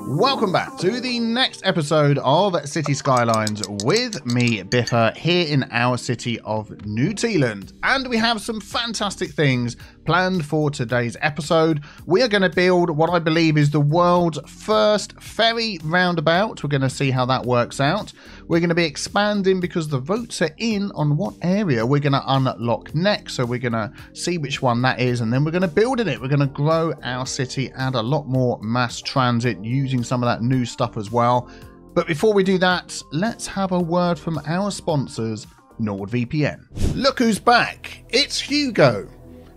Welcome back to the next episode of Cities Skylines with me, Biffa, here in our city of New Tealand. And we have some fantastic things planned for today's episode. We are going to build what I believe is the world's first ferry roundabout. We're going to see how that works out. We're going to be expanding because the votes are in on what area we're going to unlock next. So we're going to see which one that is, and then we're going to build in it. We're going to grow our city, add a lot more mass transit using some of that new stuff as well. But before we do that, let's have a word from our sponsors, NordVPN. Look who's back. It's Hugo.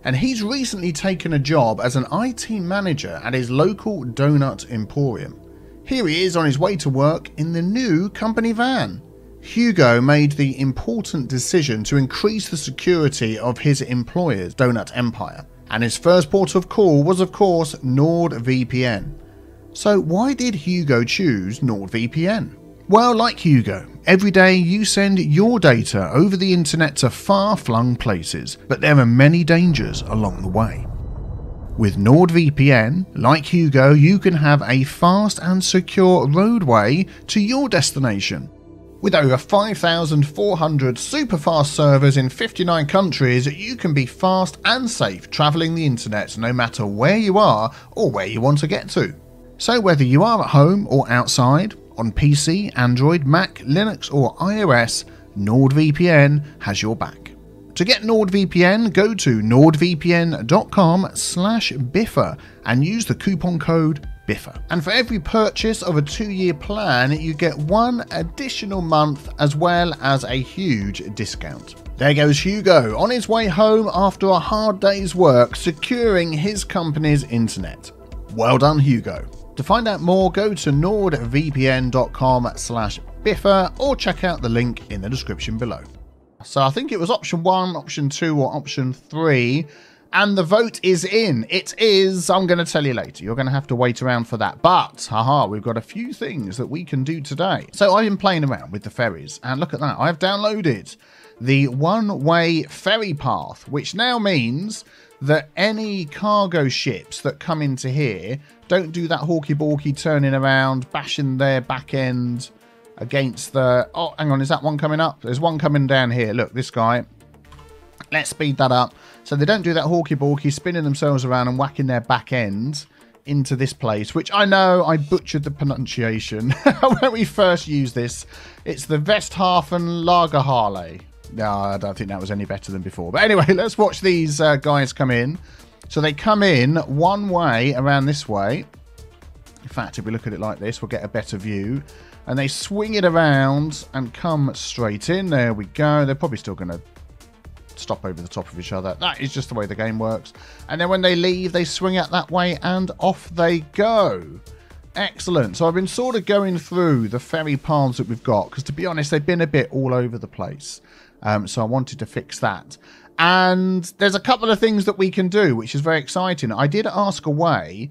And he's recently taken a job as an IT manager at his local donut emporium. Here he is on his way to work in the new company van. Hugo made the important decision to increase the security of his employer's donut empire. And his first port of call was, of course, NordVPN. So why did Hugo choose NordVPN? Well, like Hugo, every day you send your data over the internet to far-flung places, but there are many dangers along the way. With NordVPN, like Hugo, you can have a fast and secure roadway to your destination. With over 5,400 super-fast servers in 59 countries, you can be fast and safe travelling the internet no matter where you are or where you want to get to. So whether you are at home or outside, on PC, Android, Mac, Linux or iOS, NordVPN has your back. To get NordVPN, go to nordvpn.com/Biffa and use the coupon code Biffa. And for every purchase of a 2-year plan, you get 1 additional month as well as a huge discount. There goes Hugo on his way home after a hard day's work securing his company's internet. Well done, Hugo. To find out more, go to nordvpn.com/Biffa or check out the link in the description below. So I think it was option 1, option 2 or option 3. And the vote is in. It is, I'm going to tell you later. You're going to have to wait around for that. But, haha, we've got a few things that we can do today. So I've been playing around with the ferries. And look at that. I've downloaded the one-way ferry path, which now means that any cargo ships that come into here don't do that hawky-balky turning around, bashing their back end against the... Oh, hang on, is that one coming up? There's one coming down here. Look, this guy. Let's speed that up. So they don't do that hawky-balky, spinning themselves around and whacking their back end into this place, which I know I butchered the pronunciation when we first used this. It's the Westhafen Lagerhalle. No, I don't think that was any better than before. But anyway, let's watch these guys come in. So they come in one way around this way. In fact, if we look at it like this, we'll get a better view. And they swing it around and come straight in. There we go. They're probably still going to stop over the top of each other. That is just the way the game works. And then when they leave, they swing out that way and off they go. Excellent. So I've been sort of going through the ferry paths that we've got, because to be honest, they've been a bit all over the place. So I wanted to fix that. And there's a couple of things that we can do, which is very exciting. I did ask away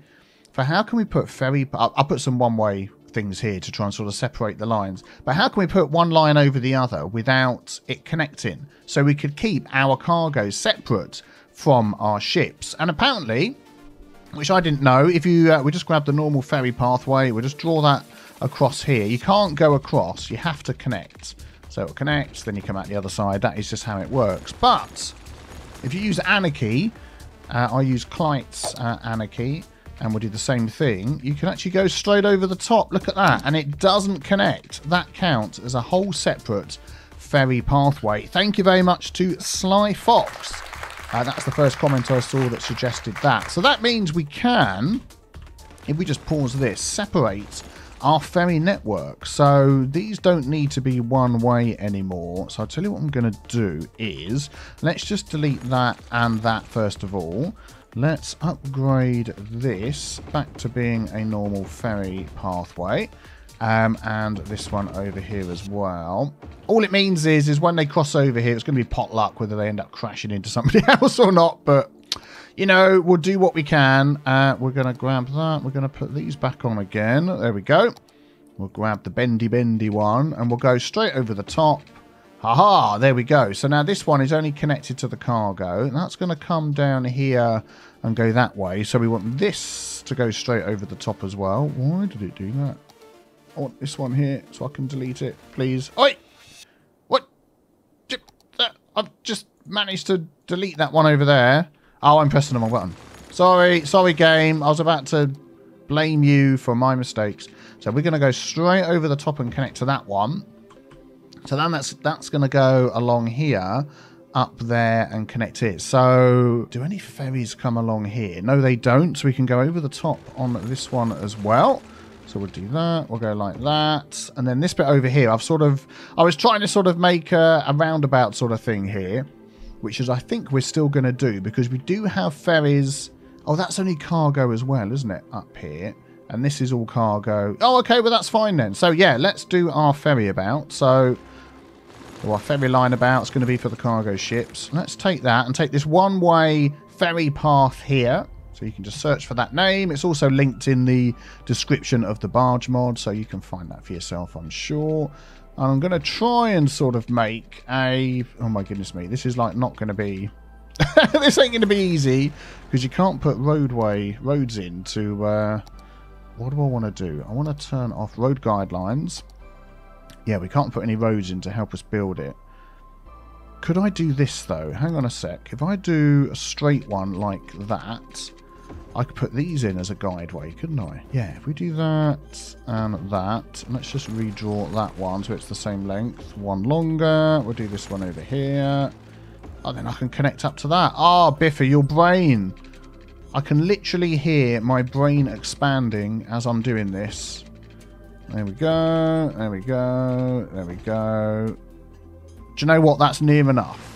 for how can we put ferry... I'll put some one-way things here to try and sort of separate the lines. But how can we put one line over the other without it connecting? So we could keep our cargo separate from our ships. And apparently, which I didn't know, if you we just grab the normal ferry pathway, we'll just draw that across here. You can't go across, you have to connect. So it connects, then you come out the other side. That is just how it works. But if you use Anarchy, I use Clyte's Anarchy, and we'll do the same thing. You can actually go straight over the top. Look at that. And it doesn't connect. That counts as a whole separate ferry pathway. Thank you very much to Sly Fox. That's the first comment I saw that suggested that. So that means we can, if we just pause this, separate our ferry network. So these don't need to be one way anymore. So I'll tell you what I'm going to do is, let's just delete that and that first of all. Let's upgrade this back to being a normal ferry pathway. And this one over here as well. All it means is when they cross over here, it's going to be pot luck whether they end up crashing into somebody else or not. But, you know, we'll do what we can. We're going to grab that. We're going to put these back on again. There we go. We'll grab the bendy one and we'll go straight over the top. Haha, there we go. So now this one is only connected to the cargo. And that's going to come down here and go that way. So we want this to go straight over the top as well. Why did it do that? I want this one here so I can delete it, please. Oi! What? I've just managed to delete that one over there. Oh, I'm pressing the wrong button. Sorry, game. I was about to blame you for my mistakes. So we're going to go straight over the top and connect to that one. So then that's going to go along here, up there, and connect it. So do any ferries come along here? No, they don't. So we can go over the top on this one as well. So we'll do that. We'll go like that. And then this bit over here, I was trying to sort of make a roundabout sort of thing here, which is I think we're still going to do because we do have ferries. Oh, that's only cargo as well, isn't it? Up here. And this is all cargo. Oh, okay. Well, that's fine then. So yeah, let's do our ferry-a-bout. So our ferry line about is going to be for the cargo ships. Let's take that and take this one-way ferry path here. So you can just search for that name. It's also linked in the description of the barge mod, so you can find that for yourself, I'm sure. And I'm going to try and sort of make a... Oh my goodness me, this is like not going to be... This ain't going to be easy, because you can't put roads into... What do I want to do? I want to turn off road guidelines. Yeah, we can't put any roads in to help us build it. Could I do this, though? Hang on a sec. If I do a straight one like that, I could put these in as a guideway, couldn't I? Yeah, if we do that and that. Let's just redraw that one so it's the same length. One longer. We'll do this one over here. And then I can connect up to that. Ah, Biffa, your brain. I can literally hear my brain expanding as I'm doing this. There we go. There we go. There we go. Do you know what? That's near enough.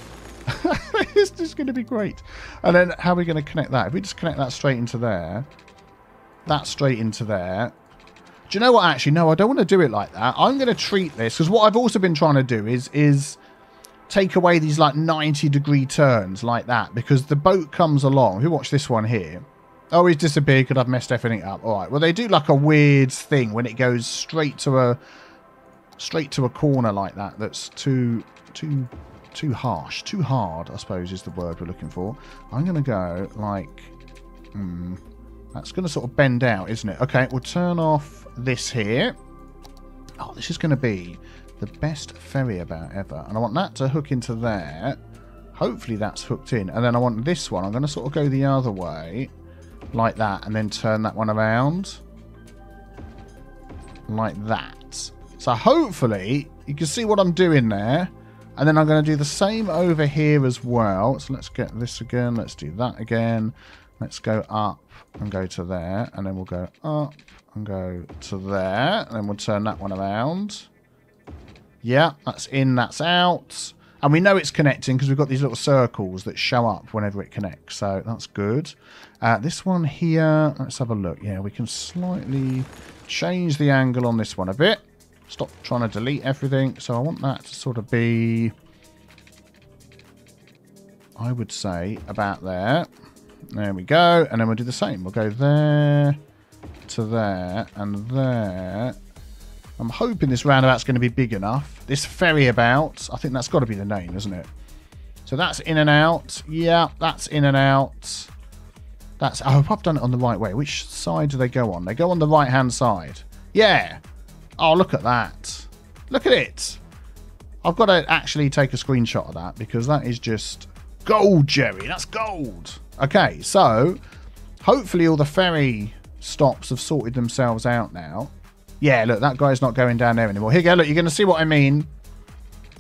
It's just going to be great. And then how are we going to connect that? If we just connect that straight into there. That straight into there. Do you know what? Actually, no, I don't want to do it like that. I'm going to treat this. Because what I've also been trying to do is take away these like 90-degree turns like that. Because the boat comes along. Who watched this one here? Oh, he's disappeared because I've messed everything up. All right. Well, they do like a weird thing when it goes straight to a corner like that. That's too harsh, too hard, I suppose is the word we're looking for. I'm going to go like, that's going to sort of bend out, isn't it? Okay, we'll turn off this here. Oh, this is going to be the best ferry-a-bout ever. And I want that to hook into there. Hopefully that's hooked in. And then I want this one. I'm going to sort of go the other way like that and then turn that one around like that. So hopefully you can see what I'm doing there. And then I'm going to do the same over here as well. So let's get this again. Let's do that again. Let's go up and go to there. And then we'll go up and go to there. And then we'll turn that one around. Yeah, that's in, that's out. And we know it's connecting because we've got these little circles that show up whenever it connects. So that's good. This one here, let's have a look. Yeah, we can slightly change the angle on this one a bit. Stop trying to delete everything. So I want that to sort of be, I would say, about there. There we go. And then we'll do the same. We'll go there to there and there. I'm hoping this roundabout's going to be big enough. This ferry-a-bout, I think that's got to be the name, isn't it? So that's in and out. Yeah, that's in and out. That's... Oh, I've done it on the right way. Which side do they go on? They go on the right-hand side. Yeah. Oh, look at that. Look at it. I've got to actually take a screenshot of that because that is just gold, Jerry. That's gold. Okay, so hopefully all the ferry stops have sorted themselves out now. Yeah, look, that guy's not going down there anymore. Here you go, look, you're going to see what I mean.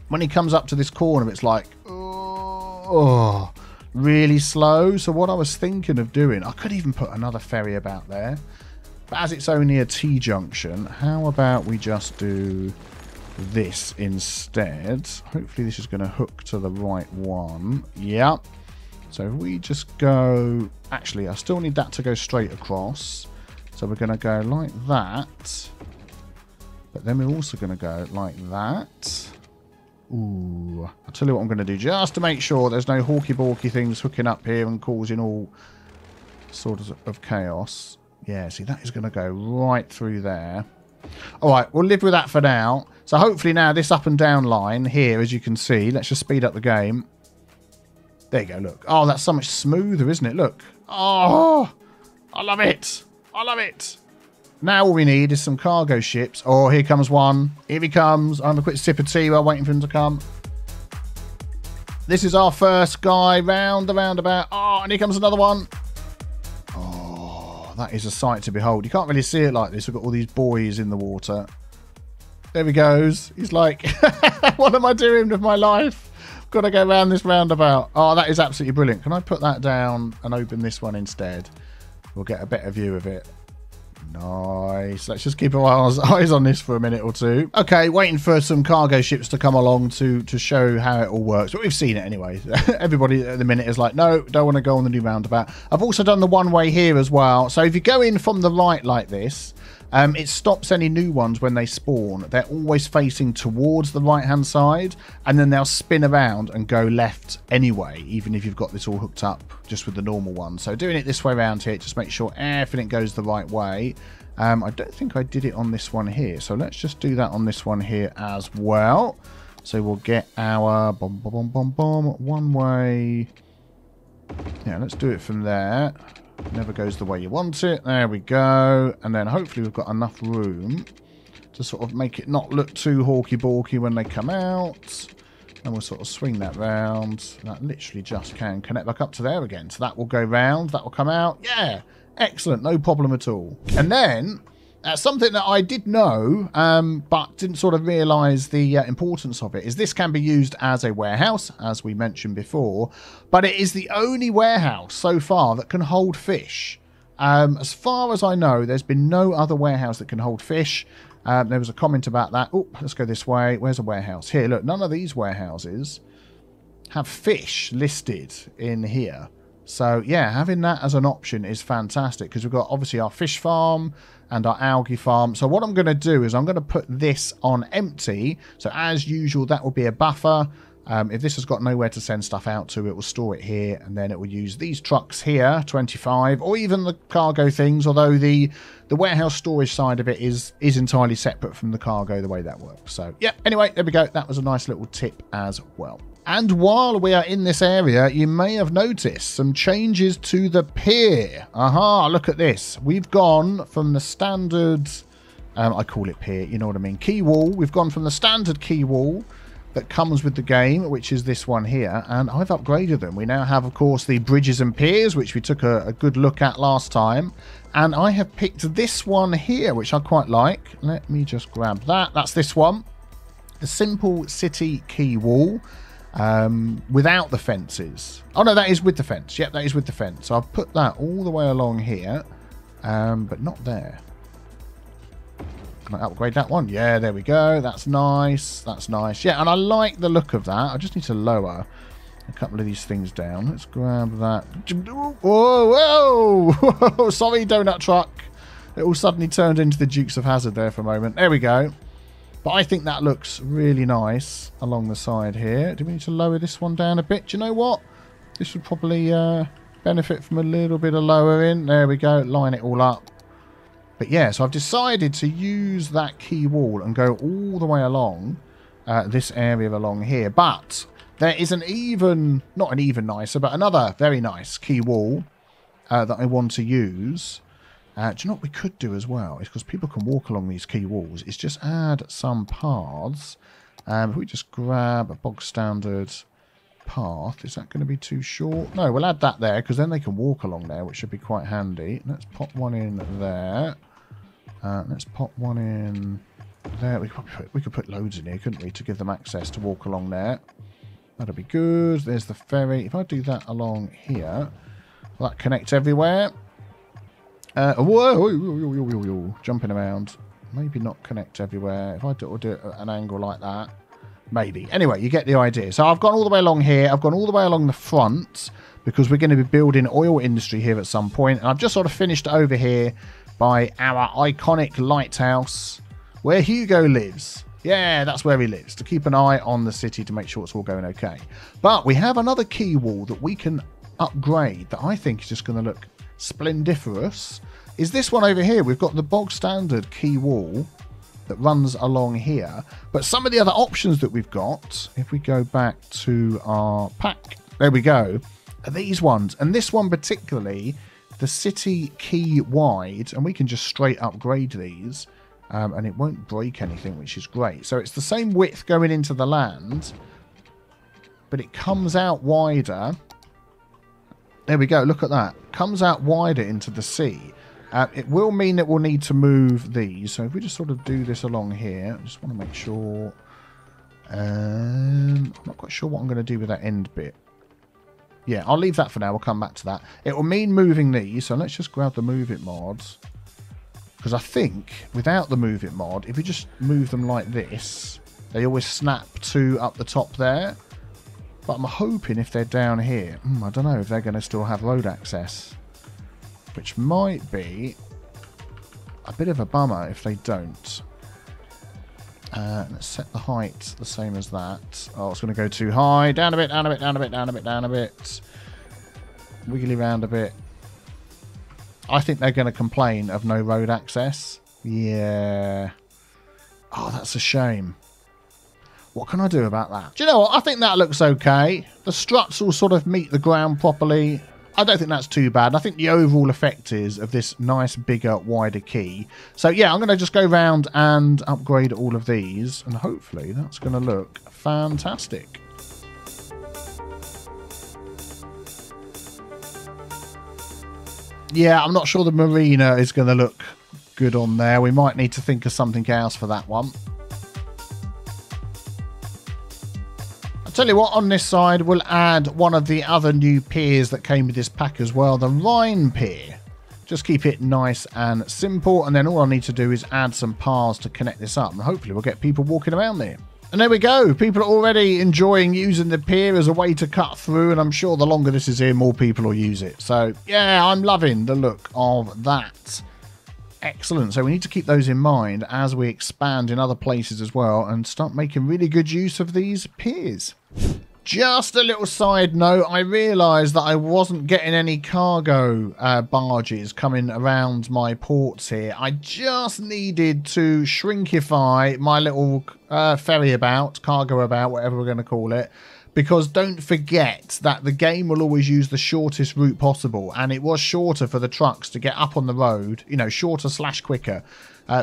When he comes up to this corner, it's like, oh, really slow. So what I was thinking of doing, I could even put another ferry-a-bout there. But as it's only a T-junction, how about we just do this instead? Hopefully this is going to hook to the right one. Yep. So if we just go... Actually, I still need that to go straight across. So we're going to go like that. But then we're also going to go like that. Ooh. I'll tell you what I'm going to do. Just to make sure there's no hawky-balky things hooking up here and causing all sorts of chaos. Yeah, see, that is going to go right through there. All right, we'll live with that for now. So hopefully now this up and down line here, as you can see, let's just speed up the game. There you go, look. Oh, that's so much smoother, isn't it? Look. Oh, I love it. I love it. Now all we need is some cargo ships. Oh, here comes one. Here he comes. I'm a quick sip of tea while waiting for him to come. This is our first guy round the roundabout. Oh, and here comes another one. Oh, that is a sight to behold. You can't really see it like this. We've got all these buoys in the water. There he goes. He's like, what am I doing with my life? Got to go around this roundabout. Oh, that is absolutely brilliant. Can I put that down and open this one instead? We'll get a better view of it. Nice. Let's just keep our eyes on this for a minute or two. Okay, waiting for some cargo ships to come along to show how it all works. But we've seen it anyway. Everybody at the minute is like, no, don't want to go on the new roundabout. I've also done the one-way here as well. So if you go in from the right like this, it stops any new ones when they spawn. They're always facing towards the right-hand side, and then they'll spin around and go left anyway, even if you've got this all hooked up just with the normal one. So doing it this way around here, just make sure everything goes the right way. I don't think I did it on this one here, so let's just do that on this one here as well. So we'll get our one way. Yeah, let's do it from there. Never goes the way you want it. There we go. And then hopefully we've got enough room to sort of make it not look too hawky-balky when they come out. And we'll sort of swing that round. That literally just can connect back up to there again. So that will go round. That will come out. Yeah. Excellent. No problem at all. And then something that I did know, but didn't sort of realise the importance of it, is this can be used as a warehouse, as we mentioned before, but it is the only warehouse so far that can hold fish. As far as I know, there's been no other warehouse that can hold fish. There was a comment about that. Oh, let's go this way. Where's a warehouse? Here, look, none of these warehouses have fish listed in here. So, yeah, having that as an option is fantastic because we've got, obviously, our fish farm and our algae farm. So what I'm going to do is I'm going to put this on empty. So, as usual, that will be a buffer. If this has got nowhere to send stuff out to, it will store it here. And then it will use these trucks here, 25, or even the cargo things. Although the warehouse storage side of it is entirely separate from the cargo, the way that works. So, yeah, anyway, there we go. That was a nice little tip as well. And while we are in this area, you may have noticed some changes to the pier. Aha, look at this. We've gone from the standard, I call it pier, you know what I mean, quay wall. We've gone from the standard quay wall that comes with the game, which is this one here, and I've upgraded them. We now have, of course, the bridges and piers, which we took a good look at last time. And I have picked this one here, which I quite like. Let me just grab that. That's this one. The simple city quay wall. Without the fences. Oh no, that is with the fence. Yep, that is with the fence. So I've put that all the way along here, but not there. Can I upgrade that one? Yeah, there we go. That's nice. That's nice. Yeah, and I like the look of that. I just need to lower a couple of these things down. Let's grab that. Whoa, whoa! Sorry, donut truck. It all suddenly turned into the Dukes of Hazzard there for a moment. There we go. But I think that looks really nice along the side here. Do we need to lower this one down a bit? Do you know what? This would probably benefit from a little bit of lowering. There we go. Line it all up. But yeah, so I've decided to use that quay wall and go all the way along this area along here. But there is an even, not an even nicer, but another very nice quay wall that I want to use. Do you know what we could do as well? Is because people can walk along these quay walls, is just add some paths. If we just grab a bog standard path, is that going to be too short? No, we'll add that there because then they can walk along there, which should be quite handy. Let's pop one in there. Let's pop one in there. We could put loads in here, couldn't we, to give them access to walk along there. That'll be good. There's the ferry. If I do that along here, will that connect everywhere? Whoa, jumping around. Maybe not connect everywhere. If I do it at an angle like that, maybe. Anyway, you get the idea. So I've gone all the way along here. I've gone all the way along the front because we're going to be building oil industry here at some point. And I've just sort of finished over here by our iconic lighthouse where Hugo lives. Yeah, that's where he lives, to keep an eye on the city to make sure it's all going okay. But we have another quay wall that we can upgrade that I think is just going to look splendiferous. Is this one over here. We've got the bog standard quay wall, that runs along here. But some of the other options that we've got, if we go back to our pack, there we go, are these ones. And this one particularly, the city key wide, and we can just straight upgrade these, and it won't break anything, which is great. So it's the same width going into the land, but it comes out wider. There we go, look at that. Comes out wider into the sea. It will mean that we'll need to move these. So if we just sort of do this along here, I just want to make sure. I'm not quite sure what I'm going to do with that end bit. Yeah, I'll leave that for now. We'll come back to that. It will mean moving these. So let's just grab the move it mods. Because I think without the move it mod, if we just move them like this, they always snap to up the top there. But I'm hoping if they're down here, I don't know if they're going to still have road access. Which might be a bit of a bummer if they don't. Let's set the height the same as that. Oh, it's going to go too high. Down a bit, down a bit, down a bit, down a bit, down a bit. Wiggly round a bit. I think they're going to complain of no road access. Yeah. Oh, that's a shame. What can I do about that? Do you know what? I think that looks okay. The struts will sort of meet the ground properly. I don't think that's too bad. I think the overall effect is of this nice, bigger, wider key. So, yeah, I'm going to just go around and upgrade all of these. And hopefully that's going to look fantastic. Yeah, I'm not sure the marina is going to look good on there. We might need to think of something else for that one. Tell you what, on this side we'll add one of the other new piers that came with this pack as well, the Rhine pier. Just keep it nice and simple, and then all I need to do is add some paths to connect this up, and hopefully we'll get people walking around there. And there we go, people are already enjoying using the pier as a way to cut through, and I'm sure the longer this is here, more people will use it. So yeah, I'm loving the look of that. Excellent. So we need to keep those in mind as we expand in other places as well and start making really good use of these piers. Just a little side note, I realised that I wasn't getting any cargo barges coming around my ports here. I just needed to shrinkify my little ferry-about, cargo-about, whatever we're going to call it. Because don't forget that the game will always use the shortest route possible. And it was shorter for the trucks to get up on the road. You know, shorter slash quicker.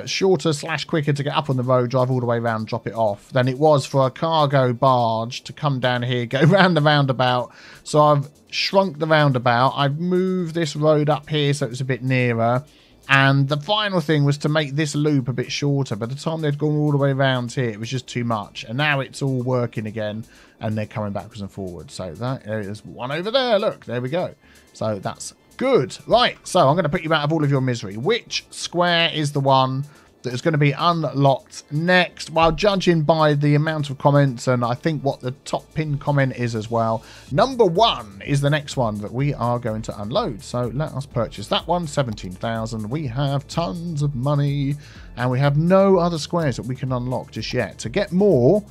Shorter slash quicker to get up on the road, drive all the way around, drop it off. Than it was for a cargo barge to come down here, go round the roundabout. So I've shrunk the roundabout. I've moved this road up here so it's a bit nearer. And the final thing was to make this loop a bit shorter. By the time they'd gone all the way around here, it was just too much. And now it's all working again, and they're coming backwards and forwards. So there is one over there. Look, there we go. So that's good. Right, so I'm going to put you out of all of your misery. Which square is the one that is going to be unlocked next? Well, judging by the amount of comments, and I think what the top pin comment is as well, number 1 is the next one that we are going to unload. So let us purchase that one. 17,000. We have tons of money, and we have no other squares that we can unlock just yet. To get more,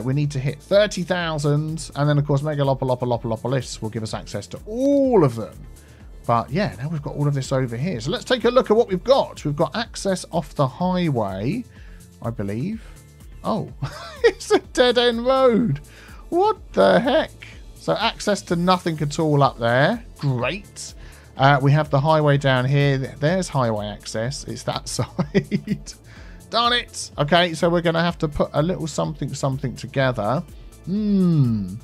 we need to hit 30,000, and then of course Megalopolis will give us access to all of them. But yeah, now we've got all of this over here. So let's take a look at what we've got. We've got access off the highway, I believe. Oh, it's a dead-end road. What the heck? So access to nothing at all up there. Great. We have the highway down here. There's highway access. It's that side. Darn it. Okay, so we're going to have to put a little something together. Looking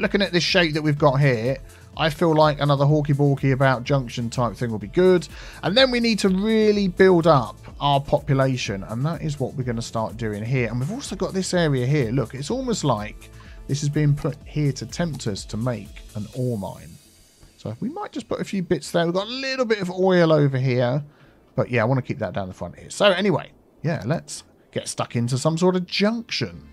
at this shape that we've got here, I feel like another hawky-balky about junction type thing will be good. And then we need to really build up our population. And that is what we're going to start doing here. And we've also got this area here. Look, it's almost like this has been put here to tempt us to make an ore mine. So we might just put a few bits there. We've got a little bit of oil over here. But yeah, I want to keep that down the front here. So anyway, yeah, let's get stuck into some sort of junction.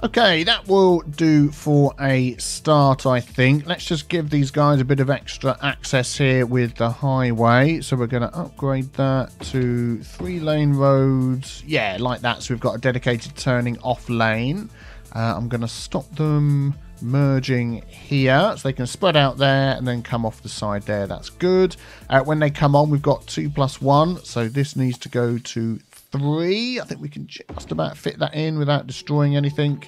Okay, that will do for a start, I think. Let's just give these guys a bit of extra access here with the highway. So we're going to upgrade that to 3-lane roads. Yeah, like that. So we've got a dedicated turning off lane. I'm going to stop them merging here so they can spread out there and then come off the side there. That's good. When they come on, we've got 2+1. So this needs to go to 3. I think we can just about fit that in without destroying anything.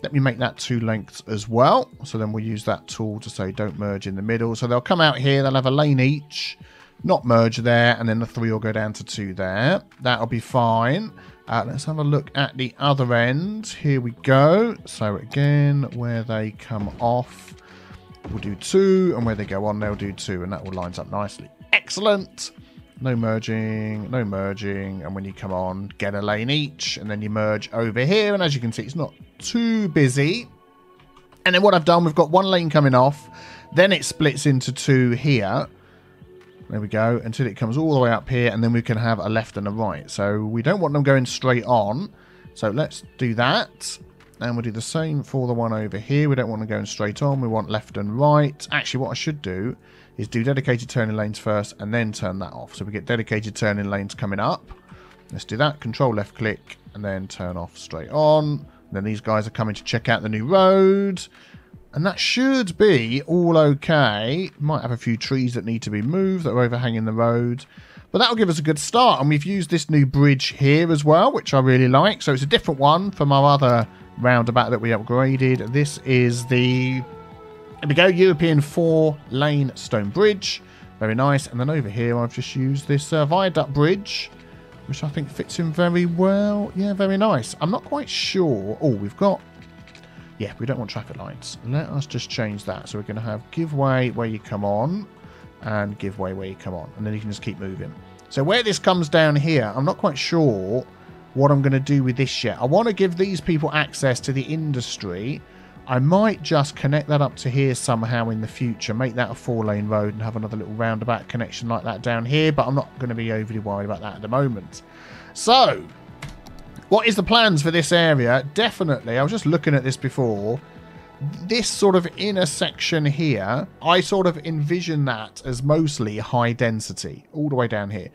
Let me make that 2 lengths as well. So then we'll use that tool to say don't merge in the middle. So they'll come out here. They'll have a lane each, not merge there, and then the 3 will go down to 2 there. That'll be fine. Let's have a look at the other end. Here we go. So again, where they come off, we'll do 2, and where they go on, they'll do 2, and that all lines up nicely. Excellent. No merging, no merging, and when you come on, get a lane each, and then you merge over here, and as you can see, it's not too busy. And then what I've done, we've got 1 lane coming off, then it splits into 2 here. There we go, until it comes all the way up here, and then we can have a left and a right. So we don't want them going straight on, so let's do that. And we'll do the same for the one over here. We don't want them going straight on, we want left and right. Actually, what I should do is do dedicated turning lanes first and then turn that off. So we get dedicated turning lanes coming up. Let's do that. Control left click and then turn off straight on. And then these guys are coming to check out the new road. And that should be all okay. Might have a few trees that need to be moved that are overhanging the road. But that'll give us a good start. And we've used this new bridge here as well, which I really like. So it's a different one from our other roundabout that we upgraded. This is the... There we go, European 4-lane stone bridge. Very nice. And then over here, I've just used this viaduct bridge, which I think fits in very well. Yeah, very nice. I'm not quite sure. Oh, we've got... Yeah, we don't want traffic lights. Let us just change that. So we're going to have give way where you come on and give way where you come on. And then you can just keep moving. So where this comes down here, I'm not quite sure what I'm going to do with this yet. I want to give these people access to the industry. I might just connect that up to here somehow in the future, make that a 4-lane road and have another little roundabout connection like that down here, but I'm not going to be overly worried about that at the moment. So, what is the plans for this area? Definitely, I was just looking at this before, this sort of inner section here, I sort of envision that as mostly high density, all the way down here.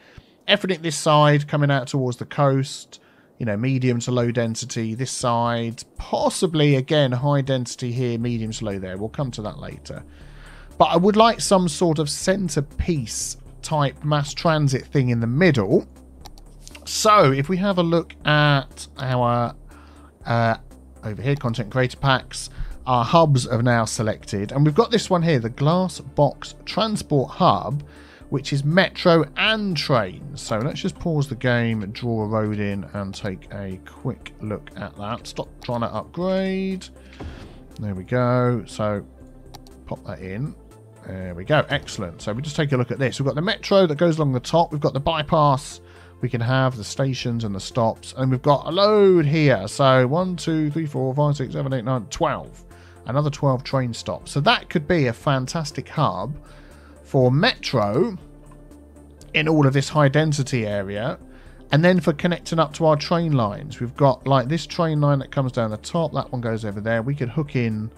Everything this side coming out towards the coast, you know, medium to low density this side, possibly again high density here, medium to low there. We'll come to that later. But I would like some sort of centerpiece type mass transit thing in the middle. So if we have a look at our over here, content creator packs, our hubs are now selected, and we've got this one here, the Glass Box Transport Hub, which is metro and trains. So let's just pause the game, draw a road in, and take a quick look at that. Stop trying to upgrade. There we go. So pop that in. There we go. Excellent. So we just take a look at this. We've got the metro that goes along the top. We've got the bypass. We can have the stations and the stops. And we've got a load here. So 1, 2, 3, 4, 5, 6, 7, 8, 9, 12. Another 12 train stops. So that could be a fantastic hub for metro in all of this high density area, and then for connecting up to our train lines. We've got like this train line that comes down the top, that one goes over there. We could hook in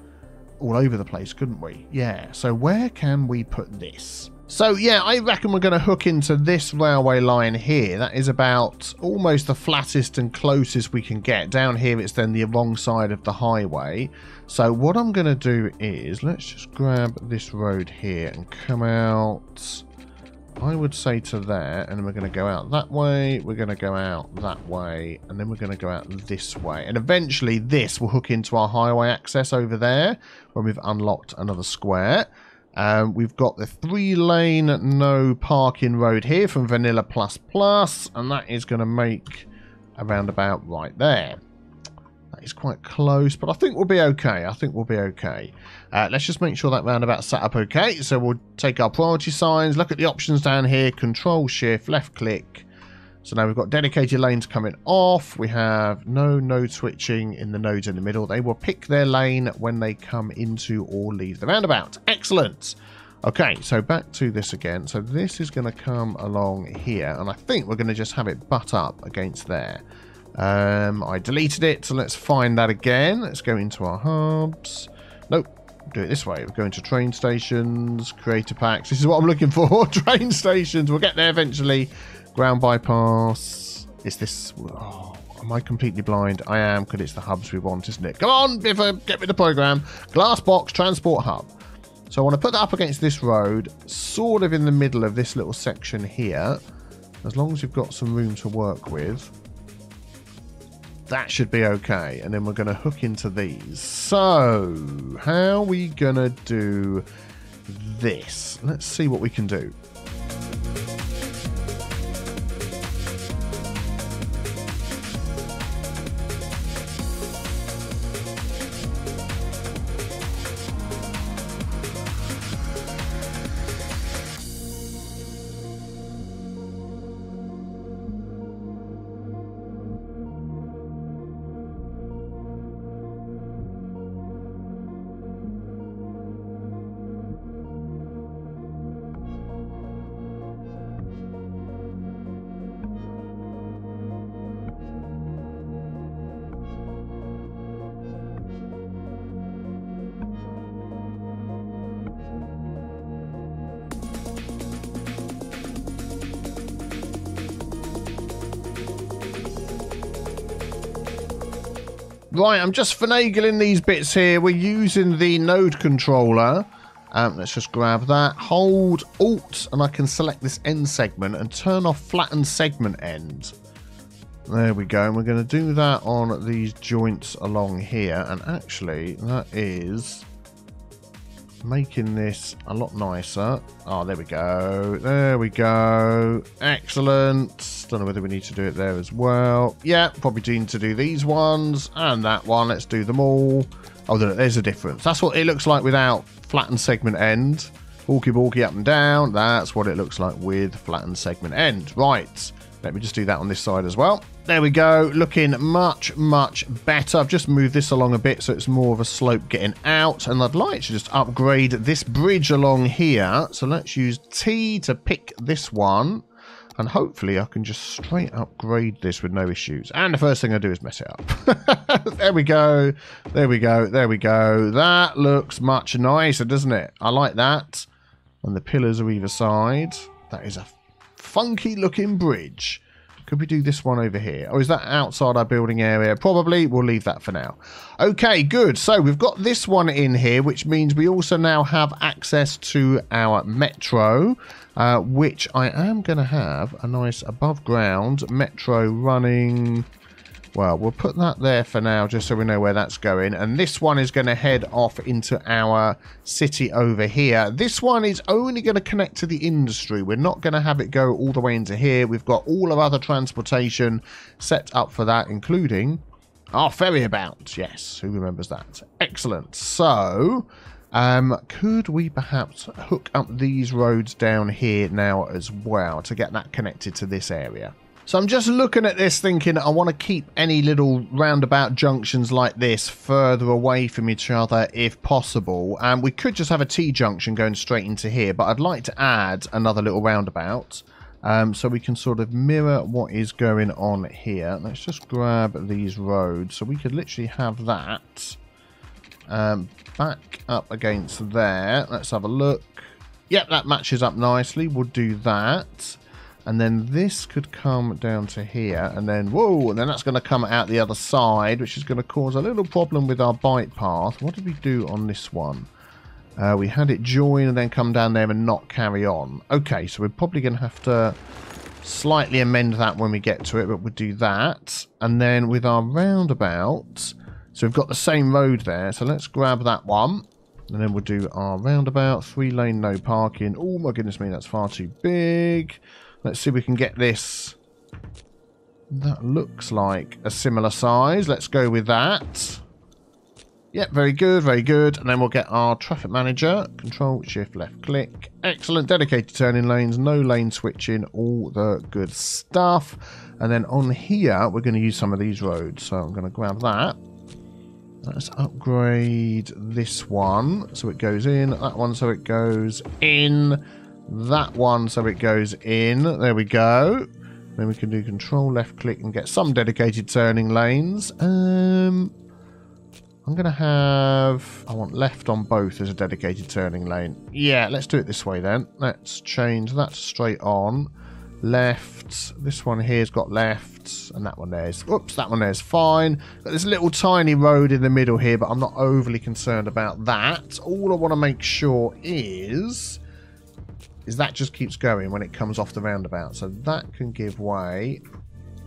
all over the place, couldn't we? Yeah, so where can we put this? So yeah, I reckon we're going to hook into this railway line here. That is about almost the flattest and closest we can get. Down here it's then the wrong side of the highway. So what I'm going to do is, let's just grab this road here and come out, I would say to there, and then we're going to go out that way, we're going to go out that way, and then we're going to go out this way. And eventually this will hook into our highway access over there when we've unlocked another square. We've got the 3-lane no parking road here from Vanilla Plus Plus, and that is going to make a roundabout right there. That is quite close, but I think we'll be okay. I think we'll be okay. Let's just make sure that roundabout's set up okay. So we'll take our priority signs, look at the options down here, Control Shift, left click. So now we've got dedicated lanes coming off. We have no node switching in the nodes in the middle. They will pick their lane when they come into or leave the roundabout. Excellent. Okay, so back to this again. So this is going to come along here, and I think we're going to just have it butt up against there. I deleted it, so let's find that again. Let's go into our hubs. Nope, do it this way. We're going to train stations, creator packs. This is what I'm looking for. Train stations. We'll get there eventually. Ground bypass. Is this... Oh, am I completely blind? I am, because it's the hubs we want, isn't it? Come on, Biffa, get with the program. Glass box, transport hub. So I want to put that up against this road, sort of in the middle of this little section here. As long as you've got some room to work with, that should be okay. And then we're going to hook into these. So, how are we going to do this? Let's see what we can do. Right, I'm just finagling these bits here. We're using the node controller. Let's just grab that. Hold Alt, and I can select this end segment and turn off flatten segment end. There we go. And we're going to do that on these joints along here. And actually, that is making this a lot nicer. Oh, there we go. There we go. Excellent. Don't know whether we need to do it there as well. Yeah, probably need to do these ones and that one. Let's do them all. Oh, there's a difference. That's what it looks like without flattened segment end. Walkie-walkie up and down. That's what it looks like with flattened segment end. Right. Let me just do that on this side as well. There we go. Looking much, much better. I've just moved this along a bit so it's more of a slope getting out. And I'd like to just upgrade this bridge along here. So let's use T to pick this one. And hopefully I can just straight upgrade this with no issues. And the first thing I do is mess it up. There we go. There we go. There we go. That looks much nicer, doesn't it? I like that. And the pillars are either side. That is a funky looking bridge. Could we do this one over here? Or is that outside our building area? Probably. We'll leave that for now. Okay, good. So we've got this one in here, which means we also now have access to our metro, which I am going to have a nice above ground metro running. Well, we'll put that there for now just so we know where that's going. And this one is going to head off into our city over here. This one is only going to connect to the industry. We're not going to have it go all the way into here. We've got all of other transportation set up for that, including our Ferry-a-Bout. Yes, who remembers that? Excellent. So, could we perhaps hook up these roads down here now as well to get that connected to this area? So I'm just looking at this thinking I want to keep any little roundabout junctions like this further away from each other if possible. And we could just have a T-junction going straight into here, but I'd like to add another little roundabout so we can sort of mirror what is going on here. Let's just grab these roads. So we could literally have that back up against there. Let's have a look. Yep, that matches up nicely. We'll do that. And then this could come down to here, and then, whoa, and then that's going to come out the other side, which is going to cause a little problem with our bike path. What did we do on this one? We had it join and then come down there and not carry on. Okay, so we're probably going to have to slightly amend that when we get to it, but we'll do that. And then with our roundabout, so we've got the same road there, so let's grab that one. And then we'll do our roundabout, 3-lane, no parking. Oh, my goodness me, that's far too big. Let's see if we can get this. That looks like a similar size. Let's go with that. Yep, very good, very good. And then we'll get our traffic manager. Control, shift, left click. Excellent. Dedicated turning lanes, no lane switching, all the good stuff. And then on here, we're going to use some of these roads. So I'm going to grab that. Let's upgrade this one so it goes in. That one so it goes in. That one so it goes in. There we go. Then we can do control left click and get some dedicated turning lanes. I'm going to have... I want left on both as a dedicated turning lane. Yeah, let's do it this way then. Let's change that to straight on. Left. This one here's got left. And that one there's... Oops, that one there's fine. Got this little tiny road in the middle here, but I'm not overly concerned about that. All I want to make sure is that just keeps going when it comes off the roundabout. So that can give way.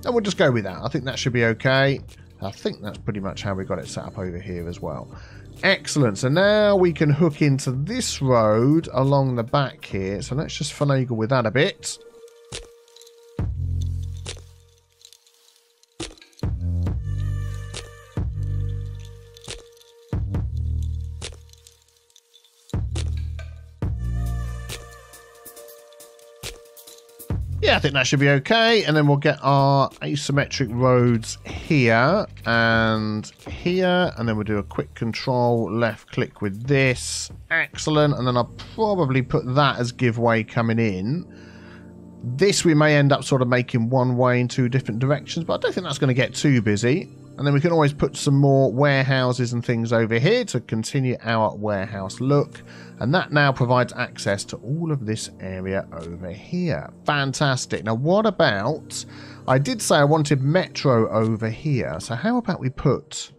And we'll just go with that. I think that should be okay. I think that's pretty much how we got it set up over here as well. Excellent. So now we can hook into this road along the back here. So let's just finagle with that a bit. Yeah, I think that should be okay. And then we'll get our asymmetric roads here and here. And then we'll do a quick control left click with this. Excellent. And then I'll probably put that as giveaway coming in. This we may end up sort of making one way in two different directions, but I don't think that's going to get too busy. And then we can always put some more warehouses and things over here to continue our warehouse look. And that now provides access to all of this area over here. Fantastic. Now, what about... I did say I wanted metro over here. So how about we put...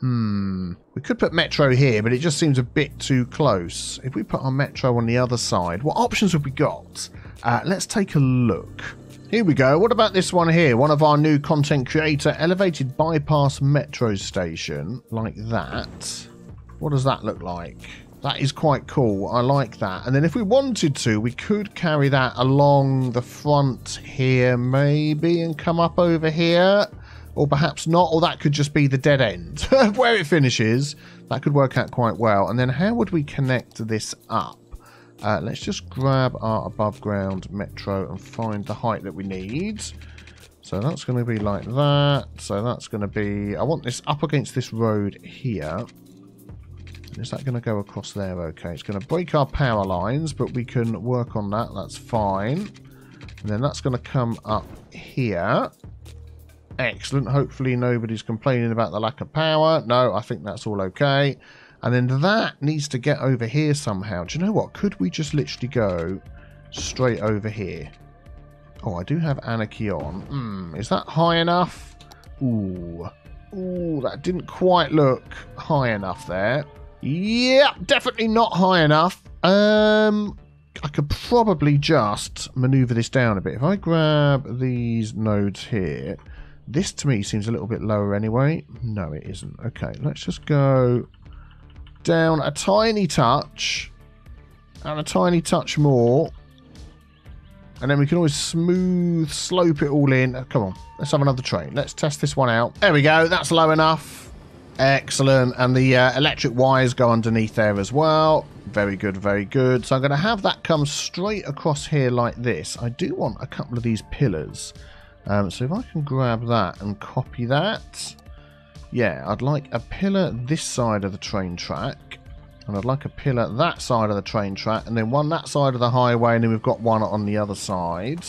We could put metro here, but it just seems a bit too close. If we put our metro on the other side, what options have we got? Let's take a look. Here we go. What about this one here? One of our new content creator elevated bypass metro station. Like that. What does that look like? That is quite cool. I like that. And then if we wanted to, we could carry that along the front here maybe and come up over here. Or perhaps not. Or that could just be the dead end where it finishes. That could work out quite well. And then how would we connect this up? Let's just grab our above ground metro and find the height that we need. So that's going to be like that. So that's going to be... I want this up against this road here. Is that going to go across there? Okay, it's going to break our power lines, but we can work on that. That's fine. And then that's going to come up here. Excellent. Hopefully nobody's complaining about the lack of power. No, I think that's all okay. And then that needs to get over here somehow. Do you know what? Could we just literally go straight over here? Oh, I do have anarchy on. Is that high enough? Ooh. Ooh, that didn't quite look high enough there. Yeah, definitely not high enough. I could probably just maneuver this down a bit. If I grab these nodes here, this to me seems a little bit lower anyway. No, it isn't. Okay, let's just go... down a tiny touch and a tiny touch more, and then we can always smooth slope it all in. Come on, let's have another train. Let's test this one out. There we go. That's low enough. Excellent. And the electric wires go underneath there as well. Very good, very good. So I'm going to have that come straight across here like this. I do want a couple of these pillars, so if I can grab that and copy that. Yeah, I'd like a pillar this side of the train track. And I'd like a pillar that side of the train track. And then one that side of the highway. And then we've got one on the other side.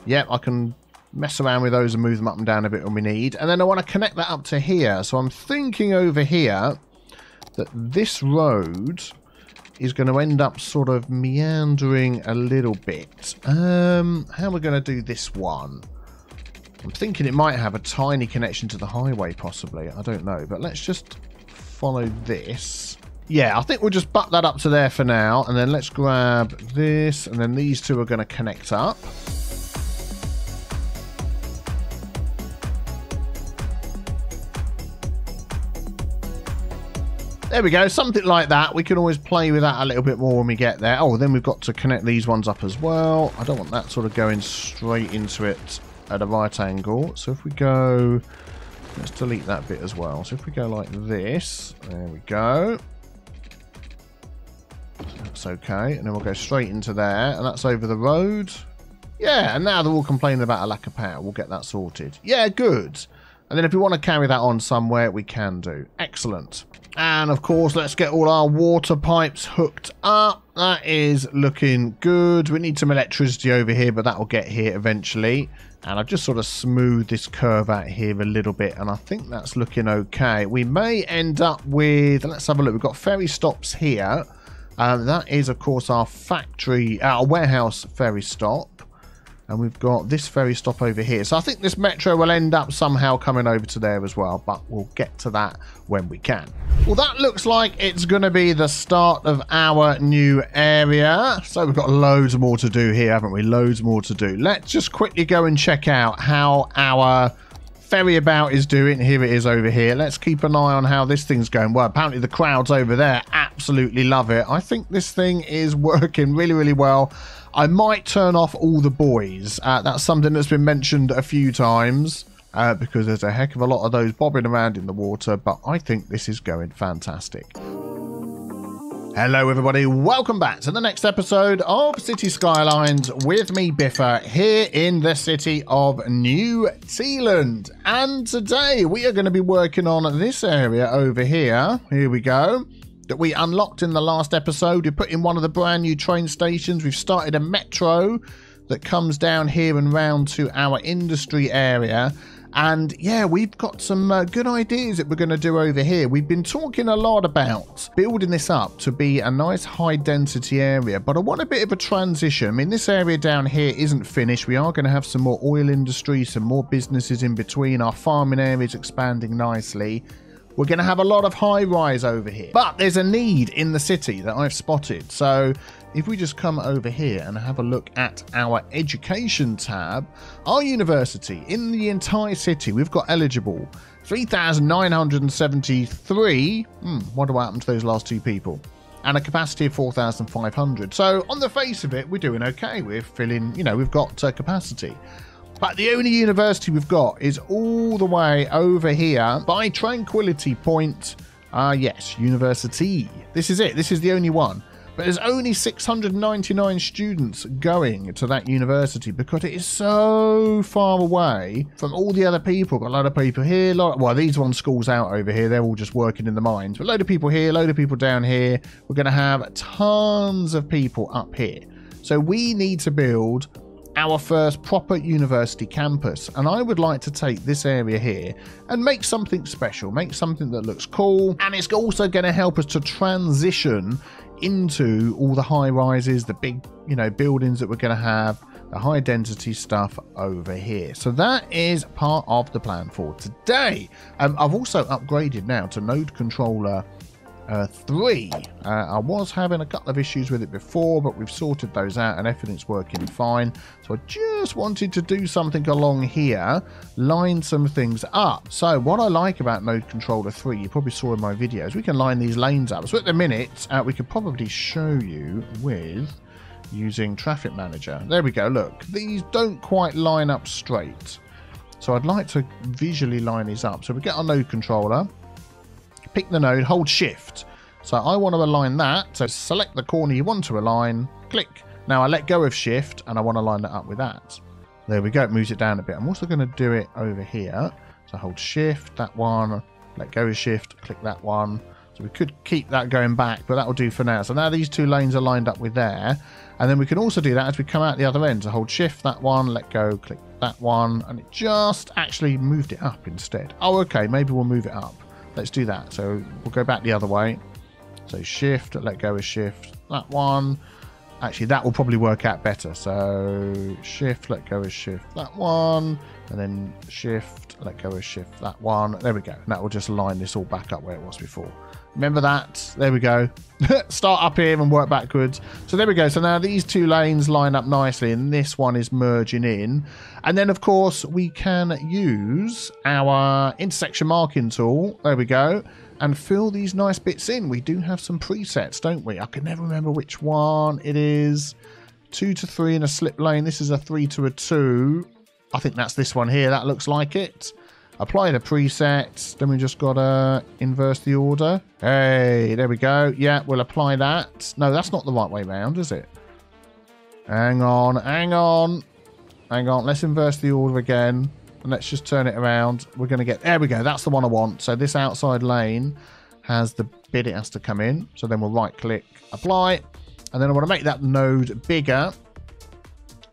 Yep, I can mess around with those and move them up and down a bit when we need. And then I want to connect that up to here. So I'm thinking over here that this road is going to end up sort of meandering a little bit. How am I going to do this one? I'm thinking it might have a tiny connection to the highway, possibly. I don't know. But let's just follow this. Yeah, I think we'll just butt that up to there for now. And then let's grab this. And then these two are going to connect up. There we go. Something like that. We can always play with that a little bit more when we get there. Oh, then we've got to connect these ones up as well. I don't want that sort of going straight into it at a right angle. So if we go, let's delete that bit as well. So if we go like this, there we go. That's okay. And then we'll go straight into there, and that's over the road. Yeah, and now they're all complaining about a lack of power. We'll get that sorted. Yeah, good. And then if we want to carry that on somewhere, we can do. Excellent. And of course, let's get all our water pipes hooked up. that is looking good. We need some electricity over here, but that will get here eventually. And I've just sort of smoothed this curve out here a little bit, and I think that's looking okay. We may end up with, let's have a look. We've got ferry stops here. That is, of course, our factory, our warehouse ferry stop. And we've got this ferry stop over here. So I think this metro will end up somehow coming over to there as well. But we'll get to that when we can. Well, that looks like it's going to be the start of our new area. So we've got loads more to do here, haven't we? Loads more to do. Let's just quickly go and check out how our Ferry-a-Bout is doing. Here it is over here. Let's keep an eye on how this thing's going. Well, apparently the crowds over there absolutely love it. I think this thing is working really, really well. I might turn off all the buoys. That's something that's been mentioned a few times because there's a heck of a lot of those bobbing around in the water, but I think this is going fantastic. Hello everybody, welcome back to the next episode of Cities Skylines with me, Biffa, here in the city of New Tealand. And today we are going to be working on this area over here. Here we go. That we unlocked in the last episode. We put in one of the brand new train stations. We've started a metro that comes down here and round to our industry area. And yeah, we've got some good ideas that we're going to do over here. We've been talking a lot about building this up to be a nice high density area, but I want a bit of a transition. I mean, this area down here isn't finished. We are going to have some more oil industry, some more businesses in between. Our farming area is expanding nicely. We're going to have a lot of high-rise over here. But there's a need in the city that I've spotted. So if we just come over here and have a look at our education tab, our university in the entire city, we've got eligible 3,973. Wonder what happened to those last two people. And a capacity of 4,500. So on the face of it, we're doing okay. We're filling, you know, we've got capacity. But the only university we've got is all the way over here by Tranquility Point. Yes, university. This is it. This is the only one. But there's only 699 students going to that university because it is so far away from all the other people. Got a lot of people here. Well, these one schools out over here. They're all just working in the mines. But a load of people here, a load of people down here. We're going to have tons of people up here. So we need to build our first proper university campus, and I would like to take this area here and make something special, make something that looks cool, and it's also going to help us to transition into all the high rises, the big, you know, buildings that we're going to have, the high density stuff over here. So that is part of the plan for today. I've also upgraded now to node controller 3. I was having a couple of issues with it before, but we've sorted those out and everything's working fine. So I just wanted to do something along here, line some things up. So what I like about node controller 3, you probably saw in my videos, we can line these lanes up. So at the minute, we could probably show you with using traffic manager. There we go. Look, these don't quite line up straight. So I'd like to visually line these up. So we get our node controller, pick the node, hold shift. So I want to align that. So select the corner you want to align, click. Now I let go of shift and I want to line that up with that. There we go, it moves it down a bit. I'm also going to do it over here. So hold shift, that one, let go of shift, click that one. So we could keep that going back, but that will do for now. So now these two lanes are lined up with there. And then we can also do that as we come out the other end. So hold shift, that one, let go, click that one. And it just actually moved it up instead. Oh, okay, maybe we'll move it up. Let's do that. So we'll go back the other way. So shift, let go of shift, that one. Actually, that will probably work out better. So shift, let go of shift, that one. And then shift, let go of shift, that one. There we go. And that will just line this all back up where it was before. Remember that? There we go. Start up here and work backwards. So there we go. So now these two lanes line up nicely and this one is merging in. And then, of course, we can use our intersection marking tool. There we go. And fill these nice bits in. We do have some presets, don't we? I can never remember which one it is. 2 to 3 in a slip lane. This is a 3 to a 2. I think that's this one here. That looks like it. Apply the presets. Then we just got to inverse the order. Hey, there we go. Yeah, we'll apply that. No, that's not the right way round, is it? Hang on, hang on. Hang on. Let's inverse the order again. And let's just turn it around. We're going to get... There we go. That's the one I want. So this outside lane has the bit it has to come in. So then we'll right-click, apply. And then I want to make that node bigger.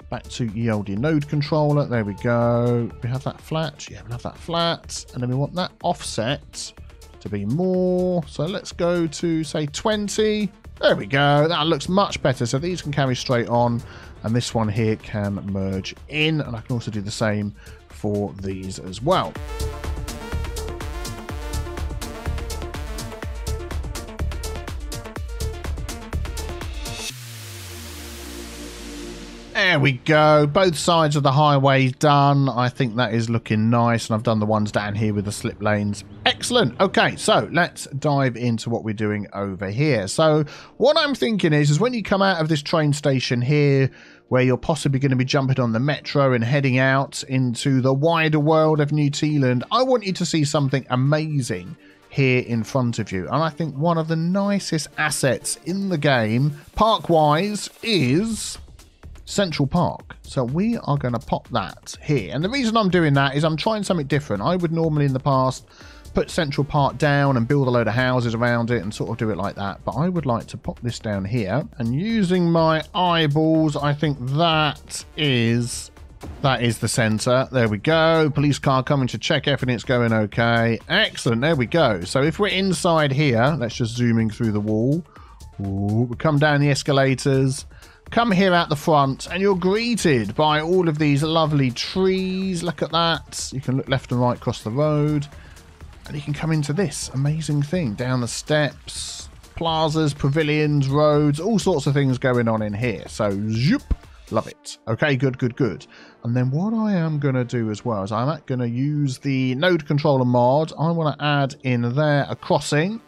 Back to ye olde node controller. There we go. We have that flat. Yeah, we'll have that flat. And then we want that offset to be more. So let's go to, say, 20. There we go. That looks much better. So these can carry straight on. And this one here can merge in. And I can also do the same for these as well. There we go. Both sides of the highway done. I think that is looking nice. And I've done the ones down here with the slip lanes. Excellent. Okay, so let's dive into what we're doing over here. So what I'm thinking is when you come out of this train station here, where you're possibly going to be jumping on the metro and heading out into the wider world of New Tealand, I want you to see something amazing here in front of you. And I think one of the nicest assets in the game, park-wise, is Central Park. So we are going to pop that here. And the reason I'm doing that is I'm trying something different. I would normally in the past put Central Park down and build a load of houses around it and sort of do it like that. But I would like to pop this down here. And using my eyeballs, I think that is the center. There we go. Police car coming to check everything's going okay. Excellent. There we go. So if we're inside here, let's just zooming through the wall. Ooh, we come down the escalators. Come here at the front and you're greeted by all of these lovely trees. Look at that. You can look left and right across the road. And you can come into this amazing thing. Down the steps, plazas, pavilions, roads, all sorts of things going on in here. So, zoop. Love it. Okay, good, good, good. And then what I am going to do as well is I'm going to use the node controller mod. I want to add in there a crossing.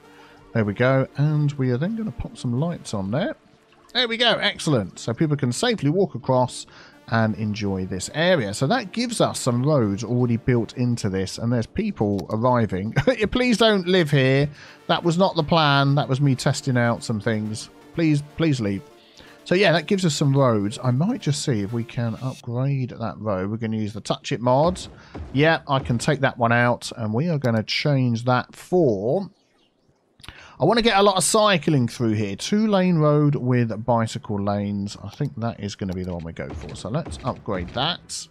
There we go. And we are then going to pop some lights on there. There we go. Excellent. So people can safely walk across and enjoy this area. So that gives us some roads already built into this. And there's people arriving. Please don't live here. That was not the plan. That was me testing out some things. Please leave. So yeah, that gives us some roads. I might just see if we can upgrade that road. We're going to use the Touch It mod. Yeah, I can take that one out. And we are going to change that for... I want to get a lot of cycling through here. 2-lane road with bicycle lanes. I think that is going to be the one we go for. So let's upgrade that.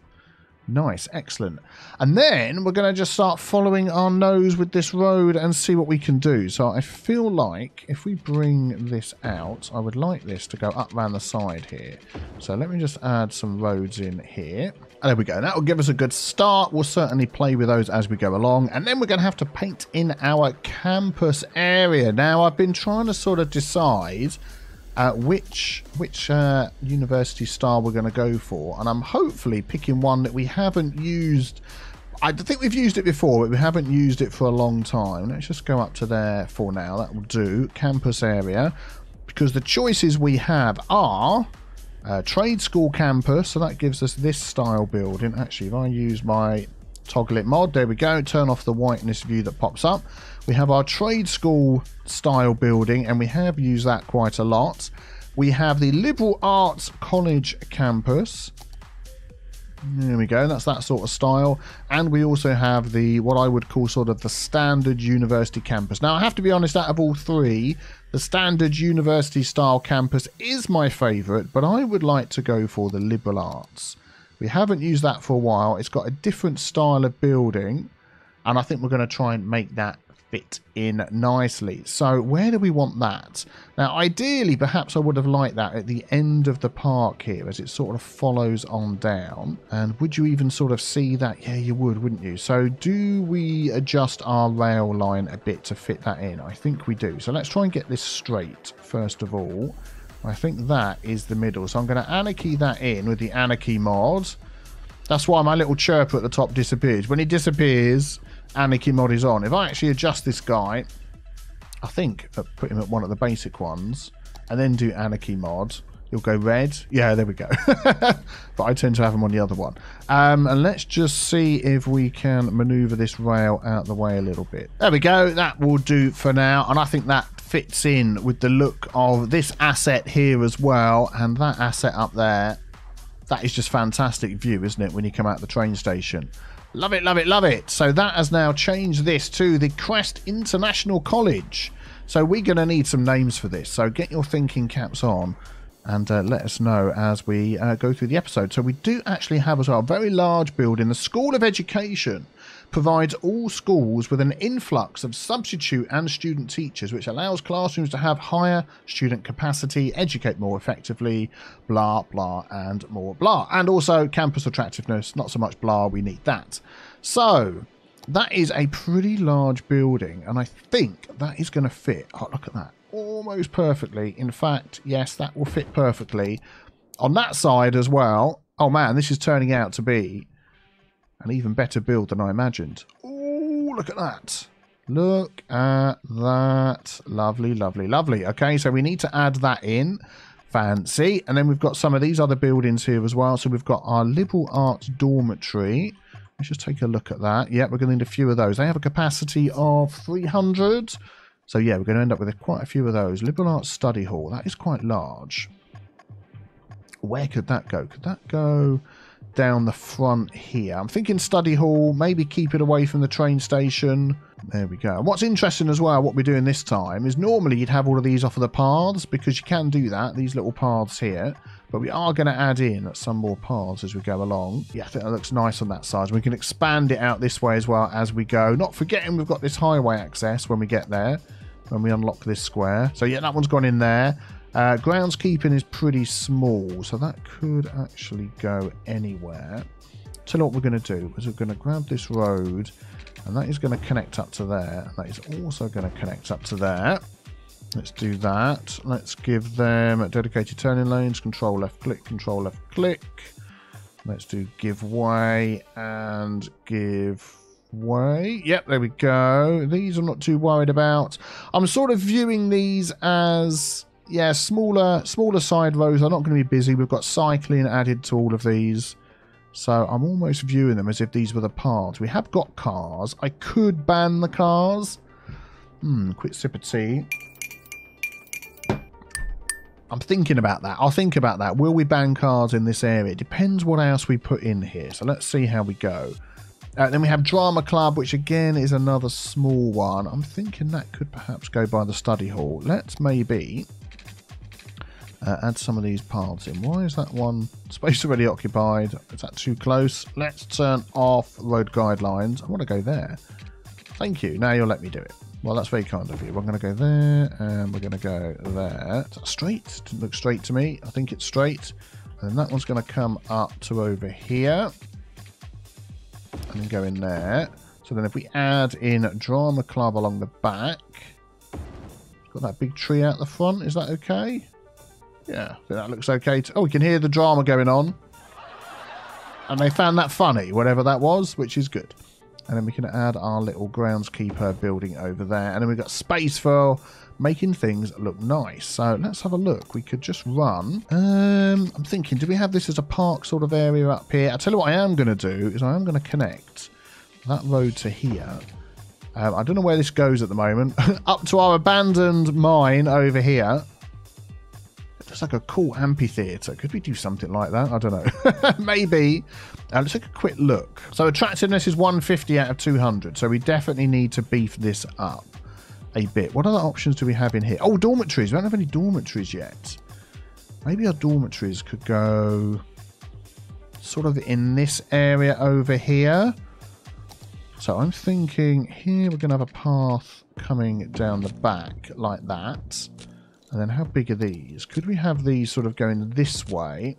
Nice. Excellent. And then we're going to just start following our nose with this road and see what we can do. So I feel like if we bring this out, I would like this to go up around the side here. So let me just add some roads in here. There we go. That will give us a good start. We'll certainly play with those as we go along. And then we're going to have to paint in our campus area. Now, I've been trying to sort of decide which university style we're going to go for. And I'm hopefully picking one that we haven't used. I think we've used it before, but we haven't used it for a long time. Let's just go up to there for now. That will do. Campus area. Because the choices we have are... trade school campus, so that gives us this style building. Actually, if I use my toggle it mod, there we go, turn off the whiteness view that pops up. We have our trade school style building, and we have used that quite a lot. We have the liberal arts college campus. There we go, that's that sort of style. And we also have the, what I would call sort of the standard university campus. Now, I have to be honest, out of all three, the standard university style campus is my favourite, but I would like to go for the liberal arts. We haven't used that for a while. It's got a different style of building, and I think we're going to try and make that fit in nicely. So where do we want that? Now, ideally, perhaps I would have liked that at the end of the park here, as it sort of follows on down. And would you even sort of see that? Yeah, you would, wouldn't you? So do we adjust our rail line a bit to fit that in? I think we do. So let's try and get this straight, first of all. I think that is the middle. So I'm going to anarchy that in with the anarchy mod. That's why my little chirper at the top disappears. When it disappears... Anarchy mod is on. If I actually adjust this guy, I think put him at one of the basic ones and then do anarchy mod, he'll go red. Yeah, there we go. But I tend to have him on the other one. And let's just see if we can maneuver this rail out the way a little bit. There we go. That will do for now. And I think that fits in with the look of this asset here as well. And that asset up there, that is just fantastic view, isn't it, when you come out the train station? Love it, love it, love it. So that has now changed this to the Crest International College. So we're going to need some names for this. So get your thinking caps on and let us know as we go through the episode. So we do actually have as well a very large building. The School of Education provides all schools with an influx of substitute and student teachers, which allows classrooms to have higher student capacity, educate more effectively, blah, blah, and more blah. And also campus attractiveness, not so much blah, we need that. So that is a pretty large building, and I think that is going to fit. Oh, look at that. Almost perfectly. In fact, yes, that will fit perfectly on that side as well. Oh man, this is turning out to be an even better build than I imagined. Oh, look at that. Look at that. Lovely, lovely, lovely. Okay, so we need to add that in. Fancy. And then we've got some of these other buildings here as well. So we've got our liberal arts dormitory. Let's just take a look at that. Yeah, we're going to need a few of those. They have a capacity of 300. So yeah, we're going to end up with quite a few of those. Liberal arts study hall. That is quite large. Where could that go? Could that go down the front here? I'm thinking study hall, maybe keep it away from the train station. There we go. And what's interesting as well, what we're doing this time, is normally you'd have all of these off of the paths, because you can do that, these little paths here. But we are going to add in some more paths as we go along. Yeah, I think that looks nice on that side. We can expand it out this way as well as we go. Not forgetting we've got this highway access when we get there, when we unlock this square. So yeah, that one's gone in there. Groundskeeping is pretty small, so that could actually go anywhere. Tell you what we're going to do is we're going to grab this road, and that is going to connect up to there. That is also going to connect up to there. Let's do that. Let's give them dedicated turning lanes. Control left click, control left click. Let's do give way and give way. Yep, there we go. These I'm not too worried about. I'm sort of viewing these as, yeah, smaller side roads. They're not going to be busy. We've got cycling added to all of these. So I'm almost viewing them as if these were the paths. We have got cars. I could ban the cars. Quick sip of tea. I'm thinking about that. I'll think about that. Will we ban cars in this area? It depends what else we put in here. So let's see how we go. Then we have Drama Club, which again is another small one. I'm thinking that could perhaps go by the study hall. Let's maybe add some of these paths in. Why is that one space already occupied? Is that too close? Let's turn off road guidelines. I want to go there. Thank you. Now you'll let me do it. Well, that's very kind of you. We're going to go there, and we're going to go there. Is that straight? Didn't look straight to me. I think it's straight. And then that one's going to come up to over here. And then go in there. So then if we add in Drama Club along the back. Got that big tree out the front. Is that okay? Yeah, that looks okay. Oh, we can hear the drama going on. And they found that funny, whatever that was, which is good. And then we can add our little groundskeeper building over there. And then we've got space for making things look nice. So let's have a look. We could just run. I'm thinking, do we have this as a park sort of area up here? I'll tell you what I am going to do is I am going to connect that road to here. I don't know where this goes at the moment. Up to our abandoned mine over here. It's like a cool amphitheatre. Could we do something like that? I don't know. Maybe. Let's take a quick look. So attractiveness is 150 out of 200. So we definitely need to beef this up a bit. What other options do we have in here? Oh, dormitories. We don't have any dormitories yet. Maybe our dormitories could go sort of in this area over here. So I'm thinking here we're going to have a path coming down the back like that. And then how big are these? Could we have these sort of going this way?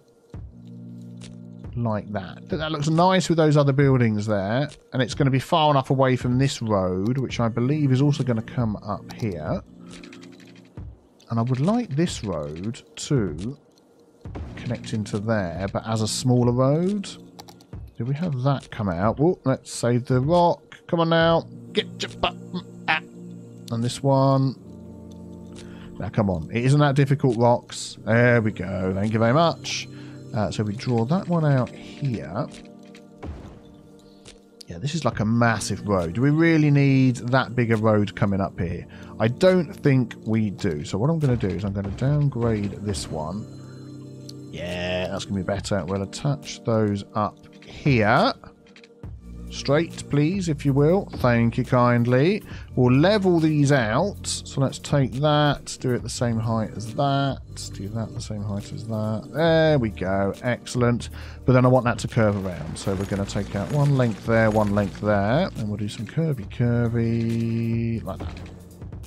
Like that. That looks nice with those other buildings there. And it's going to be far enough away from this road, which I believe is also going to come up here. And I would like this road to connect into there, but as a smaller road. Do we have that come out? Oh, let's save the rock. Come on now. Get your button out. And this one. Now, come on. It isn't that difficult, rocks. There we go. Thank you very much. So we draw that one out here. Yeah, this is like a massive road. Do we really need that big a road coming up here? I don't think we do. So what I'm going to do is I'm going to downgrade this one. Yeah, that's going to be better. We'll attach those up here. Straight, please, if you will. Thank you kindly. We'll level these out. So let's take that, do it the same height as that, do that the same height as that. There we go. Excellent. But then I want that to curve around. So we're going to take out one length there, and we'll do some curvy, like that.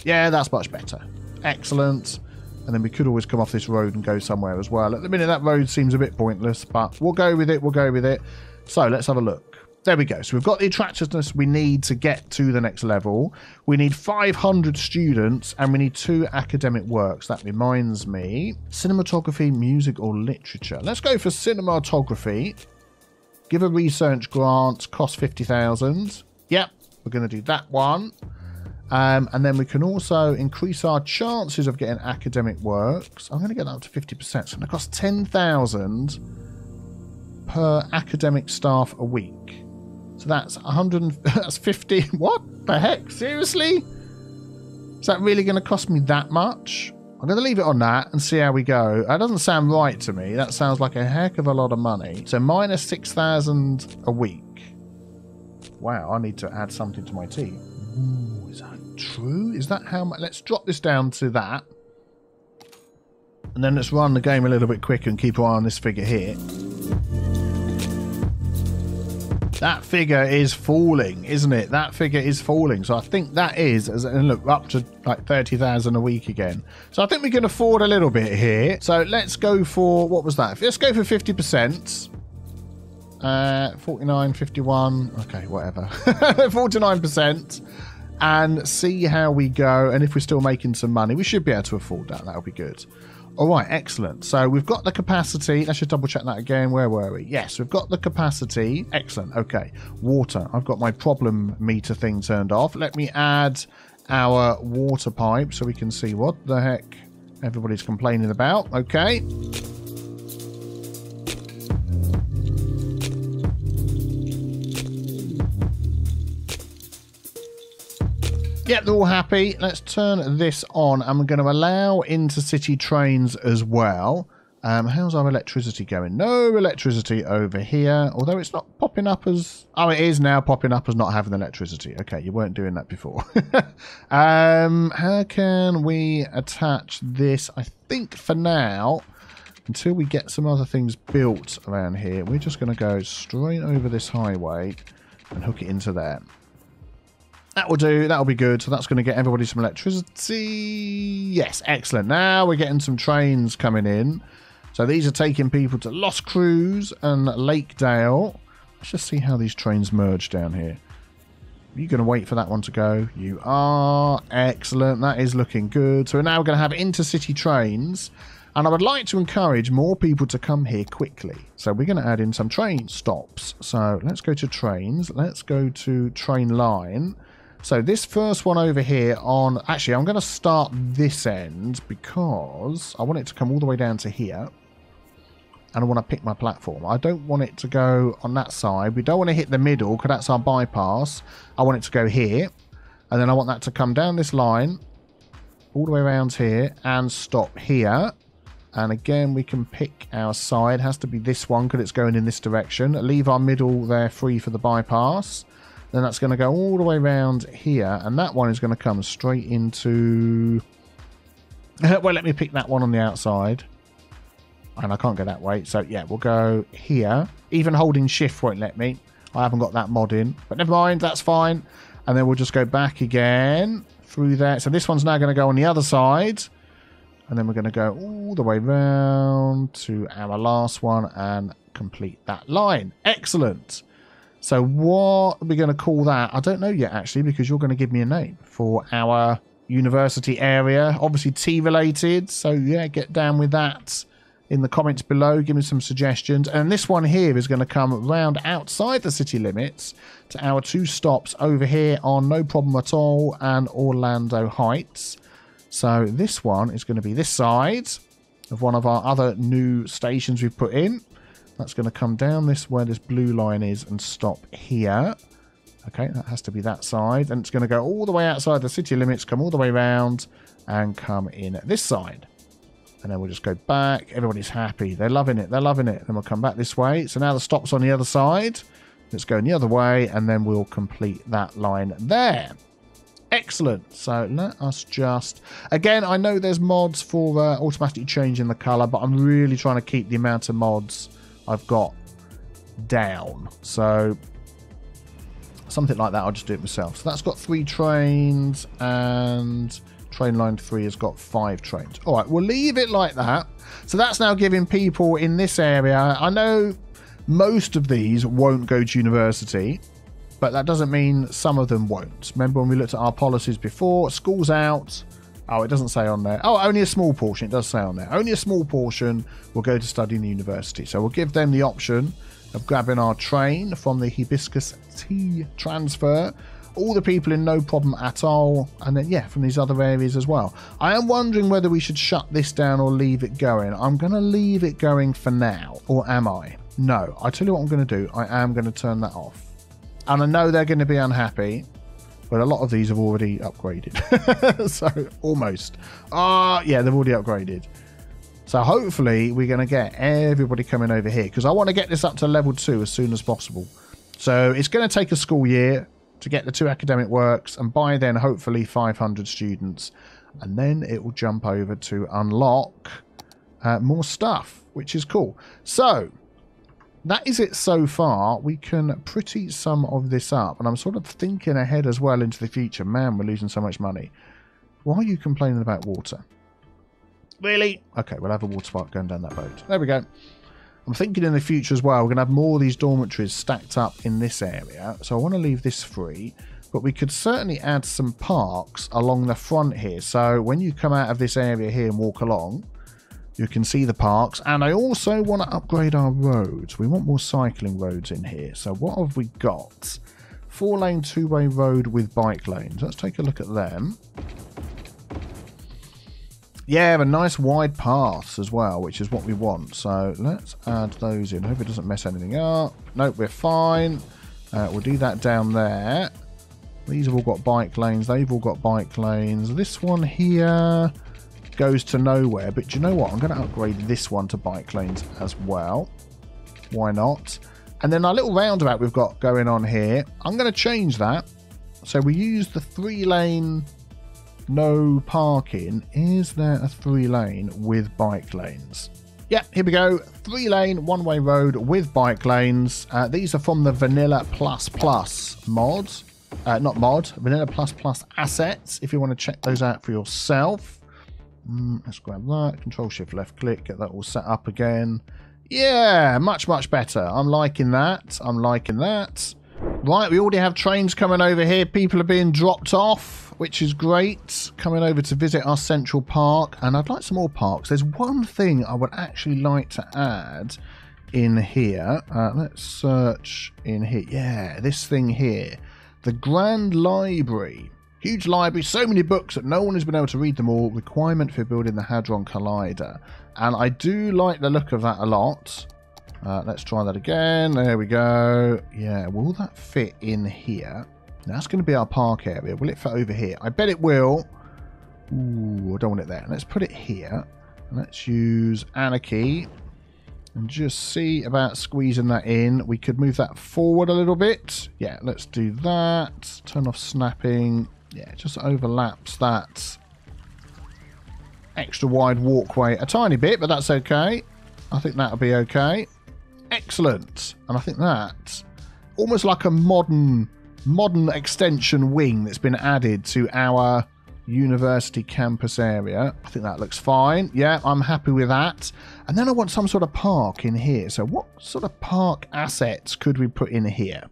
Yeah, that's much better. Excellent. And then we could always come off this road and go somewhere as well. At the minute, that road seems a bit pointless, but we'll go with it. So let's have a look. There we go. So we've got the attractiveness we need to get to the next level. We need 500 students and we need 2 academic works. That reminds me. Cinematography, music or literature. Let's go for cinematography. Give a research grant. Cost 50,000. Yep. We're going to do that one. And then we can also increase our chances of getting academic works. I'm going to get that up to 50%. So it's going to cost 10,000 per academic staff a week. So that's 100. That's 50. What the heck? Seriously? Is that really going to cost me that much? I'm going to leave it on that and see how we go. That doesn't sound right to me. That sounds like a heck of a lot of money. So minus 6,000 a week. Wow, I need to add something to my team. Ooh, is that true? Is that how much? Let's drop this down to that. And then let's run the game a little bit quicker and keep an eye on this figure here. That figure is falling, isn't it? That figure is falling. So I think that is, and look, up to like 30,000 a week again. So I think we can afford a little bit here. So let's go for, what was that? Let's go for 50%. 49, 51. Okay, whatever. 49%. And see how we go. And if we're still making some money, we should be able to afford that. That'll be good. All right, excellent. So we've got the capacity. Let's just double check that again. Where were we? Yes, we've got the capacity. Excellent. Okay. Water. I've got my problem meter thing turned off. Let me add our water pipe so we can see what the heck everybody's complaining about. Okay. Yep, they're all happy. Let's turn this on, and we're going to allow intercity trains as well. How's our electricity going? No electricity over here, although it's not popping up as... Oh, it is now popping up as not having electricity. Okay, you weren't doing that before. How can we attach this? I think for now, until we get some other things built around here, we're just going to go straight over this highway and hook it into there. That will do. That'll be good. So that's going to get everybody some electricity. Yes, excellent. Now we're getting some trains coming in. So these are taking people to Lost Crews and Lakedale. Let's just see how these trains merge down here. Are you going to wait for that one to go? You are. Excellent. That is looking good. So now we're going to have intercity trains. And I would like to encourage more people to come here quickly. So we're going to add in some train stops. So let's go to trains. Let's go to train line. So this first one over here on... Actually, I'm going to start this end because I want it to come all the way down to here. And I want to pick my platform. I don't want it to go on that side. We don't want to hit the middle because that's our bypass. I want it to go here. And then I want that to come down this line all the way around here and stop here. And again, we can pick our side. It has to be this one because it's going in this direction. Leave our middle there free for the bypass. Then that's going to go all the way around here. And that one is going to come straight into... Well, let me pick that one on the outside. And I can't go that way. So, yeah, we'll go here. Even holding shift won't let me. I haven't got that mod in. But never mind, that's fine. And then we'll just go back again through there. So this one's now going to go on the other side. And then we're going to go all the way round to our last one and complete that line. Excellent. So what are we going to call that? I don't know yet, actually, because you're going to give me a name for our university area. Obviously, T-related. So, yeah, get down with that in the comments below. Give me some suggestions. And this one here is going to come round outside the city limits to our 2 stops over here on No Problem At All and Orlando Heights. So this one is going to be this side of one of our other new stations we've put in. That's going to come down this where this blue line is and stop here. Okay, that has to be that side. And it's going to go all the way outside the city limits, come all the way around and come in this side. And then we'll just go back. Everybody's happy. They're loving it. They're loving it. Then we'll come back this way. So now the stop's on the other side. Let's go the other way, and then we'll complete that line there. Excellent. So let us just... Again, I know there's mods for automatically changing the colour, but I'm really trying to keep the amount of mods I've got down. So something like that, I'll just do it myself. So that's got 3 trains, and train line 3 has got 5 trains. All right, we'll leave it like that. So that's now giving people in this area... I know most of these won't go to university, but that doesn't mean some of them won't. Remember when we looked at our policies before? School's out. Oh, it doesn't say on there. Oh, only a small portion. It does say on there. Only a small portion will go to study in the university. So we'll give them the option of grabbing our train from the Hibiscus Tea transfer. All the people in no problem at all. And then, yeah, from these other areas as well. I am wondering whether we should shut this down or leave it going. I'm going to leave it going for now. Or am I? No. I tell you what I'm going to do. I am going to turn that off. And I know they're going to be unhappy, but a lot of these have already upgraded. So, almost. Yeah, they've already upgraded. So, hopefully, we're going to get everybody coming over here, because I want to get this up to level 2 as soon as possible. So, it's going to take a school year to get the 2 academic works, and by then, hopefully, 500 students. And then it will jump over to unlock more stuff, which is cool. So... that is it so far. We can pretty some of this up. And I'm sort of thinking ahead as well into the future. Man, we're losing so much money. Why are you complaining about water? Really? Okay, we'll have a water park going down that boat. There we go. I'm thinking in the future as well, we're going to have more of these dormitories stacked up in this area. So I want to leave this free. But we could certainly add some parks along the front here. So when you come out of this area here and walk along... you can see the parks, and I also want to upgrade our roads. We want more cycling roads in here. So what have we got? 4-lane 2-way road with bike lanes. Let's take a look at them. Yeah, a nice wide paths as well, which is what we want. So let's add those in. Hope it doesn't mess anything up. Nope, we're fine. We'll do that down there. These have all got bike lanes. They've all got bike lanes. This one here... goes to nowhere, but do you know what? I'm going to upgrade this one to bike lanes as well. Why not? And then our little roundabout we've got going on here, I'm going to change that. So we use the 3-lane no parking. Is there a 3-lane with bike lanes? Yeah, here we go. 3-lane one-way road with bike lanes. These are from the Vanilla Plus mod. Not mod, Vanilla Plus assets, if you want to check those out for yourself. Let's grab that. Control-Shift left-click. Get that all set up again. Yeah, much better. I'm liking that. I'm liking that. Right, we already have trains coming over here. People are being dropped off, which is great. Coming over to visit our central park. And I'd like some more parks. There's one thing I would actually like to add in here. Let's search in here. Yeah, this thing here. The Grand Library. Huge library, so many books that no one has been able to read them all. Requirement for building the Hadron Collider. And I do like the look of that a lot. Let's try that again. There we go. Yeah, will that fit in here? That's going to be our park area. Will it fit over here? I bet it will. Ooh, I don't want it there. Let's put it here. Let's use Anarchy. And just see about squeezing that in. We could move that forward a little bit. Yeah, let's do that. Turn off snapping. Yeah, it just overlaps that extra wide walkway a tiny bit, but that's okay. I think that'll be okay. Excellent. And I think that's almost like a modern extension wing that's been added to our university campus area. I think that looks fine. Yeah, I'm happy with that. And then I want some sort of park in here. So what sort of park assets could we put in here?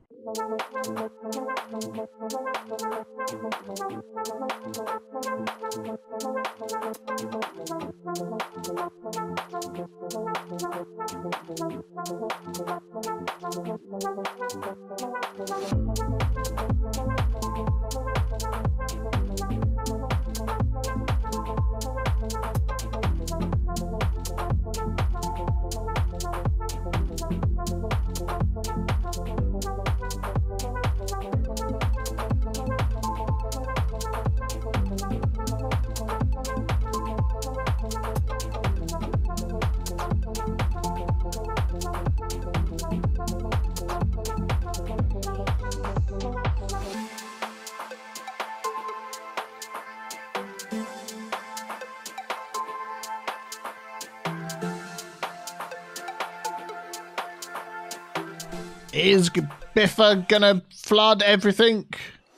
Is Biffa gonna flood everything?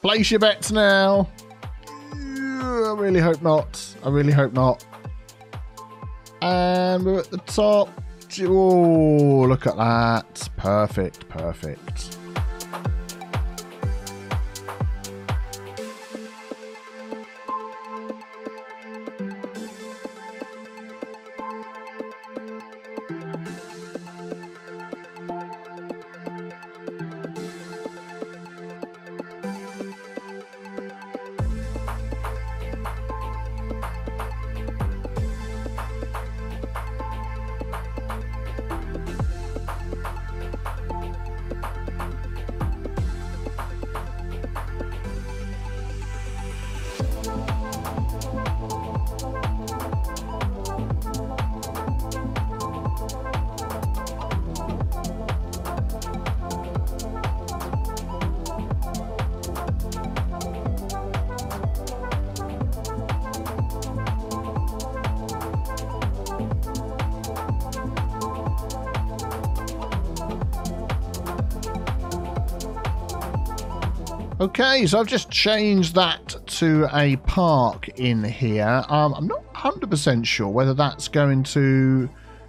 Place your bets now. I really hope not. I really hope not. And we're at the top. Oh, look at that. Perfect, perfect. Okay, so I've just changed that to a park in here. I'm not 100% sure whether that's going to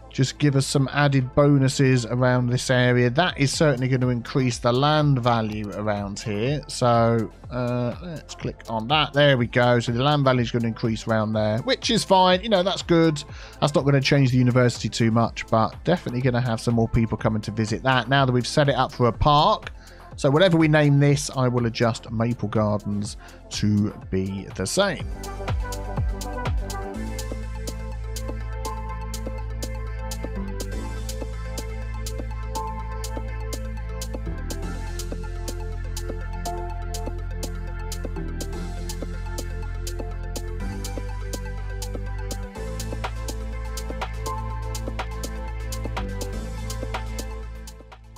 just give us some added bonuses around this area. That is certainly going to increase the land value around here. So let's click on that. There we go. So the land value is going to increase around there, which is fine. You know, that's good. That's not going to change the university too much, but definitely going to have some more people coming to visit that now that we've set it up for a park. So whatever we name this, I will adjust Maple Gardens to be the same.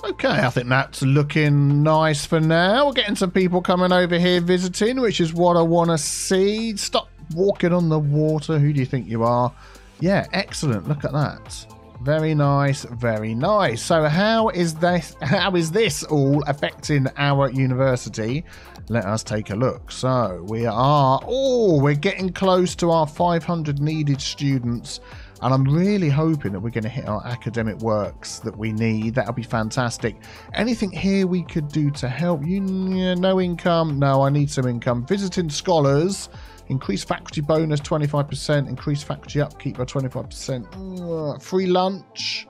Okay, I think that's looking nice for now. We're getting some people coming over here visiting, which is what I want to see. Stop walking on the water. Who do you think you are? Yeah, excellent. Look at that. Very nice, very nice. So how is this all affecting our university? Let us take a look. So we're getting close to our 500 needed students. And I'm really hoping that we're going to hit our academic works that we need. That'll be fantastic. Anything here we could do to help you? No income. No, I need some income. Visiting scholars. Increase faculty bonus 25%. Increase faculty upkeep by 25%. Free lunch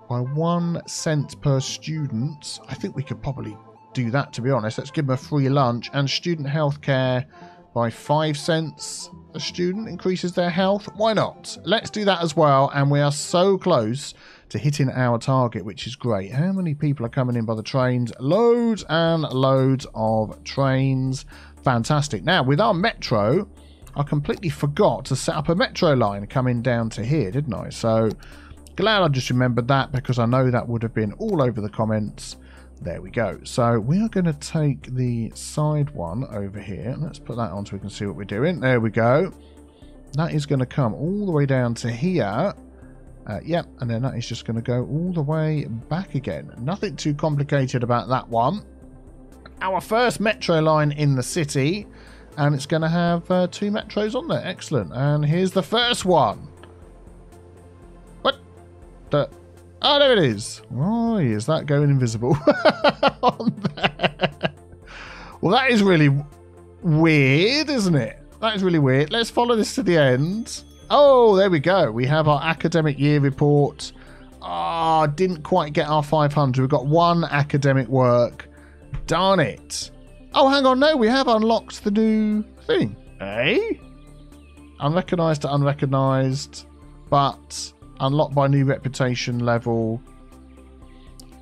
by 1 cent per student. I think we could probably do that, to be honest. Let's give them a free lunch. And student healthcare by 5 cents. A student increases their health. Why not? Let's do that as well. And we are so close to hitting our target, which is great. How many people are coming in by the trains? Loads and loads of trains. Fantastic. Now, with our metro, I completely forgot to set up a metro line coming down to here, didn't I? So, glad I just remembered that, because I know that would have been all over the comments. There we go. So we are going to take the side one over here. Let's put that on so we can see what we're doing. There we go. That is going to come all the way down to here. Yep, and then that is just going to go all the way back again. Nothing too complicated about that one. Our first metro line in the city, and it's going to have 2 metros on there. Excellent. And here's the first one. What? Oh, there it is. Oh, is that going invisible on there? Well, that is really weird, isn't it? That is really weird. Let's follow this to the end. Oh, there we go. We have our academic year report. Ah, didn't quite get our 500. We've got 1 academic work. Darn it. Oh, hang on. No, we have unlocked the new thing. Eh? Unrecognized to unrecognized, but unlocked by new reputation level.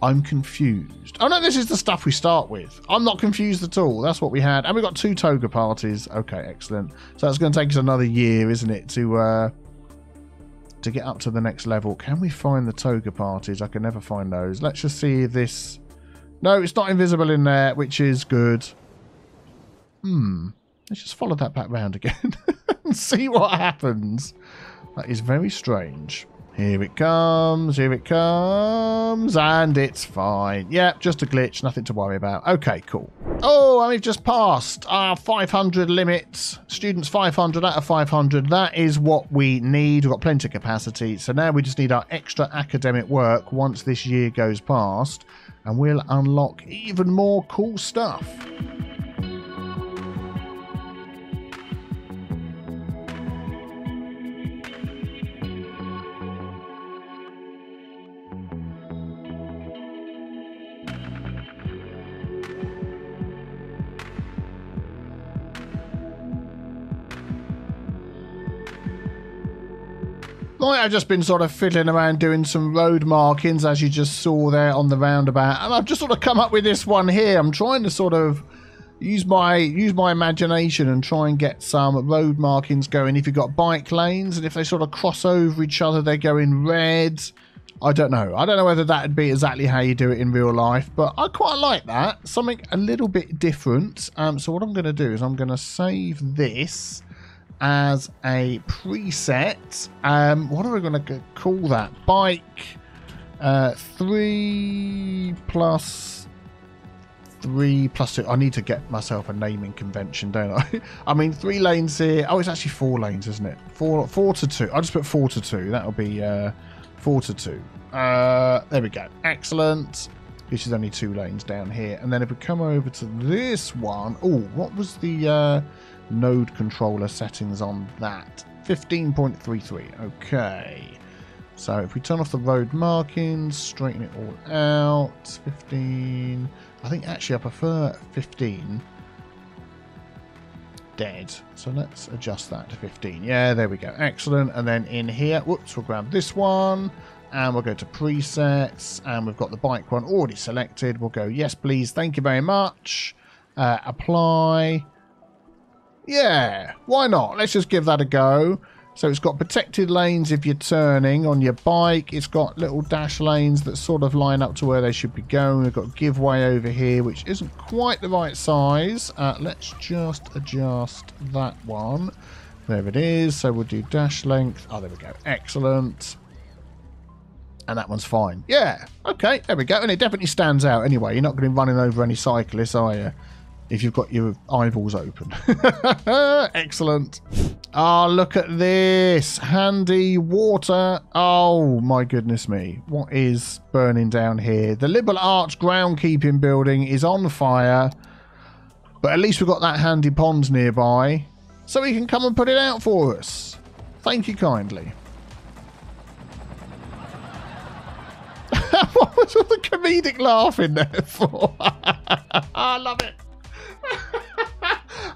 I'm confused. Oh, no, this is the stuff we start with. I'm not confused at all. That's what we had. And we've got 2 toga parties. Okay, excellent. So that's going to take us another year, isn't it, to get up to the next level. Can we find the toga parties? I can never find those. Let's just see if this... No, it's not invisible in there, which is good. Let's just follow that back round again and see what happens. That is very strange. Here it comes, and it's fine. Yep, just a glitch, nothing to worry about. Okay, cool. Oh, and we've just passed our 500 limit. Students 500 out of 500. That is what we need. We've got plenty of capacity. So now we just need our extra academic work once this year goes past, and we'll unlock even more cool stuff. Right, I've just been sort of fiddling around doing some road markings, as you just saw there on the roundabout, and I've just sort of come up with this one here. I'm trying to sort of use my imagination and try and get some road markings going. If you've got bike lanes, and if they sort of cross over each other, they go in red. I don't know. I don't know whether that would be exactly how you do it in real life, but I quite like that. Something a little bit different. So what I'm going to do is I'm going to save this as a preset. What are we going to call that? Bike 3 plus 3 plus 2. I need to get myself a naming convention, don't I? I mean, 3 lanes here. Oh, it's actually 4 lanes, isn't it? 4 to 2. I'll just put 4 to 2. That'll be 4 to 2. There we go. Excellent. This is only 2 lanes down here. And then if we come over to this one. Oh, what was the node controller settings on that? 15.33. Okay, so if we turn off the road markings, straighten it all out, 15. I think actually I prefer 15 dead, so let's adjust that to 15. Yeah, there we go. Excellent. And then in here, whoops, we'll grab this one and we'll go to presets, and we've got the bike one already selected. We'll go yes please, thank you very much. Apply. Yeah, why not? Let's just give that a go. So it's got protected lanes if you're turning on your bike. It's got little dash lanes that sort of line up to where they should be going. We've got giveaway over here, which isn't quite the right size. Let's just adjust that one. There it is. So we'll do dash length. Oh, there we go. Excellent. And that one's fine. Yeah, okay, there we go. And it definitely stands out anyway. You're not going to be running over any cyclists, are you? If you've got your eyeballs open. Excellent. Oh, look at this. Handy water. Oh, my goodness me. What is burning down here? The Liberal Arts groundkeeping building is on fire. But at least we've got that handy pond nearby. So we can come and put it out for us. Thank you kindly. What was all the comedic laugh in there for? I love it.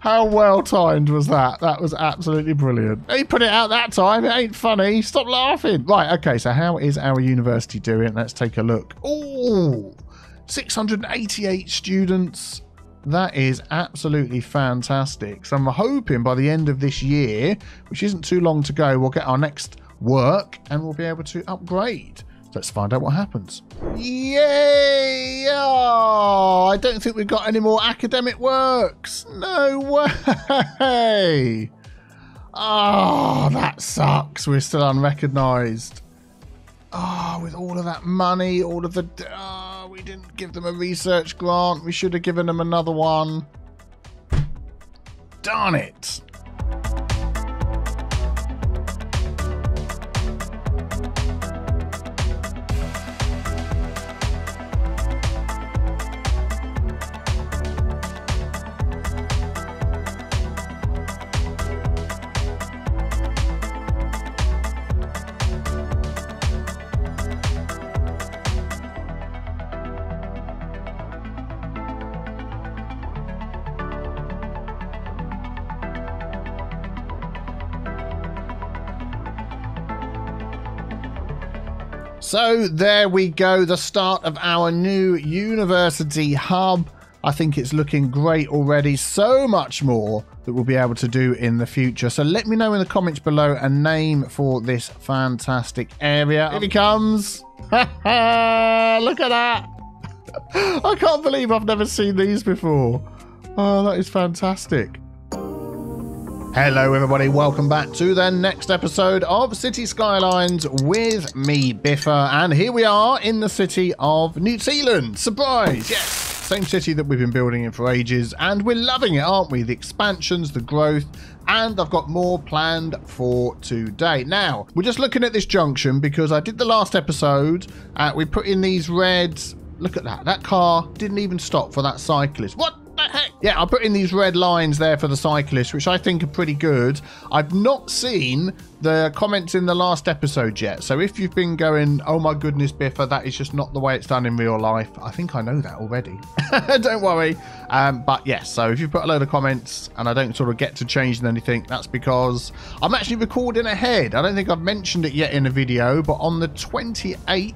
How well timed was that? That was absolutely brilliant. He put it out that time. It ain't funny. Stop laughing. Right, okay, so how is our university doing? Let's take a look. Oh, 688 students. That is absolutely fantastic. So I'm hoping by the end of this year, which isn't too long to go, we'll get our next work and we'll be able to upgrade. Let's find out what happens. Yay! Oh, I don't think we've got any more academic works. No way! Oh, that sucks. We're still unrecognised. Oh, with all of that money, all of the... Oh, we didn't give them a research grant. We should have given them another one. Darn it. So there we go, the start of our new university hub. I think it's looking great already. So much more that we'll be able to do in the future. So let me know in the comments below a name for this fantastic area. Here he comes. Look at that. I can't believe I've never seen these before. Oh, that is fantastic. Hello everybody, welcome back to the next episode of Cities Skylines with me, Biffa, and here we are in the city of New Tealand. Surprise! Yes! Same city that we've been building in for ages, and we're loving it, aren't we? The expansions, the growth, and I've got more planned for today. Now, we're just looking at this junction because I did the last episode. We put in these reds. Look at that. That car didn't even stop for that cyclist. What the heck? Yeah, I put in these red lines there for the cyclist, which I think are pretty good. I've not seen the comments in the last episode yet. So if you've been going, oh my goodness, Biffa, that is just not the way it's done in real life. I think I know that already. Don't worry. But yes, so if you put a load of comments and I don't sort of get to changing anything, that's because I'm actually recording ahead. I don't think I've mentioned it yet in a video, but on the 28th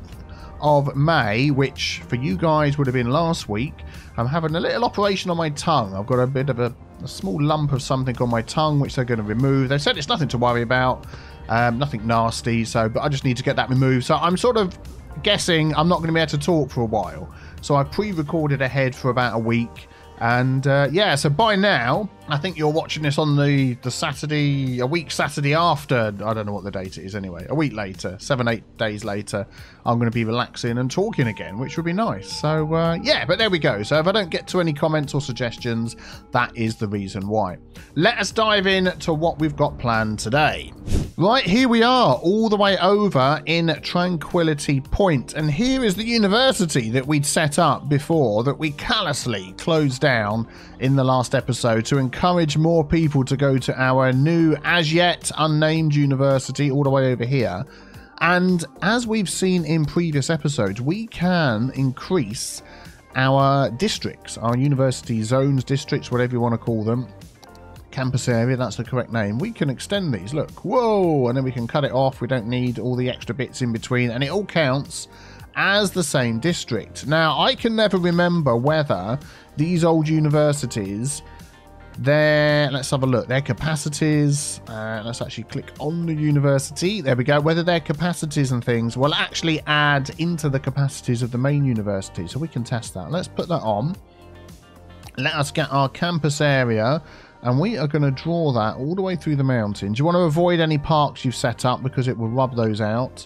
of May, which for you guys would have been last week, I'm having a little operation on my tongue. I've got a bit of a small lump of something on my tongue, which they're going to remove. They said it's nothing to worry about, nothing nasty, but I just need to get that removed. So I'm sort of guessing I'm not going to be able to talk for a while. So I pre-recorded ahead for about a week. And yeah, so by now, I think you're watching this on the Saturday, a week Saturday after, I don't know what the date it is anyway, a week later, 7-8 days later, I'm going to be relaxing and talking again, which would be nice. So yeah, but there we go. So if I don't get to any comments or suggestions, that is the reason why. Let us dive in to what we've got planned today. Right, here we are, all the way over in Tranquility Point. And here is the university that we'd set up before that we callously closed down in the last episode to encourage more people to go to our new, as yet unnamed university all the way over here. And as we've seen in previous episodes, we can increase our districts, our university zones, districts, whatever you want to call them. Campus area, that's the correct name. We can extend these, look, whoa, and then we can cut it off. We don't need all the extra bits in between, and it all counts as the same district. Now, I can never remember whether these old universities, let's have a look, their capacities, let's actually click on the university, there we go, whether their capacities and things will actually add into the capacities of the main university. So we can test that. Let's put that on. Let us get our campus area. And we are going to draw that all the way through the mountains. You want to avoid any parks you've set up because it will rub those out.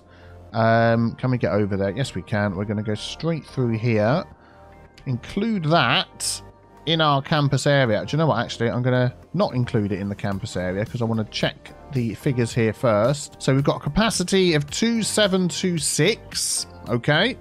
Can we get over there? Yes, we can. We're going to go straight through here. Include that in our campus area. Do you know what? Actually, I'm going to not include it in the campus area because I want to check the figures here first. So we've got a capacity of 2726. Okay.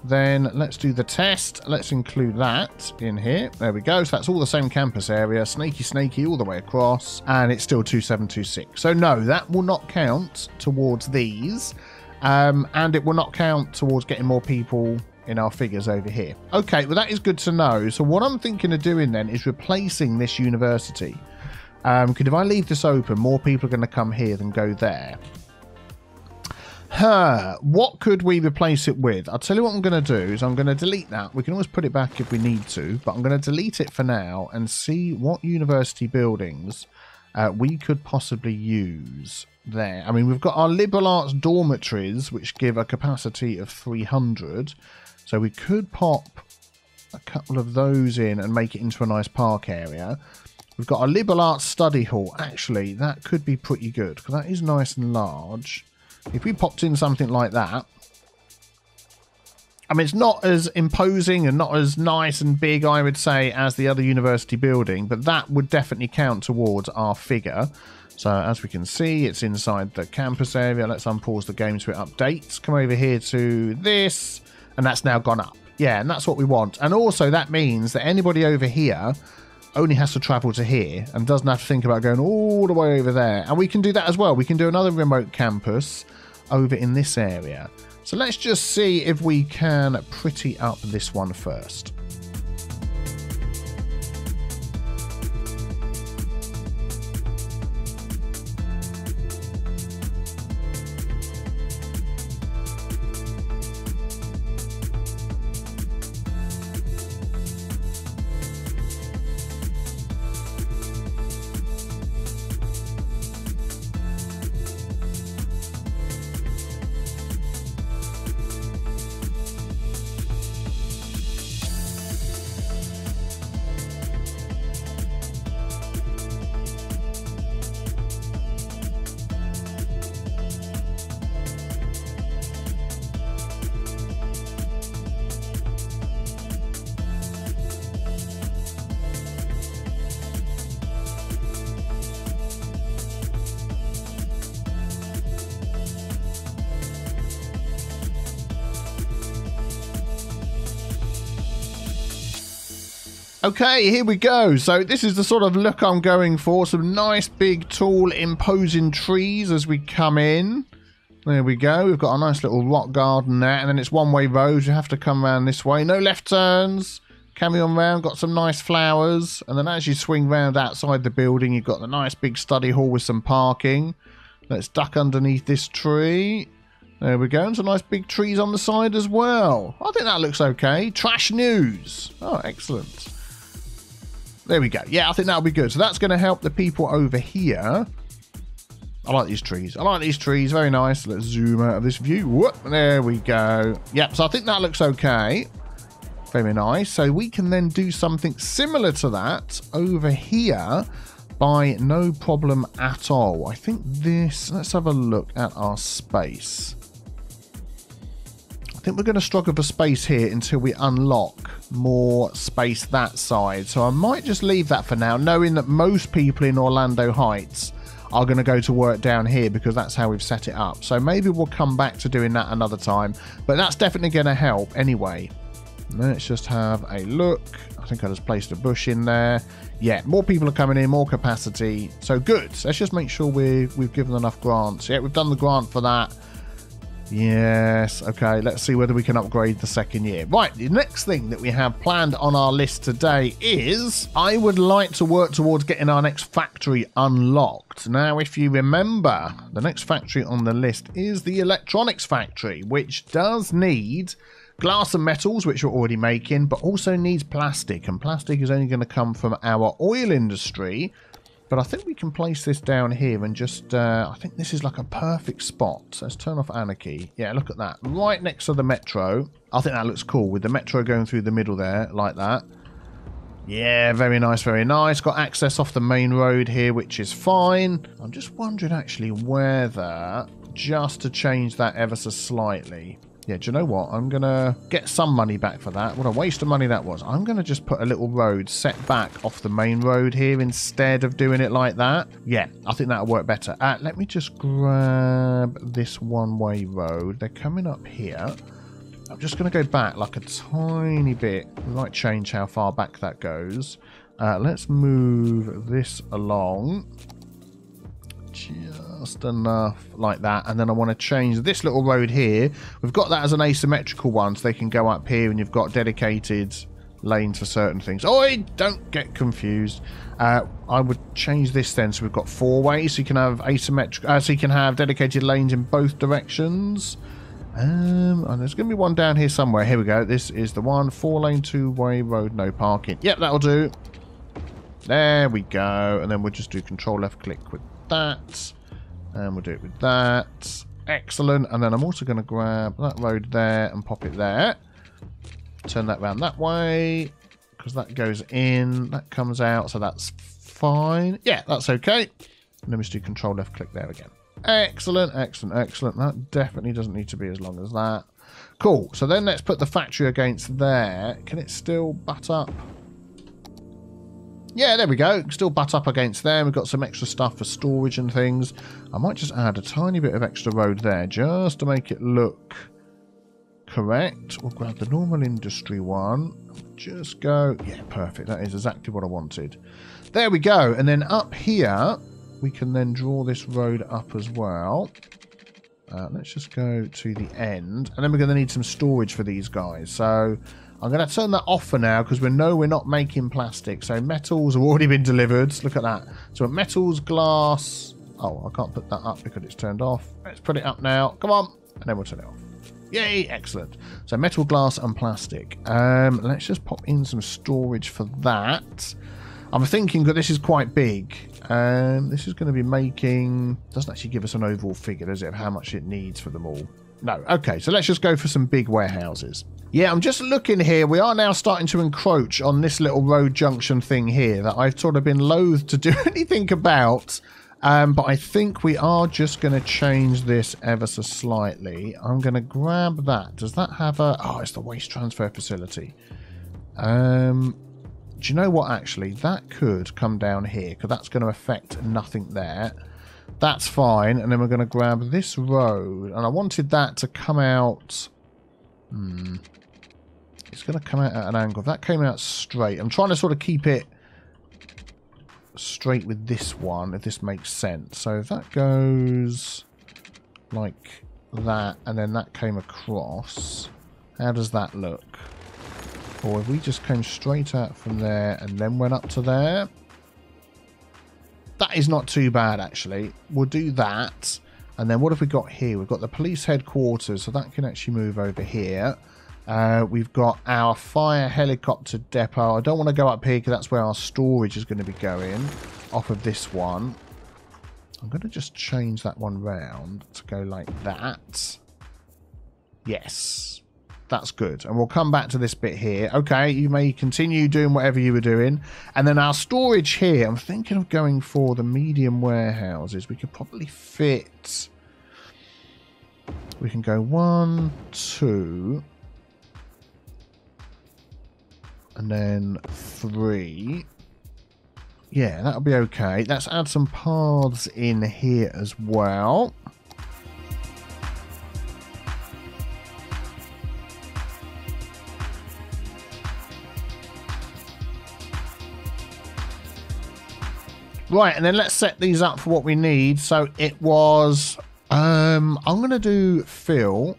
Then let's do the test. Let's include that in here. There we go. So that's all the same campus area. Snaky all the way across. And it's still 2726. So no, that will not count towards these. And it will not count towards getting more people in our figures over here. Okay, well that is good to know. So what I'm thinking of doing then is replacing this university. Because if I leave this open, more people are going to come here than go there. What could we replace it with? I'll tell you what I'm going to do is I'm going to delete that. We can always put it back if we need to, but I'm going to delete it for now and see what university buildings we could possibly use there. I mean, we've got our liberal arts dormitories, which give a capacity of 300. So we could pop a couple of those in and make it into a nice park area. We've got our liberal arts study hall. Actually, that could be pretty good because that is nice and large. If we popped in something like that, I mean, it's not as imposing and not as nice and big, I would say, as the other university building, but that would definitely count towards our figure. So as we can see, it's inside the campus area. Let's unpause the game so it updates. Come over here to this, and that's now gone up. Yeah, and that's what we want. And also that means that anybody over here only has to travel to here and doesn't have to think about going all the way over there. And we can do that as well. We can do another remote campus over in this area. So let's just see if we can pretty up this one first. Okay, here we go. So this is the sort of look I'm going for. Some nice, big, tall, imposing trees as we come in. There we go. We've got a nice little rock garden there. And then it's one-way road. You have to come around this way. No left turns. Carry on round. Got some nice flowers. And then as you swing round outside the building, you've got the nice big study hall with some parking. Let's duck underneath this tree. There we go. And some nice big trees on the side as well. I think that looks okay. Trash news. Oh, excellent. There we go. Yeah, I think that'll be good. So that's going to help the people over here. I like these trees. I like these trees. Very nice. Let's zoom out of this view. Whoop, there we go. Yep, so I think that looks okay. Very nice. So we can then do something similar to that over here by no problem at all. I think this... Let's have a look at our space. I think we're going to struggle for space here until we unlock more space that side. So I might just leave that for now, knowing that most people in Orlando Heights are going to go to work down here because that's how we've set it up. So maybe we'll come back to doing that another time. But that's definitely going to help anyway. Let's just have a look. I think I just placed a bush in there. Yeah, more people are coming in, more capacity. So good. Let's just make sure we've given enough grants. Yeah, we've done the grant for that. Yes, okay, let's see whether we can upgrade the second year. Right, the next thing that we have planned on our list today is I would like to work towards getting our next factory unlocked. Now, if you remember, the next factory on the list is the electronics factory, which does need glass and metals, which we're already making, but also needs plastic, and plastic is only going to come from our oil industry. But I think we can place this down here and just, I think this is like a perfect spot. So let's turn off anarchy. Yeah, look at that. Right next to the metro. I think that looks cool with the metro going through the middle there, like that. Yeah, very nice, very nice. Got access off the main road here, which is fine. I'm just wondering actually whether, just to change that ever so slightly. Yeah, do you know what? I'm going to get some money back for that. What a waste of money that was. I'm going to just put a little road set back off the main road here instead of doing it like that. Yeah, I think that'll work better. Let me just grab this one-way road. They're coming up here. I'm just going to go back like a tiny bit. We might change how far back that goes. Let's move this along. Just enough like that, and then I want to change this little road here. We've got that as an asymmetrical one, so they can go up here, and you've got dedicated lanes for certain things. Oh, don't get confused. I would change this then, so we've got 4 ways, so you can have asymmetrical, so you can have dedicated lanes in both directions. And there's going to be one down here somewhere. Here we go. This is the one. 4-lane 2-way road, no parking. Yep, that'll do. There we go, and then we'll just do control left click with that, and we'll do it with that. Excellent. And then I'm also going to grab that road there and pop it there. Turn that round that way because that goes in, that comes out, so that's fine. Yeah, that's okay. And then we just do control left click there again. Excellent, excellent, excellent. That definitely doesn't need to be as long as that. Cool. So then let's put the factory against there. Can it still butt up? Yeah, there we go. Still butt up against there. We've got some extra stuff for storage and things. I might just add a tiny bit of extra road there just to make it look correct. We'll grab the normal industry one. Just go. Yeah, perfect. That is exactly what I wanted. There we go. And then up here, we can then draw this road up as well. Let's just go to the end. And then we're going to need some storage for these guys. So I'm going to turn that off for now because we know we're not making plastic. So metals have already been delivered. Look at that. So metals, glass. Oh, I can't put that up because it's turned off. Let's put it up now. Come on. And then we'll turn it off. Yay, excellent. So metal, glass and plastic. Let's just pop in some storage for that. I'm thinking that this is quite big. This is going to be making... Doesn't actually give us an overall figure, does it, of how much it needs for them all? No. Okay, so let's just go for some big warehouses. Yeah, I'm just looking here. We are now starting to encroach on this little road junction thing here that I've sort of been loath to do anything about. But I think we are just going to change this ever so slightly. I'm going to grab that. Does that have a... Oh, it's the waste transfer facility. Do you know what, actually? That could come down here because that's going to affect nothing there. That's fine. And then we're going to grab this road. And I wanted that to come out... It's going to come out at an angle. If that came out straight, I'm trying to sort of keep it straight with this one, if this makes sense. So if that goes like that, and then that came across, how does that look? Or if we just came straight out from there and then went up to there, that is not too bad, actually. We'll do that. And then what have we got here? We've got the police headquarters, so that can actually move over here. We've got our fire helicopter depot. I don't want to go up here because that's where our storage is going to be going off of this one. I'm going to just change that one round to go like that. Yes, that's good. And we'll come back to this bit here. Okay, you may continue doing whatever you were doing. And then our storage here, I'm thinking of going for the medium warehouses. We could probably fit... We can go 1, 2... and then 3. Yeah, that'll be okay. Let's add some paths in here as well. Right, and then let's set these up for what we need. So it was... I'm going to do fill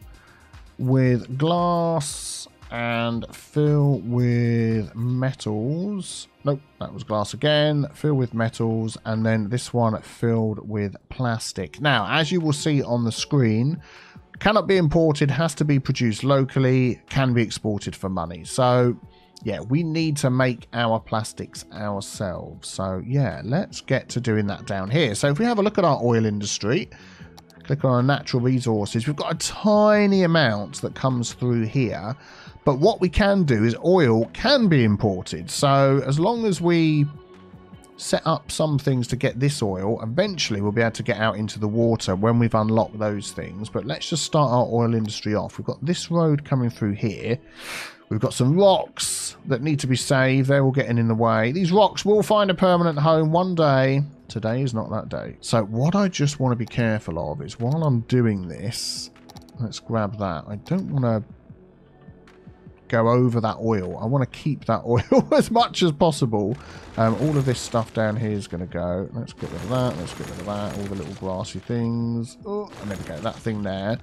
with glass... and fill with metals. Nope, that was glass again. Fill with metals, and then this one filled with plastic. Now, as you will see on the screen, cannot be imported, has to be produced locally, can be exported for money. So, yeah, we need to make our plastics ourselves. So, yeah, let's get to doing that down here. So, if we have a look at our oil industry, click on our natural resources, we've got a tiny amount that comes through here. But what we can do is oil can be imported. So as long as we set up some things to get this oil, eventually we'll be able to get out into the water when we've unlocked those things. But let's just start our oil industry off. We've got this road coming through here. We've got some rocks that need to be saved. They're all getting in the way. These rocks will find a permanent home one day. Today is not that day. So what I just want to be careful of is while I'm doing this, let's grab that. I don't want to go over that oil. I want to keep that oil as much as possible. All of this stuff down here is going to go. Let's get rid of that. Let's get rid of that. All the little grassy things. Oh, and there we go. That thing there.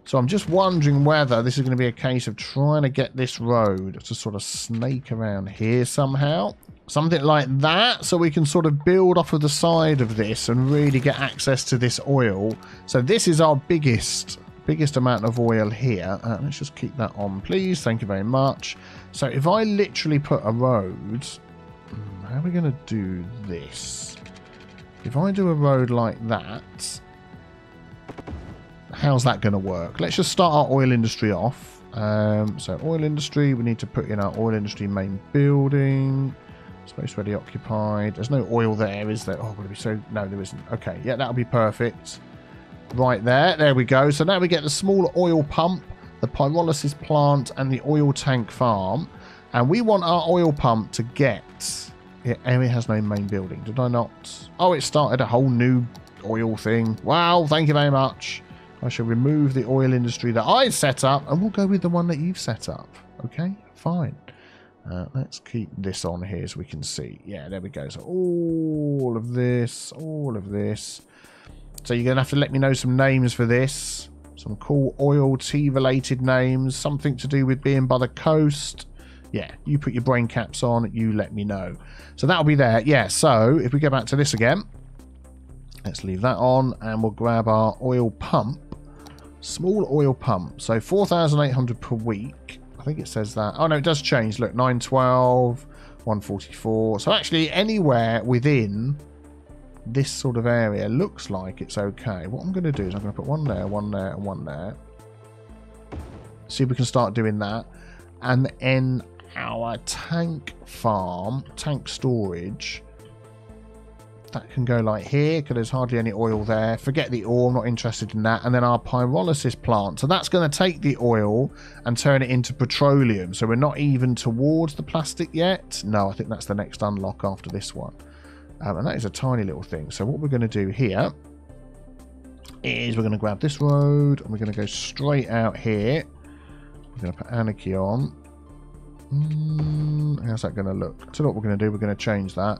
So I'm just wondering whether this is going to be a case of trying to get this road to sort of snake around here somehow. Something like that, so we can sort of build off of the side of this and really get access to this oil. So this is our biggest amount of oil here. Let's just keep that on, please. Thank you very much. So if I literally put a road, how are we going to do this? If I do a road like that, how's that going to work? Let's just start our oil industry off. So oil industry, we need to put in our oil industry main building. Space ready occupied. There's no oil there, is there? Oh, would it be so? No, there isn't. Okay, yeah, that'll be perfect. Right there. There we go. So now we get the small oil pump, the pyrolysis plant, and the oil tank farm. And we want our oil pump to get... It has no main building. Did I not? Oh, it started a whole new oil thing. Wow, thank you very much. I shall remove the oil industry that I set up, and we'll go with the one that you've set up. Okay, fine. Let's keep this on here so we can see. Yeah, there we go. So all of this, all of this. So you're going to have to let me know some names for this. Some cool oil tea related names. Something to do with being by the coast. Yeah, you put your brain caps on. You let me know. So that'll be there. Yeah, so if we go back to this again. Let's leave that on. And we'll grab our oil pump. Small oil pump. So 4,800 per week. I think it says that. Oh, no, it does change. Look, 912, 144. So actually anywhere within... this sort of area looks like it's okay. What I'm going to do is I'm going to put one there, one there, and one there. See if we can start doing that. And then our tank farm, tank storage, that can go like here because there's hardly any oil there. Forget the oil, I'm not interested in that. And then our pyrolysis plant. So that's going to take the oil and turn it into petroleum. So we're not even towards the plastic yet. No, I think that's the next unlock after this one. And that is a tiny little thing. So what we're going to do here is we're going to grab this road and we're going to go straight out here. We're going to put Anarchy on. How's that going to look? So what we're going to do, we're going to change that.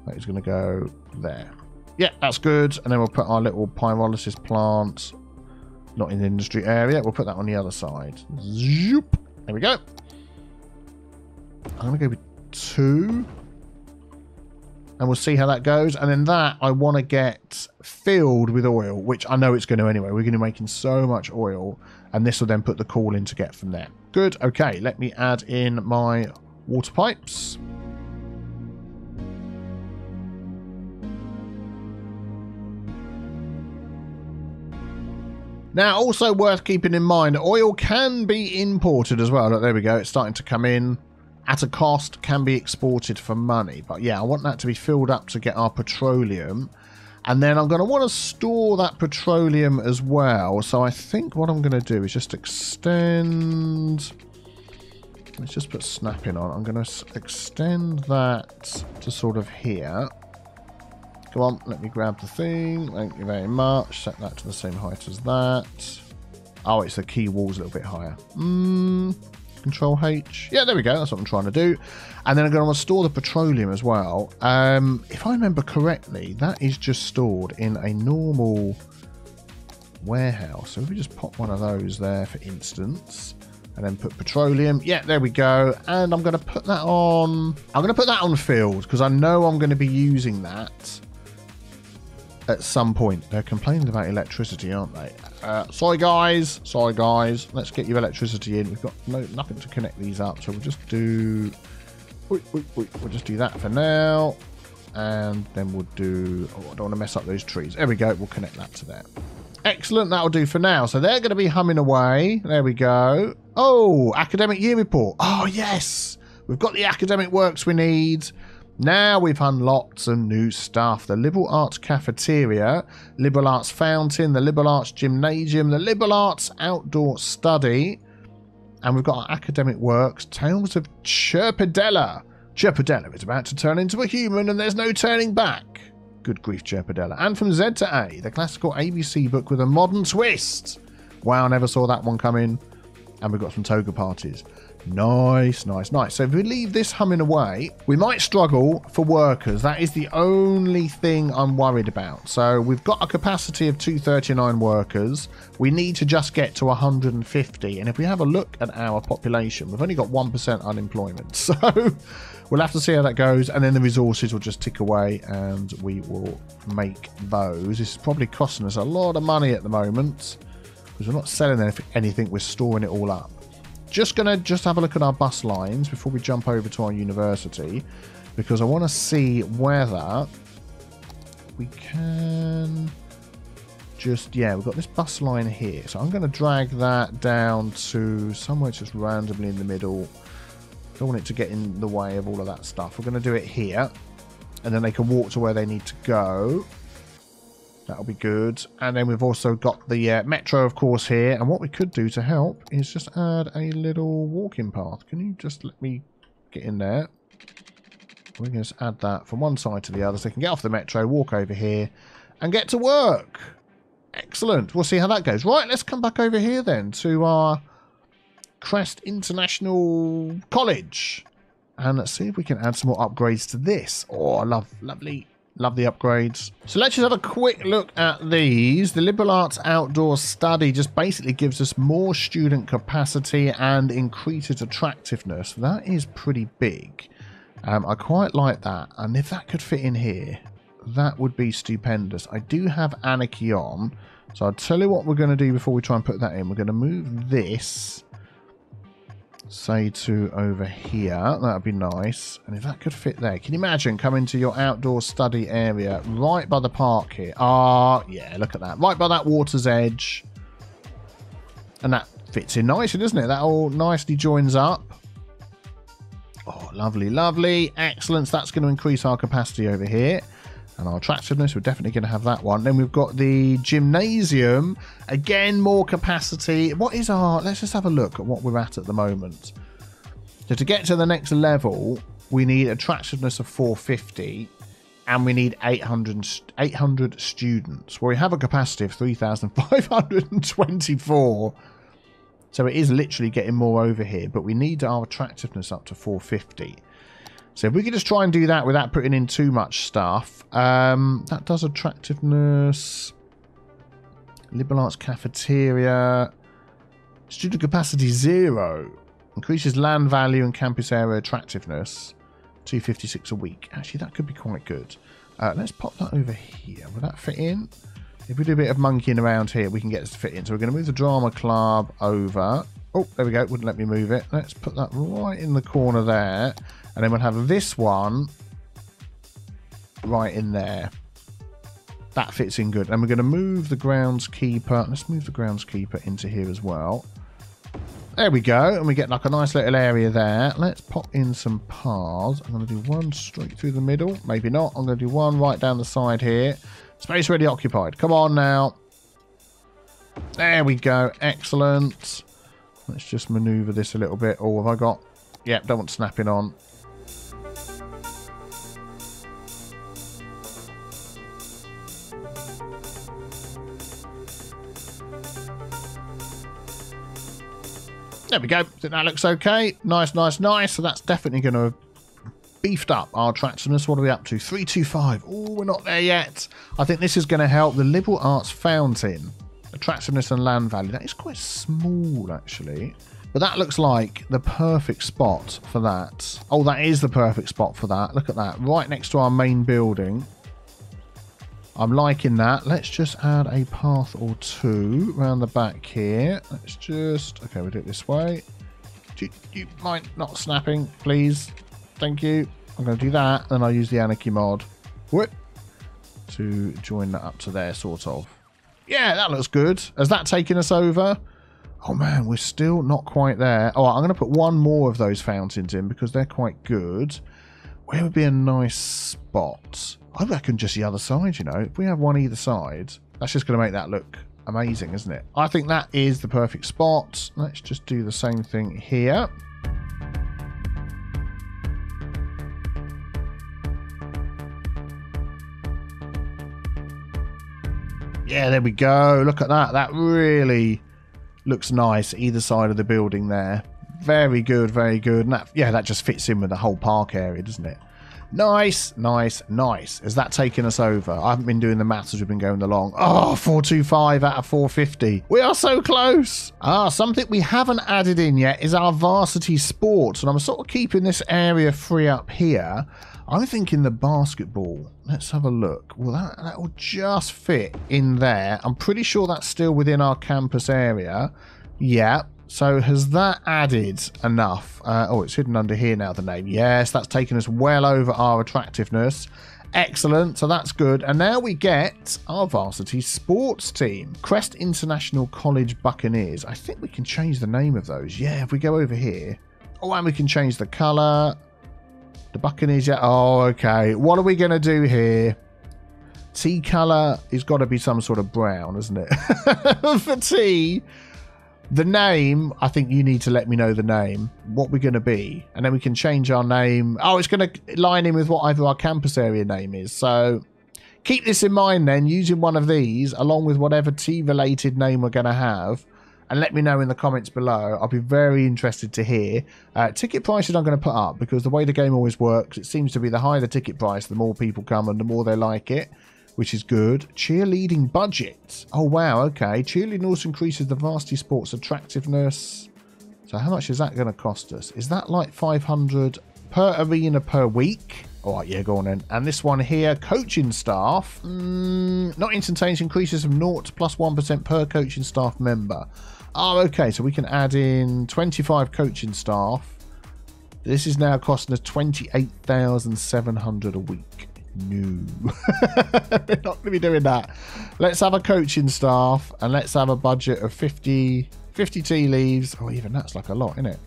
That is going to go there. Yeah, that's good. And then we'll put our little pyrolysis plant, not in the industry area. We'll put that on the other side. Zoop. There we go. I'm going to go with 2. And we'll see how that goes. And then that I want to get filled with oil, which I know it's going to anyway. We're going to be making so much oil. And this will then put the coal in to get from there. Good. Okay, let me add in my water pipes. Now, also worth keeping in mind, oil can be imported as well. Look, there we go. It's starting to come in. At a cost, can be exported for money. But yeah, I want that to be filled up to get our petroleum. And then I'm going to want to store that petroleum as well. So I think what I'm going to do is just extend... Let's just put snapping on. I'm going to extend that to sort of here. Come on, let me grab the thing. Thank you very much. Set that to the same height as that. Oh, it's the key walls a little bit higher. Control H. Yeah, there we go. That's what I'm trying to do. And then I'm going to want to store the petroleum as well. If I remember correctly, that is just stored in a normal warehouse. So if we just pop one of those there, for instance, and then put petroleum. Yeah, there we go. And I'm going to put that on... I'm going to put that on field because I know I'm going to be using that at some point. They're complaining about electricity, aren't they? Sorry guys, let's get your electricity in. We've got nothing to connect these up, so we'll just do we'll just do that for now, and then we'll do, oh, I don't want to mess up those trees. There we go. We'll connect that to there. Excellent, that'll do for now. So they're going to be humming away. There we go. Oh, academic year report. Oh yes, we've got the academic works we need. Now we've unlocked some new stuff. The Liberal Arts Cafeteria, Liberal Arts Fountain, the Liberal Arts Gymnasium, the Liberal Arts Outdoor Study. And we've got our academic works, Tales of Chirpadella. Chirpadella is about to turn into a human and there's no turning back. Good grief, Chirpadella. And From Z to A, the classical ABC book with a modern twist. Wow, never saw that one coming. And we've got some toga parties. Nice, nice, nice. So if we leave this humming away, we might struggle for workers. That is the only thing I'm worried about. So we've got a capacity of 239 workers. We need to just get to 150. And if we have a look at our population, we've only got 1% unemployment. So we'll have to see how that goes. And then the resources will just tick away and we will make those. This is probably costing us a lot of money at the moment because we're not selling anything. We're storing it all up. Just going to have a look at our bus lines before we jump over to our university, because I want to see whether we can just, yeah, we've got this bus line here. So I'm going to drag that down to somewhere just randomly in the middle. Don't want it to get in the way of all of that stuff. We're going to do it here, and then they can walk to where they need to go. That'll be good. And then we've also got the metro, of course, here. And what we could do to help is just add a little walking path. Can you just let me get in there? We can just add that from one side to the other so they can get off the metro, walk over here, and get to work. Excellent. We'll see how that goes. Right, let's come back over here then to our Crest International College. And let's see if we can add some more upgrades to this. Oh, I lovely. Love the upgrades. So let's just have a quick look at these. The Liberal Arts Outdoor Study just basically gives us more student capacity and increases attractiveness. That is pretty big. I quite like that. And if that could fit in here, that would be stupendous. I do have Anarchy on. So I'll tell you what we're going to do before we try and put that in. We're going to move this, say, to over here. That would be nice. And if that could fit there, can you imagine coming to your outdoor study area right by the park here? Ah, yeah, look at that. Right by that water's edge. And that fits in nicely, doesn't it? That all nicely joins up. Oh, lovely, lovely. Excellent. That's going to increase our capacity over here. And our attractiveness, we're definitely going to have that one. Then we've got the gymnasium. Again, more capacity. What is our... Let's just have a look at what we're at the moment. So to get to the next level, we need attractiveness of 450. And we need 800 students. Well, we have a capacity of 3,524. So it is literally getting more over here, but we need our attractiveness up to 450. So if we could just try and do that without putting in too much stuff. That does attractiveness. Liberal arts cafeteria. Student capacity 0. Increases land value and campus area attractiveness. 256 a week. Actually, that could be quite good. Let's pop that over here. Will that fit in? If we do a bit of monkeying around here, we can get this to fit in. So we're going to move the drama club over. Oh, there we go. Wouldn't let me move it. Let's put that right in the corner there. And then we'll have this one right in there. That fits in good. And we're going to move the groundskeeper. Let's move the groundskeeper into here as well. There we go. And we get like a nice little area there. Let's pop in some paths. I'm going to do one straight through the middle. Maybe not. I'm going to do one right down the side here. Space ready occupied. Come on now. There we go. Excellent. Let's just maneuver this a little bit. Oh, have I got... Yep, don't want snapping on. There we go. I think that looks okay. Nice, nice, nice. So that's definitely going to have beefed up our attractiveness. What are we up to? 325. Oh, we're not there yet. I think this is going to help the liberal arts fountain. Attractiveness and land value. That is quite small, actually. But that looks like the perfect spot for that. Oh, that is the perfect spot for that. Look at that. Right next to our main building. I'm liking that. Let's just add a path or two around the back here. Let's just... Okay, we'll do it this way. Do you mind not snapping, please? Thank you. I'm going to do that. Then I'll use the anarchy mod. Whoop. To join that up to there, sort of. Yeah, that looks good. Has that taken us over? Oh, man, we're still not quite there. Oh, I'm going to put one more of those fountains in because they're quite good. Where would be a nice spot? I reckon just the other side, you know. If we have one either side, that's just going to make that look amazing, isn't it? I think that is the perfect spot. Let's just do the same thing here. Yeah, there we go. Look at that. That really looks nice, either side of the building there. Very good, very good. And that, yeah, that just fits in with the whole park area, doesn't it? Nice, nice, nice. Has that taken us over? I haven't been doing the maths as we've been going along. Oh, 425 out of 450. We are so close. Something we haven't added in yet is our varsity sports. And I'm sort of keeping this area free up here. I'm thinking the basketball. Let's have a look. Well, that will just fit in there. I'm pretty sure that's still within our campus area. Yeah. So has that added enough? Oh, it's hidden under here now, the name. Yes, that's taken us well over our attractiveness. Excellent. So that's good. And now we get our varsity sports team. Crest International College Buccaneers. I think we can change the name of those. Yeah, if we go over here. Oh, and we can change the colour. The Buccaneers. Yeah. Oh, okay. What are we going to do here? Tea colour has got to be some sort of brown, isn't it? For tea. The name, I think you need to let me know the name, what we're going to be, and then we can change our name. Oh, it's going to line in with whatever our campus area name is. So keep this in mind then, using one of these, along with whatever tea-related name we're going to have, and let me know in the comments below. I'll be very interested to hear. Ticket prices I'm going to put up, because the way the game always works, it seems to be the higher the ticket price, the more people come and the more they like it. Which is good. Cheerleading budget. Oh, wow. Okay. Cheerleading also increases the varsity sports attractiveness. So how much is that going to cost us? Is that like 500 per arena per week? All right. Yeah, go on then. And this one here, coaching staff. Not instantaneous, increases from 0 to plus 1% per coaching staff member. Oh, okay. So we can add in 25 coaching staff. This is now costing us 28,700 a week. No. We're not going to be doing that. Let's have a coaching staff and let's have a budget of 50 tea leaves. Oh, even that's like a lot, isn't it?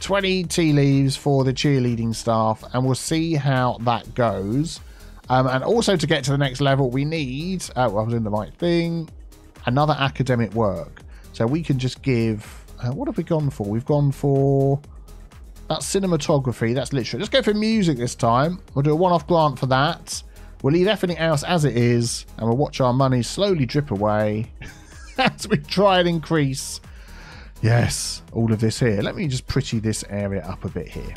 20 tea leaves for the cheerleading staff, and we'll see how that goes. And also, to get to the next level, we need, I was doing the right thing, another academic work. So we can just give, what have we gone for? We've gone for... That's cinematography. That's literally. Let's go for music this time. We'll do a one-off grant for that. We'll leave everything else as it is, and we'll watch our money slowly drip away as we try and increase Yes, all of this here. Let me just pretty this area up a bit here.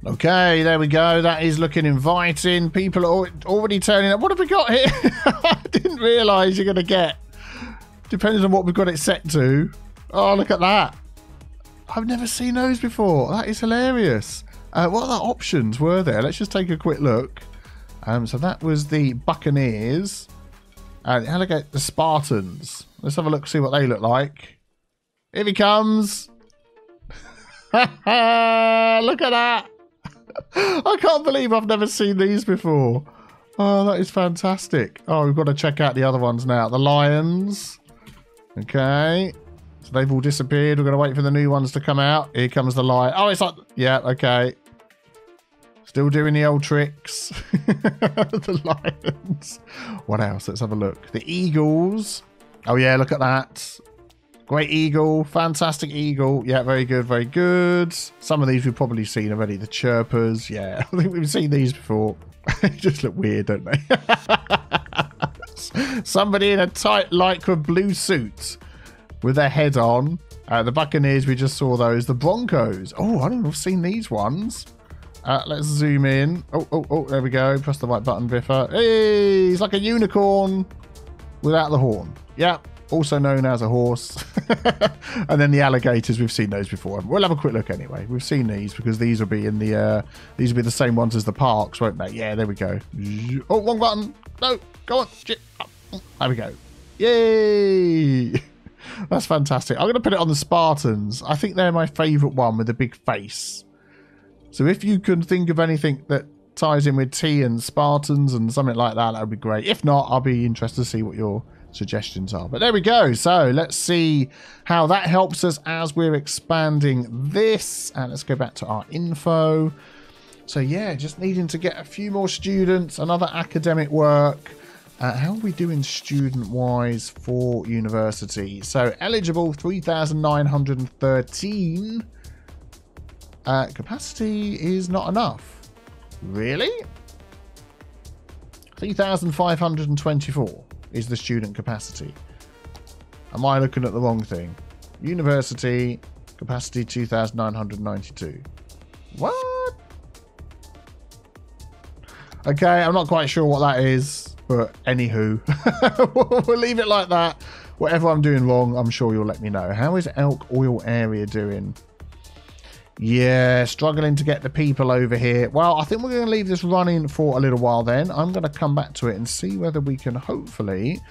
Okay, there we go. That is looking inviting. People are already turning up. What have we got here? I didn't realise you're going to get. Depends on what we've got it set to. Oh, look at that. I've never seen those before. That is hilarious. What other options were there? Let's just take a quick look. So that was the Buccaneers. The Spartans. Let's have a look, see what they look like. Here he comes. Look at that. I can't believe I've never seen these before. Oh, that is fantastic. Oh, we've got to check out the other ones now. The Lions. Okay. So they've all disappeared. We're going to wait for the new ones to come out. Here comes the Lion. Oh, it's like... Yeah, okay. Still doing the old tricks. The Lions. What else? Let's have a look. The Eagles. Oh, yeah, look at that. Great eagle. Fantastic eagle. Yeah, very good, very good. Some of these we've probably seen already. The chirpers. Yeah, I think we've seen these before. They just look weird, don't they? Somebody in a tight lycra blue suit with their head on. The Buccaneers, we just saw those. The Broncos. Oh, I don't know if I've seen these ones. Let's zoom in. Oh, there we go. Press the right button, Biffa. Hey, he's like a unicorn without the horn. Yep. Also known as a horse. And then the alligators, we've seen those before. We'll have a quick look anyway. We've seen these because these will be in the these will be the same ones as the parks, won't they? Yeah, there we go. Oh, wrong button. No, go on. There we go. Yay. That's fantastic. I'm going to put it on the Spartans. I think they're my favourite one with the big face. So if you can think of anything that ties in with T and Spartans and something like that, that would be great. If not, I'll be interested to see what your suggestions are. But there we go. So let's see how that helps us as we're expanding this. And let's go back to our info. So yeah, just needing to get a few more students, another academic work. How are we doing student-wise for university? So eligible 3,913. Capacity is not enough. Really? 3,524 is the student capacity. Am I looking at the wrong thing? University capacity 2,992. What? Okay, I'm not quite sure what that is, but anywho, we'll leave it like that. Whatever I'm doing wrong, I'm sure you'll let me know. How is Elk Oil area doing? Yeah, struggling to get the people over here. Well, I think we're going to leave this running for a little while then. I'm going to come back to it and see whether we can hopefully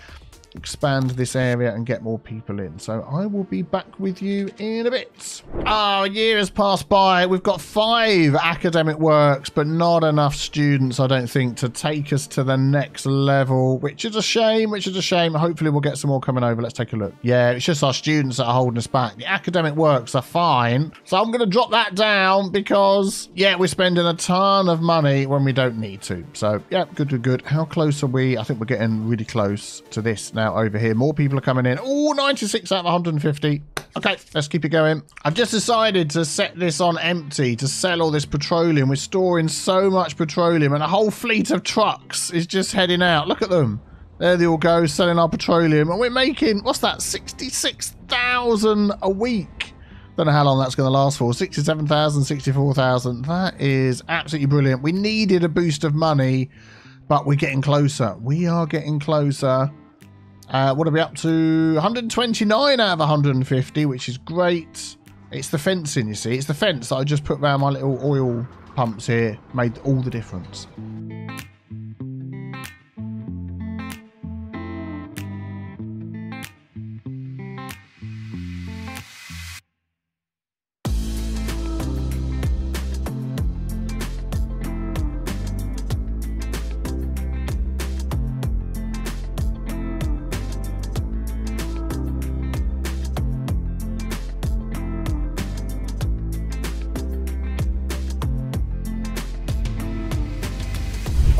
expand this area and get more people in. So I will be back with you in a bit. Oh, a year has passed by. We've got 5 academic works, but not enough students, I don't think, to take us to the next level, which is a shame, Hopefully we'll get some more coming over. Let's take a look. Yeah, it's just our students that are holding us back. The academic works are fine. So I'm going to drop that down because, yeah, we're spending a ton of money when we don't need to. So, yeah, good. How close are we? I think we're getting really close to this now over here. More people are coming in. Oh, 96 out of 150. Okay, let's keep it going. I've just decided to set this on empty to sell all this petroleum. We're storing so much petroleum and a whole fleet of trucks is just heading out. Look at them. There they all go, selling our petroleum. And we're making, what's that, 66,000 a week Don't know how long that's going to last for. 67,000, 64,000. That is absolutely brilliant. We needed a boost of money, but we're getting closer. We are getting closer. What are we up to? 129 out of 150, which is great. It's the fencing, you see. It's the fence that I just put around my little oil pumps here. Made all the difference.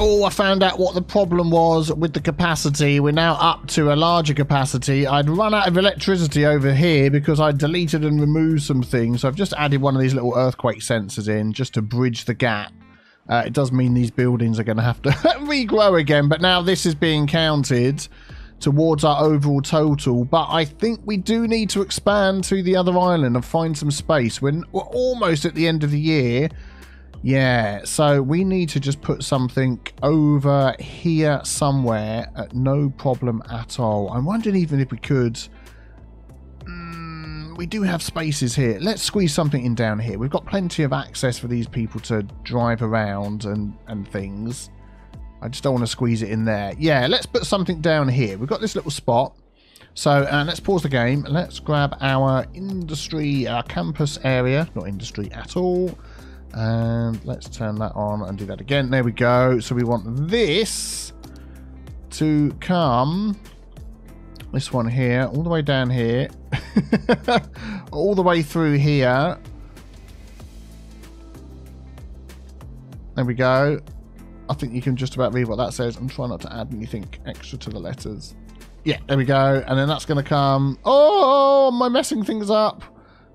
Oh, I found out what the problem was with the capacity. We're now up to a larger capacity. I'd run out of electricity over here because I deleted and removed some things. So I've just added one of these little earthquake sensors in just to bridge the gap. It does mean these buildings are going to have to regrow again. But now this is being counted towards our overall total. But I think we do need to expand to the other island and find some space. We're almost at the end of the year. Yeah, so we need to just put something over here somewhere at no problem at all. I'm wondering even if we could... we do have spaces here. Let's squeeze something in down here. We've got plenty of access for these people to drive around and things. I just don't want to squeeze it in there. Yeah, let's put something down here. We've got this little spot. So let's pause the game. Let's grab our industry, our campus area. Not industry at all. And let's turn that on and do that again. There we go. So we want this to come, this one here, all the way down here, all the way through here. There we go. I think you can just about read what that says. I'm trying not to add anything extra to the letters. Yeah, there we go. And then that's going to come. Oh, am I messing things up?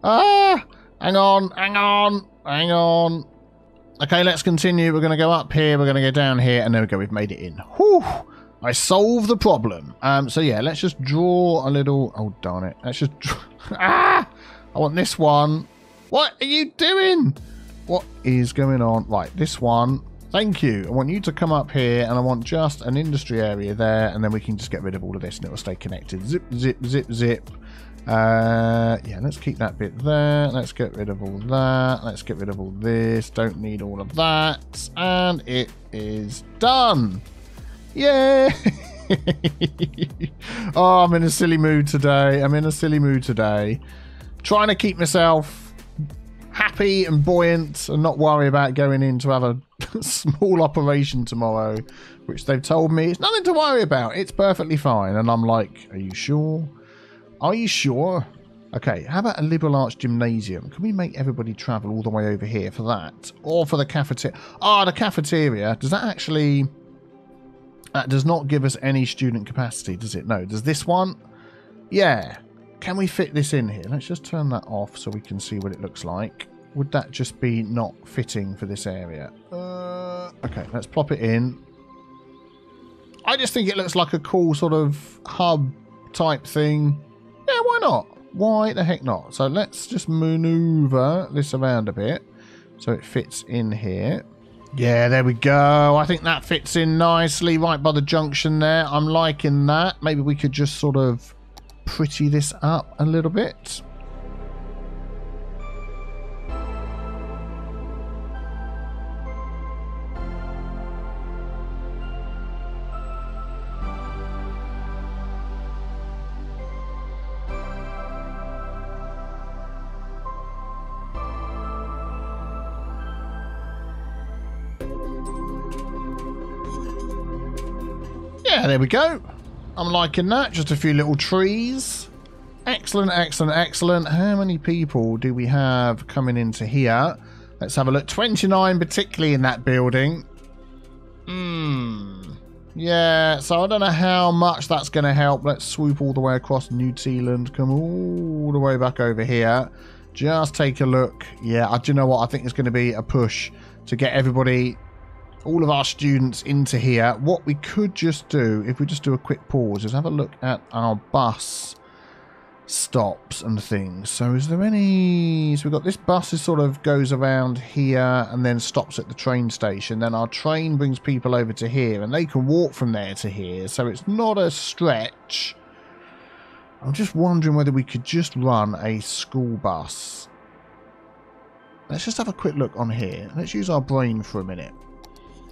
Ah, hang on, hang on. Hang on. Okay, let's continue. We're going to go up here. We're going to go down here. And there we go. We've made it in. Whew. I solved the problem. So, yeah, let's just draw a little... Oh, darn it. Let's just... I want this one. What are you doing? What is going on? Right, this one. Thank you. I want you to come up here. And I want just an industry area there. And then we can just get rid of all of this. And it will stay connected. Zip, zip, zip, zip. Yeah, let's keep that bit there. Let's get rid of all that. Let's get rid of all this. Don't need all of that. And it is done. Yay! Oh, I'm in a silly mood today. I'm in a silly mood today. Trying to keep myself happy and buoyant and not worry about going in to have a small operation tomorrow, which they've told me it's nothing to worry about. It's perfectly fine. And I'm like, are you sure? Are you sure? Okay, how about a liberal arts gymnasium? Can we make everybody travel all the way over here for that? Or for the cafeteria? Ah, the cafeteria. Does that actually... That does not give us any student capacity, does it? No. Does this one? Yeah. Can we fit this in here? Let's just turn that off so we can see what it looks like. Would that just be not fitting for this area? Okay, let's plop it in. I just think it looks like a cool sort of hub type thing. Yeah, why not? Why the heck not? So let's just maneuver this around a bit so it fits in here. Yeah, there we go. I think that fits in nicely right by the junction there. I'm liking that. Maybe we could just sort of pretty this up a little bit. Yeah, there we go. I'm liking that. Just a few little trees. Excellent, excellent, excellent. How many people do we have coming into here? Let's have a look. 29 particularly in that building. Yeah, so I don't know how much that's going to help. Let's swoop all the way across New Tealand. Come all the way back over here. Just take a look. Yeah, do you know what? I think it's going to be a push to get everybody... all of our students into here. What we could just do, if we just do a quick pause, is have a look at our bus stops and things. So is there any... So we've got this bus is sort of goes around here and then stops at the train station. Then our train brings people over to here and they can walk from there to here. So it's not a stretch. I'm just wondering whether we could just run a school bus. Let's just have a quick look on here. Let's use our brain for a minute.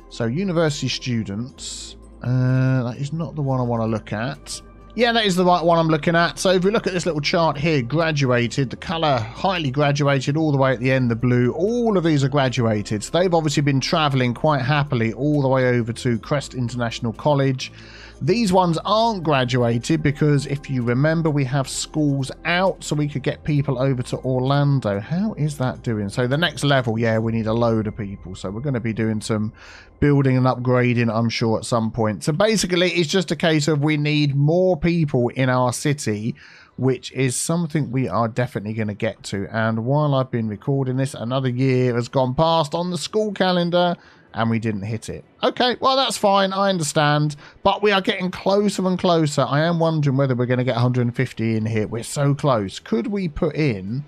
So university students. That is not the one I want to look at. Yeah, that is the right one I'm looking at. So if we look at this little chart here, graduated, the colour highly graduated all the way at the end, the blue, all of these are graduated. So they've obviously been travelling quite happily all the way over to Crest International College. These ones aren't graduated because if you remember, we have schools out so we could get people over to Orlando. How is that doing? So the next level, yeah, we need a load of people. So we're going to be doing some building and upgrading, I'm sure, at some point. So basically, it's just a case of we need more people in our city, which is something we are definitely going to get to. And while I've been recording this, another year has gone past on the school calendar and we didn't hit it. Okay, well, that's fine. I understand. But we are getting closer and closer. I am wondering whether we're going to get 150 in here. We're so close. Could we put in...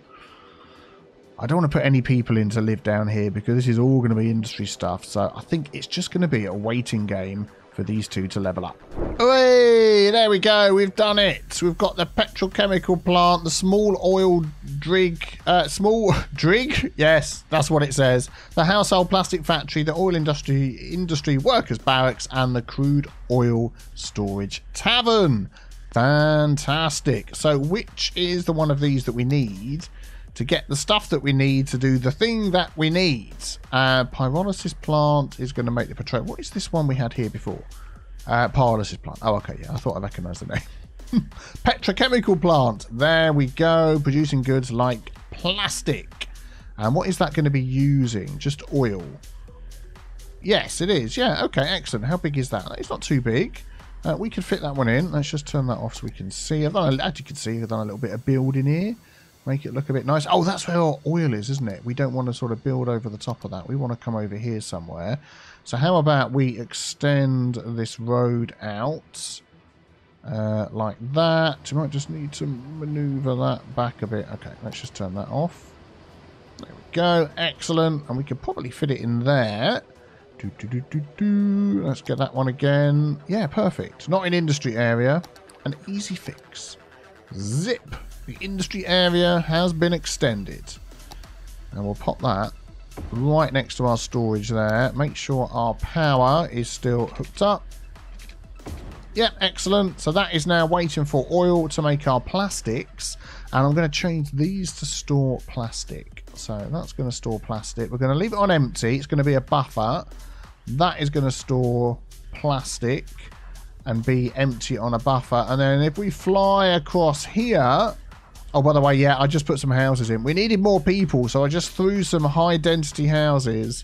I don't want to put any people in to live down here because this is all going to be industry stuff. So I think it's just going to be a waiting game for these two to level up. Hooray! There we go. We've done it. We've got the petrochemical plant, the small oil drig. Small drig? Yes, that's what it says. The household plastic factory, the oil industry workers barracks, and the crude oil storage tavern. Fantastic. So which is the one of these that we need to get the stuff that we need to do the thing that we need? Pyrolysis plant is going to make the petroleum. What is this one we had here before? Pyrolysis plant. Oh, okay. Yeah, I thought I recognised the name. Petrochemical plant. There we go. Producing goods like plastic. And what is that going to be using? Just oil. Yes, it is. Yeah, okay, excellent. How big is that? It's not too big. We can fit that one in. Let's just turn that off so we can see. As you can see, I've done a little bit of building here. Make it look a bit nice. Oh, that's where our oil is, isn't it? We don't want to sort of build over the top of that. We want to come over here somewhere. So how about we extend this road out like that. You might just need to maneuver that back a bit. Okay, let's just turn that off. There we go. Excellent. And we could probably fit it in there. Let's get that one again. Yeah, perfect. Not in industry area. An easy fix. Zip. The industry area has been extended. And we'll pop that right next to our storage there. Make sure our power is still hooked up. Yep, excellent. So that is now waiting for oil to make our plastics. And I'm going to change these to store plastic. So that's going to store plastic. We're going to leave it on empty. It's going to be a buffer. That is going to store plastic and be empty on a buffer. And then if we fly across here... Oh, by the way, yeah, I just put some houses in. We needed more people, so I just threw some high-density houses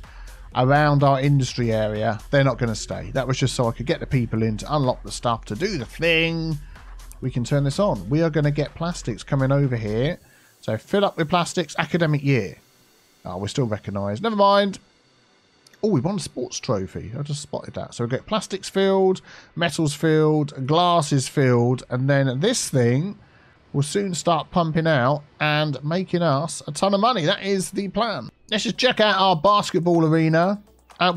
around our industry area. They're not going to stay. That was just so I could get the people in to unlock the stuff, to do the thing. We can turn this on. We are going to get plastics coming over here. So fill up with plastics, academic year. Oh, we're still recognised. Never mind. Oh, we won a sports trophy. I just spotted that. So we get plastics filled, metals filled, glasses filled, and then this thing... will soon start pumping out and making us a ton of money. That is the plan. Let's just check out our basketball arena.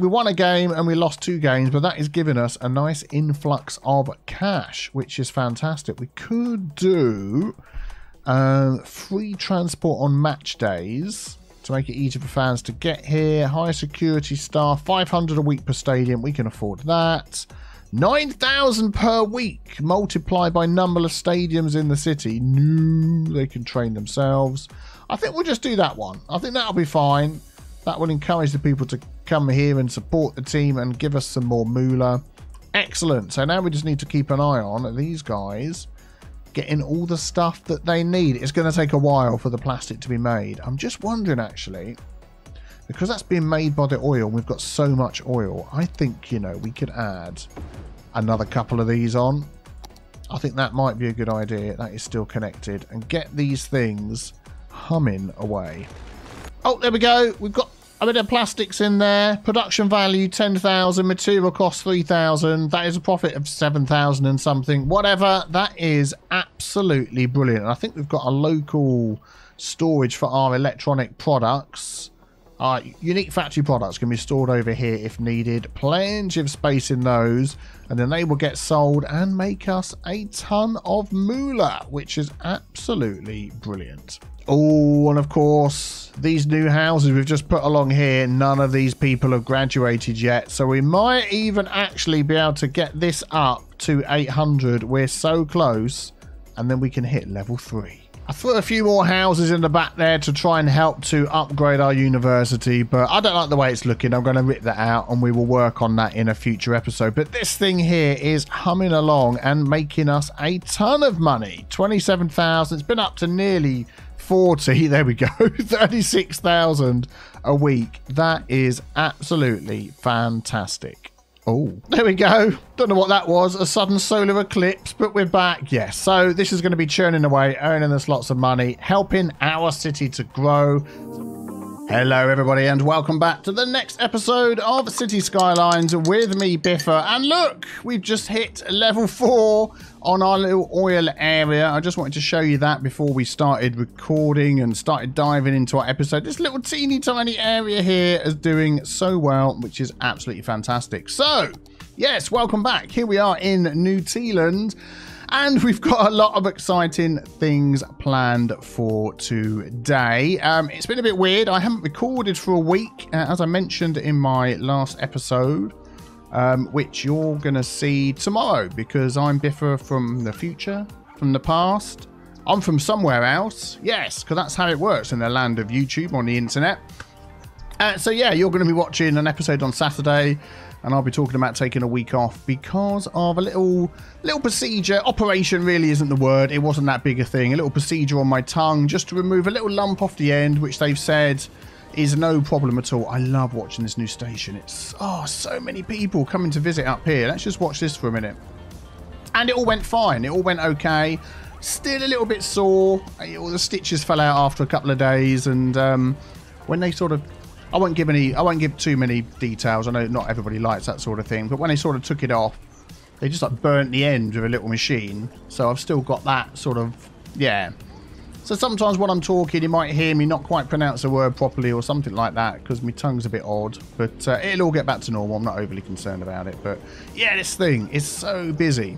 We won a game and we lost 2 games, but that is giving us a nice influx of cash, which is fantastic. We could do free transport on match days to make it easier for fans to get here. High security staff, 500 a week per stadium. We can afford that. 9,000 per week multiplied by number of stadiums in the city. No, they can train themselves. I think we'll just do that one. I think that'll be fine. That will encourage the people to come here and support the team and give us some more moolah. Excellent. So now we just need to keep an eye on these guys getting all the stuff that they need. It's going to take a while for the plastic to be made. I'm just wondering, actually, because that's being made by the oil, we've got so much oil, I think, you know, we could add another couple of these on. I think that might be a good idea. That is still connected. And get these things humming away. Oh, there we go. We've got A bit of plastics in there. Production value 10,000. Material cost 3,000. That is a profit of 7,000 and something. Whatever. That is absolutely brilliant. And I think we've got a local storage for our electronic products. Unique factory products can be stored over here if needed. Plenty of space in those. And then they will get sold and make us a ton of moolah, which is absolutely brilliant. Oh, and of course, these new houses we've just put along here, none of these people have graduated yet. So we might even actually be able to get this up to 800. We're so close. And then we can hit level 3. I threw a few more houses in the back there to try and help to upgrade our university, but I don't like the way it's looking. I'm going to rip that out and we will work on that in a future episode. But this thing here is humming along and making us a ton of money. 27,000. It's been up to nearly 40. There we go. 36,000 a week. That is absolutely fantastic. Oh, there we go. Don't know what that was. A sudden solar eclipse, but we're back. Yes. So this is going to be churning away, earning us lots of money, helping our city to grow. Hello, everybody, and welcome back to the next episode of Cities Skylines with me, Biffa. And look, we've just hit level 4 on our little oil area. I just wanted to show you that before we started recording and started diving into our episode. This little teeny tiny area here is doing so well, which is absolutely fantastic. So, yes, welcome back. Here we are in New Tealand. And we've got a lot of exciting things planned for today. It's been a bit weird. I haven't recorded for a week, as I mentioned in my last episode, which you're going to see tomorrow because I'm Biffa from the future, from the past. I'm from somewhere else. Yes, because that's how it works in the land of YouTube on the internet. So yeah, you're going to be watching an episode on Saturday. And I'll be talking about taking a week off because of a little procedure. Operation really isn't the word. It wasn't that big a thing. A little procedure on my tongue just to remove a little lump off the end, which they've said is no problem at all. I love watching this new station. It's, so many people coming to visit up here. Let's just watch this for a minute. And it all went fine. It all went okay. Still a little bit sore. All the stitches fell out after a couple of days. And when they sort of... I won't give too many details. I know not everybody likes that sort of thing, but when they sort of took it off, they just like burnt the end with a little machine. So I've still got that sort of, yeah. So sometimes when I'm talking, you might hear me not quite pronounce a word properly or something like that because my tongue's a bit odd. But it'll all get back to normal. I'm not overly concerned about it. But yeah, this thing is so busy.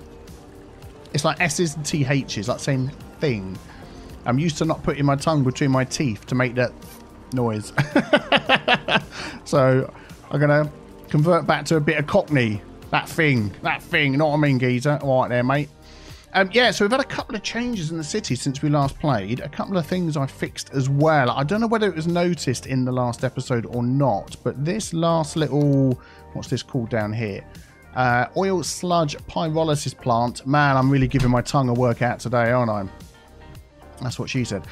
It's like S's and TH's, like same thing. I'm used to not putting my tongue between my teeth to make that noise. So I'm gonna convert back to a bit of Cockney. That thing, you know what I mean, geezer? All right there, mate. Yeah, so we've had a couple of changes in the city since we last played. A couple of things I fixed as well. I don't know whether it was noticed in the last episode or not, but this last little, what's this called down here? Oil sludge pyrolysis plant. Man, I'm really giving my tongue a workout today, aren't I? That's what she said.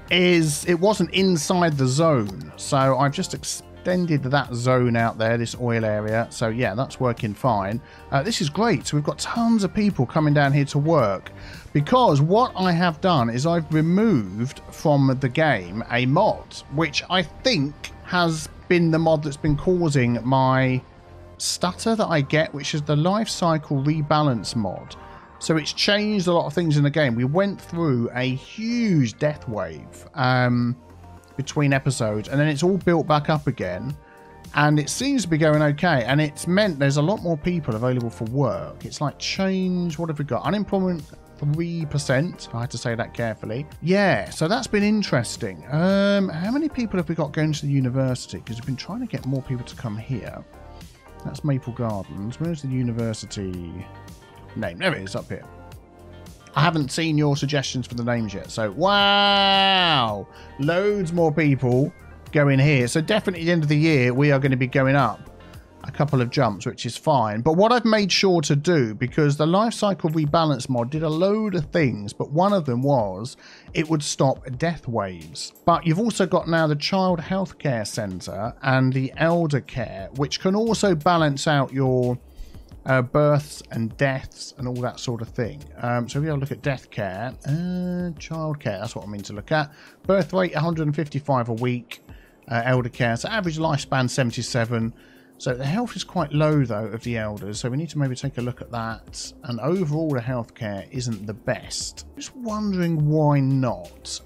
It wasn't inside the zone, so I've just extended that zone out there, this oil area. So yeah, that's working fine. This is great. So we've got tons of people coming down here to work because what I have done is I've removed from the game a mod, which I think has been the mod that's been causing my stutter that I get, which is the life cycle rebalance mod. So it's changed a lot of things in the game. We went through a huge death wave between episodes, and then it's all built back up again. And it seems to be going okay. And it's meant there's a lot more people available for work. It's like change. What have we got? Unemployment 3%. I had to say that carefully. Yeah, so that's been interesting. How many people have we got going to the university? Because we've been trying to get more people to come here. That's Maple Gardens. Where's the university name? There it is, up here. I haven't seen your suggestions for the names yet. So, wow! Loads more people going here. So definitely at the end of the year, we are going to be going up a couple of jumps, which is fine. But what I've made sure to do, because the life cycle rebalance mod did a load of things, but one of them was it would stop death waves. But you've also got now the Child Healthcare Centre and the Elder Care, which can also balance out your births and deaths and all that sort of thing. So we have a look at death care, child care, that's what I mean to look at. Birth rate 155 a week, elder care. So average lifespan 77. So the health is quite low though of the elders. So we need to maybe take a look at that. And overall the healthcare isn't the best. Just wondering why not.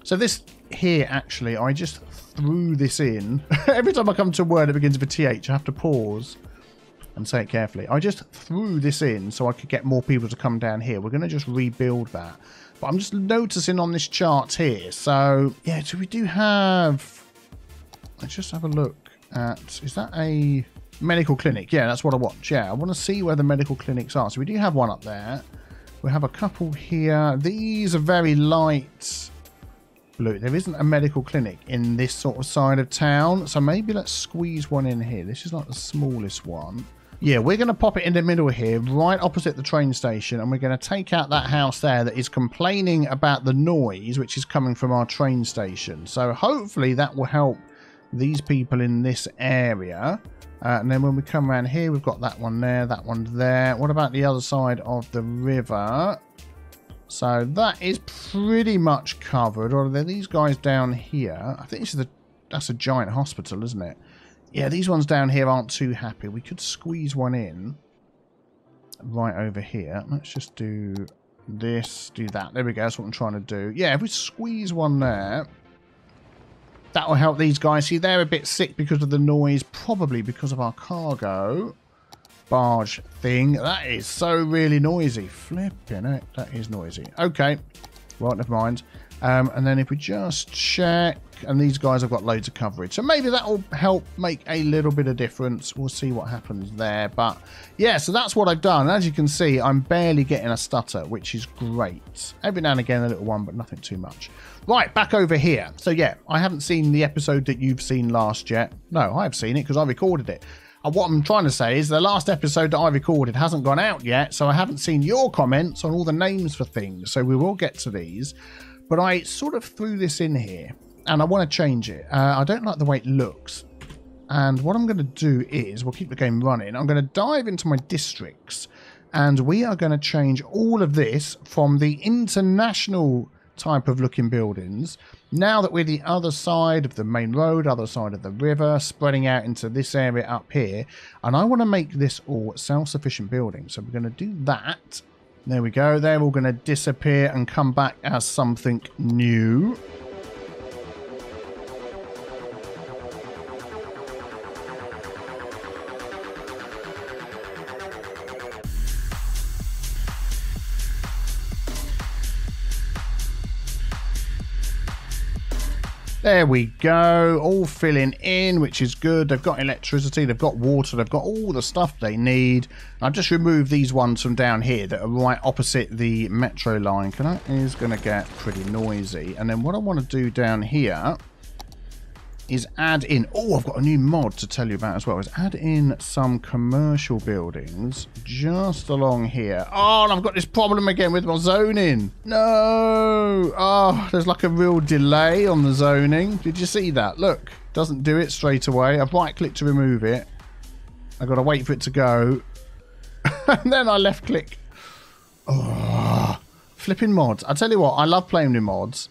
So this here actually, I just threw this in. Every time I come to a word that begins with a TH, I have to pause and say it carefully. I just threw this in so I could get more people to come down here. We're going to just rebuild that. But I'm just noticing on this chart here. So, yeah, so we do have... Let's just have a look at... Is that a medical clinic? Yeah, that's what I want. Yeah, I want to see where the medical clinics are. So we do have one up there. We have a couple here. These are very light blue. There isn't a medical clinic in this sort of side of town. So maybe let's squeeze one in here. This is like the smallest one. Yeah, we're going to pop it in the middle here, right opposite the train station, and we're going to take out that house there that is complaining about the noise, which is coming from our train station. So hopefully that will help these people in this area. And then when we come around here, we've got that one there, that one there. What about the other side of the river? So that is pretty much covered. Or are there these guys down here? I think that's a giant hospital, isn't it? Yeah, these ones down here aren't too happy. We could squeeze one in right over here. Let's just do this, do that. There we go. That's what I'm trying to do. Yeah, if we squeeze one there, that will help these guys. See, they're a bit sick because of the noise, probably because of our cargo barge thing. That is so really noisy. Flipping it. That is noisy. Okay. Well, never mind. And then if we just check, and these guys have got loads of coverage. So maybe that will help make a little bit of difference. We'll see what happens there. But yeah, so that's what I've done. As you can see, I'm barely getting a stutter, which is great. Every now and again, a little one, but nothing too much. Right, back over here. So yeah, I haven't seen the episode that you've seen last yet. No, I've seen it because I recorded it. And what I'm trying to say is the last episode that I recorded hasn't gone out yet. So I haven't seen your comments on all the names for things. So we will get to these. But I sort of threw this in here. And I want to change it. I don't like the way it looks. And what I'm going to do is, we'll keep the game running. I'm going to dive into my districts. And we are going to change all of this from the international type of looking buildings. Now that we're the other side of the main road, other side of the river, spreading out into this area up here. And I want to make this all self-sufficient buildings. So we're going to do that. There we go. They're all going to disappear and come back as something new. There we go, all filling in, which is good. They've got electricity, they've got water, they've got all the stuff they need. I've just removed these ones from down here that are right opposite the metro line, because that is going to get pretty noisy. And then what I want to do down here is add in, oh, I've got a new mod to tell you about as well, is add in some commercial buildings just along here. Oh, and I've got this problem again with my zoning. No. Oh, there's like a real delay on the zoning. Did you see that? Look, doesn't do it straight away. I've right clicked to remove it. I've got to wait for it to go. And then I left click. Oh, flipping mods. I tell you what, I love playing with mods.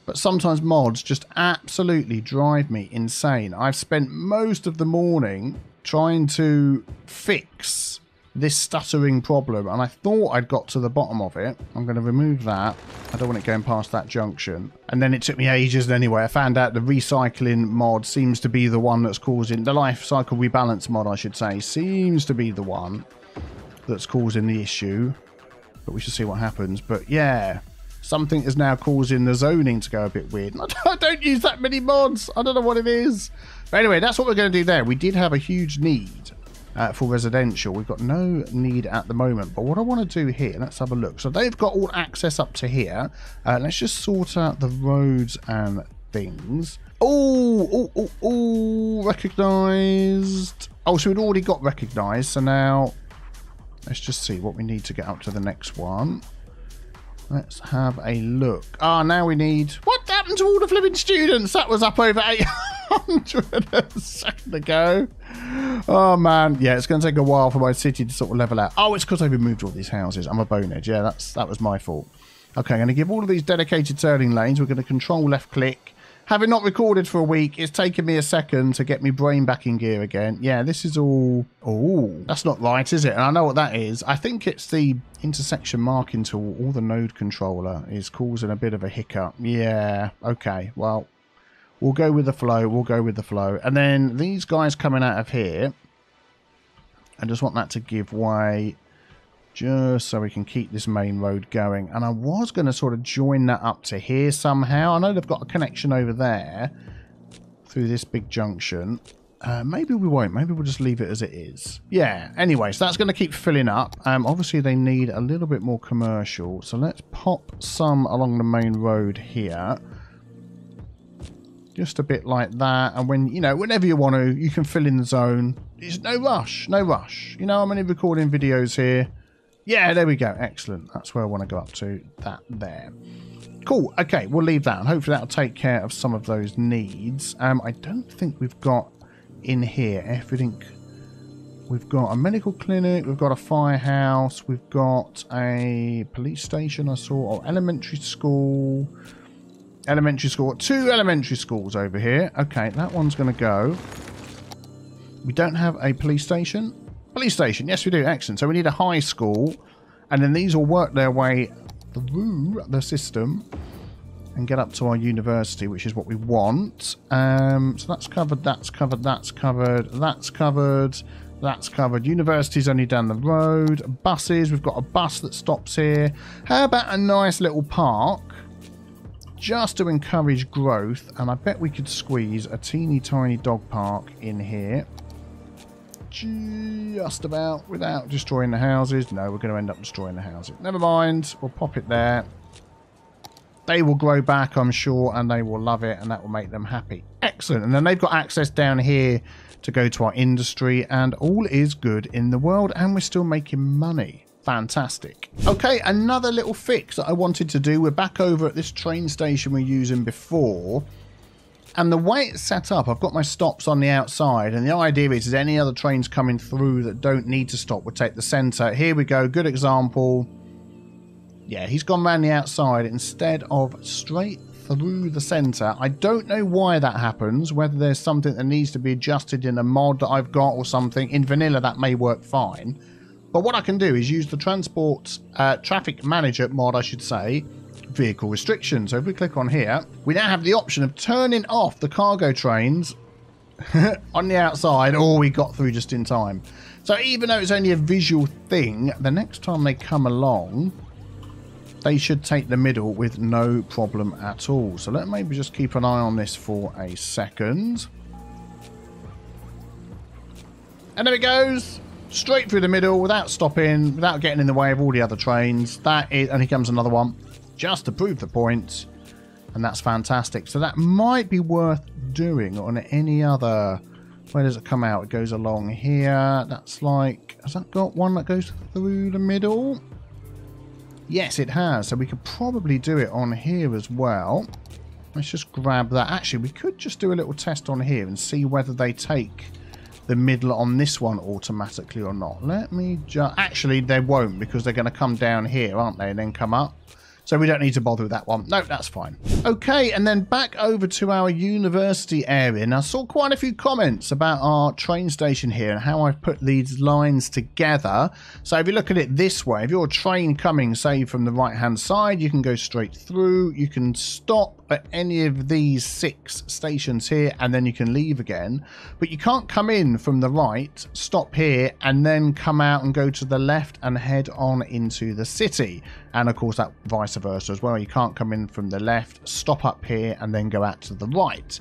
But sometimes mods just absolutely drive me insane. I've spent most of the morning trying to fix this stuttering problem. And I thought I'd got to the bottom of it. I'm going to remove that. I don't want it going past that junction. And then it took me ages anyway. I found out the recycling mod seems to be the one that's causing... The life cycle rebalance mod, I should say, seems to be the one that's causing the issue. But we should see what happens. But yeah... Something is now causing the zoning to go a bit weird. I don't use that many mods. I don't know what it is. But anyway, that's what we're going to do there. We did have a huge need for residential. We've got no need at the moment. But what I want to do here, let's have a look. So they've got all access up to here. Let's just sort out the roads and things. Oh, recognised. Oh, so we'd already got recognised. So now let's just see what we need to get up to the next one. Let's have a look. Ah, now we need... What happened to all the flipping students? That was up over 800 a second ago. Oh, man. Yeah, it's going to take a while for my city to sort of level out. Oh, it's because I removed all these houses. I'm a bonehead. Yeah, that was my fault. Okay, I'm going to give all of these dedicated turning lanes. We're going to control left click. Having not recorded for a week, it's taken me a second to get my brain back in gear again. Yeah, this is all... Oh, that's not right, is it? And I know what that is. I think it's the intersection marking tool or the node controller is causing a bit of a hiccup. Yeah, okay. Well, we'll go with the flow. We'll go with the flow. And then these guys coming out of here, I just want that to give way just so we can keep this main road going. And I was going to sort of join that up to here somehow. I know they've got a connection over there through this big junction. Maybe we won't. Maybe we'll just leave it as it is. Yeah, anyway, so that's going to keep filling up. Obviously, they need a little bit more commercial. So let's pop some along the main road here. Just a bit like that. And when, you know, whenever you want to, you can fill in the zone. There's no rush. No rush. You know, I'm only recording videos here. Yeah, there we go. Excellent. That's where I want to go up to. That there. Cool. Okay, we'll leave that. And hopefully that'll take care of some of those needs. I don't think we've got in here everything. We've got a medical clinic. We've got a firehouse. We've got a police station, I saw. Or elementary school. Elementary school. 2 elementary schools over here. Okay, that one's going to go. We don't have a police station. Police station, yes we do, excellent. So we need a high school, and then these will work their way through the system and get up to our university, which is what we want. So that's covered, that's covered, that's covered, that's covered, that's covered. University's only down the road. Buses, we've got a bus that stops here. How about a nice little park just to encourage growth? And I bet we could squeeze a teeny tiny dog park in here. Just about, without destroying the houses. No, we're going to end up destroying the houses. Never mind, we'll pop it there. They will grow back, I'm sure, and they will love it, and that will make them happy. Excellent. And then they've got access down here to go to our industry, and all is good in the world, and we're still making money. Fantastic. Okay, another little fix that I wanted to do. We're back over at this train station we were using before. And the way it's set up, I've got my stops on the outside, and the idea is any other trains coming through that don't need to stop would take the centre. Here we go, good example. Yeah, he's gone round the outside instead of straight through the centre. I don't know why that happens, whether there's something that needs to be adjusted in a mod that I've got or something. In vanilla, that may work fine. But what I can do is use the transport traffic manager mod, I should say, vehicle restrictions. So if we click on here, we now have the option of turning off the cargo trains on the outside. Oh, we got through just in time. So even though it's only a visual thing, the next time they come along, they should take the middle with no problem at all. So let me maybe just keep an eye on this for a second. And there it goes. Straight through the middle without stopping, without getting in the way of all the other trains. That is, and here comes another one. Just to prove the point, and that's fantastic. So that might be worth doing on any other. Where does it come out? It goes along here. That's like, has that got one that goes through the middle? Yes, it has. So we could probably do it on here as well. Let's just grab that. Actually, we could just do a little test on here and see whether they take the middle on this one automatically or not. Let me just... Actually, they won't, because they're going to come down here, aren't they, and then come up. So we don't need to bother with that one. No, that's fine. Okay, and then back over to our university area. Now, I saw quite a few comments about our train station here and how I've put these lines together. So if you look at it this way, if you're a train coming, say, from the right-hand side, you can go straight through. You can stop at any of these 6 stations here, and then you can leave again. But you can't come in from the right, stop here, and then come out and go to the left and head on into the city. And of course, that vice versa as well. You can't come in from the left, stop up here, and then go out to the right.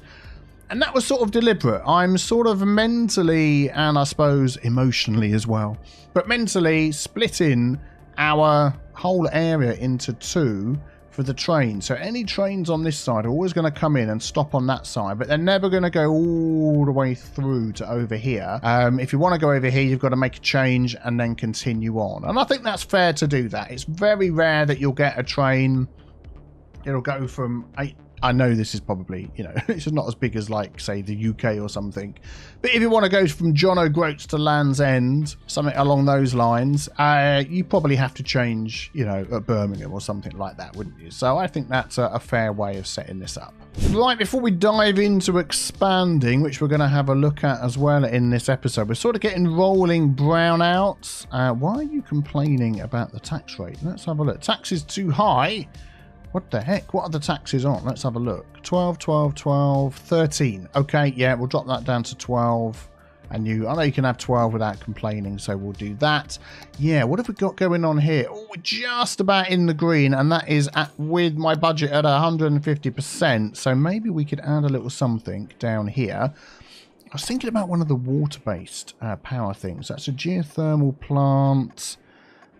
And that was sort of deliberate. I'm sort of mentally, and I suppose emotionally as well, but mentally splitting our whole area into 2 for the train. So any trains on this side are always going to come in and stop on that side, but they're never going to go all the way through to over here. If you want to go over here, you've got to make a change and then continue on. And I think that's fair to do that. It's very rare that you'll get a train, it'll go from I know this is probably, you know, it's not as big as like, say, the UK or something. But if you want to go from John O'Groats to Land's End, something along those lines, you probably have to change, you know, at Birmingham or something like that, wouldn't you? So I think that's a fair way of setting this up. Right, before we dive into expanding, which we're going to have a look at as well in this episode, we're sort of getting rolling brownouts. Why are you complaining about the tax rate? Let's have a look. Tax is too high. What the heck? What are the taxes on? Let's have a look. 12, 12, 12, 13. Okay, yeah, we'll drop that down to 12. And I know you can have 12 without complaining, so we'll do that. Yeah, what have we got going on here? Oh, we're just about in the green, and that is with my budget at 150%. So maybe we could add a little something down here. I was thinking about one of the water-based power things. That's a geothermal plant.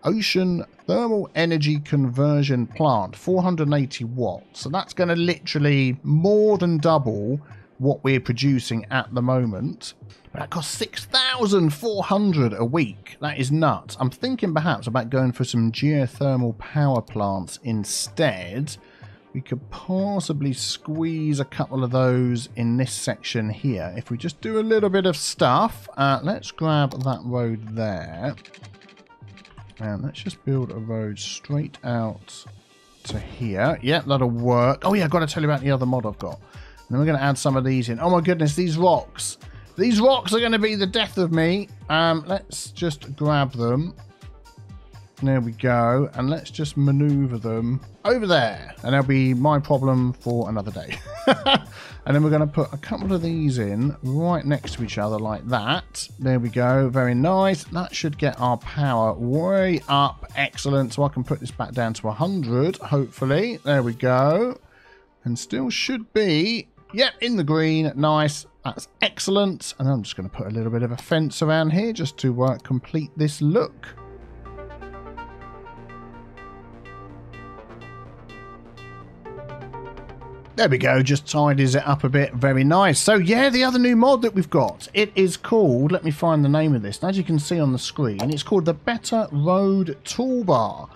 Ocean thermal energy conversion plant, 480 watts. So that's going to literally more than double what we're producing at the moment. But that costs 6,400 a week. That is nuts. I'm thinking perhaps about going for some geothermal power plants instead. We could possibly squeeze a couple of those in this section here. If we just do a little bit of stuff. Let's grab that road there. And let's just build a road straight out to here. Yeah, that'll work. Oh yeah, I've got to tell you about the other mod I've got. And then we're going to add some of these in. Oh my goodness, these rocks. These rocks are going to be the death of me. Let's just grab them. There we go. And let's just maneuver them over there. And that'll be my problem for another day. And then we're going to put a couple of these in right next to each other like that. There we go. Very nice. That should get our power way up. Excellent. So I can put this back down to 100, hopefully. There we go. And still should be, yep, in the green. Nice. That's excellent. And I'm just going to put a little bit of a fence around here just to complete this look. There we go, just tidies it up a bit. Very nice. So yeah, the other new mod that we've got, it is called, let me find the name of this. And as you can see on the screen, it's called the Better Road Toolbar.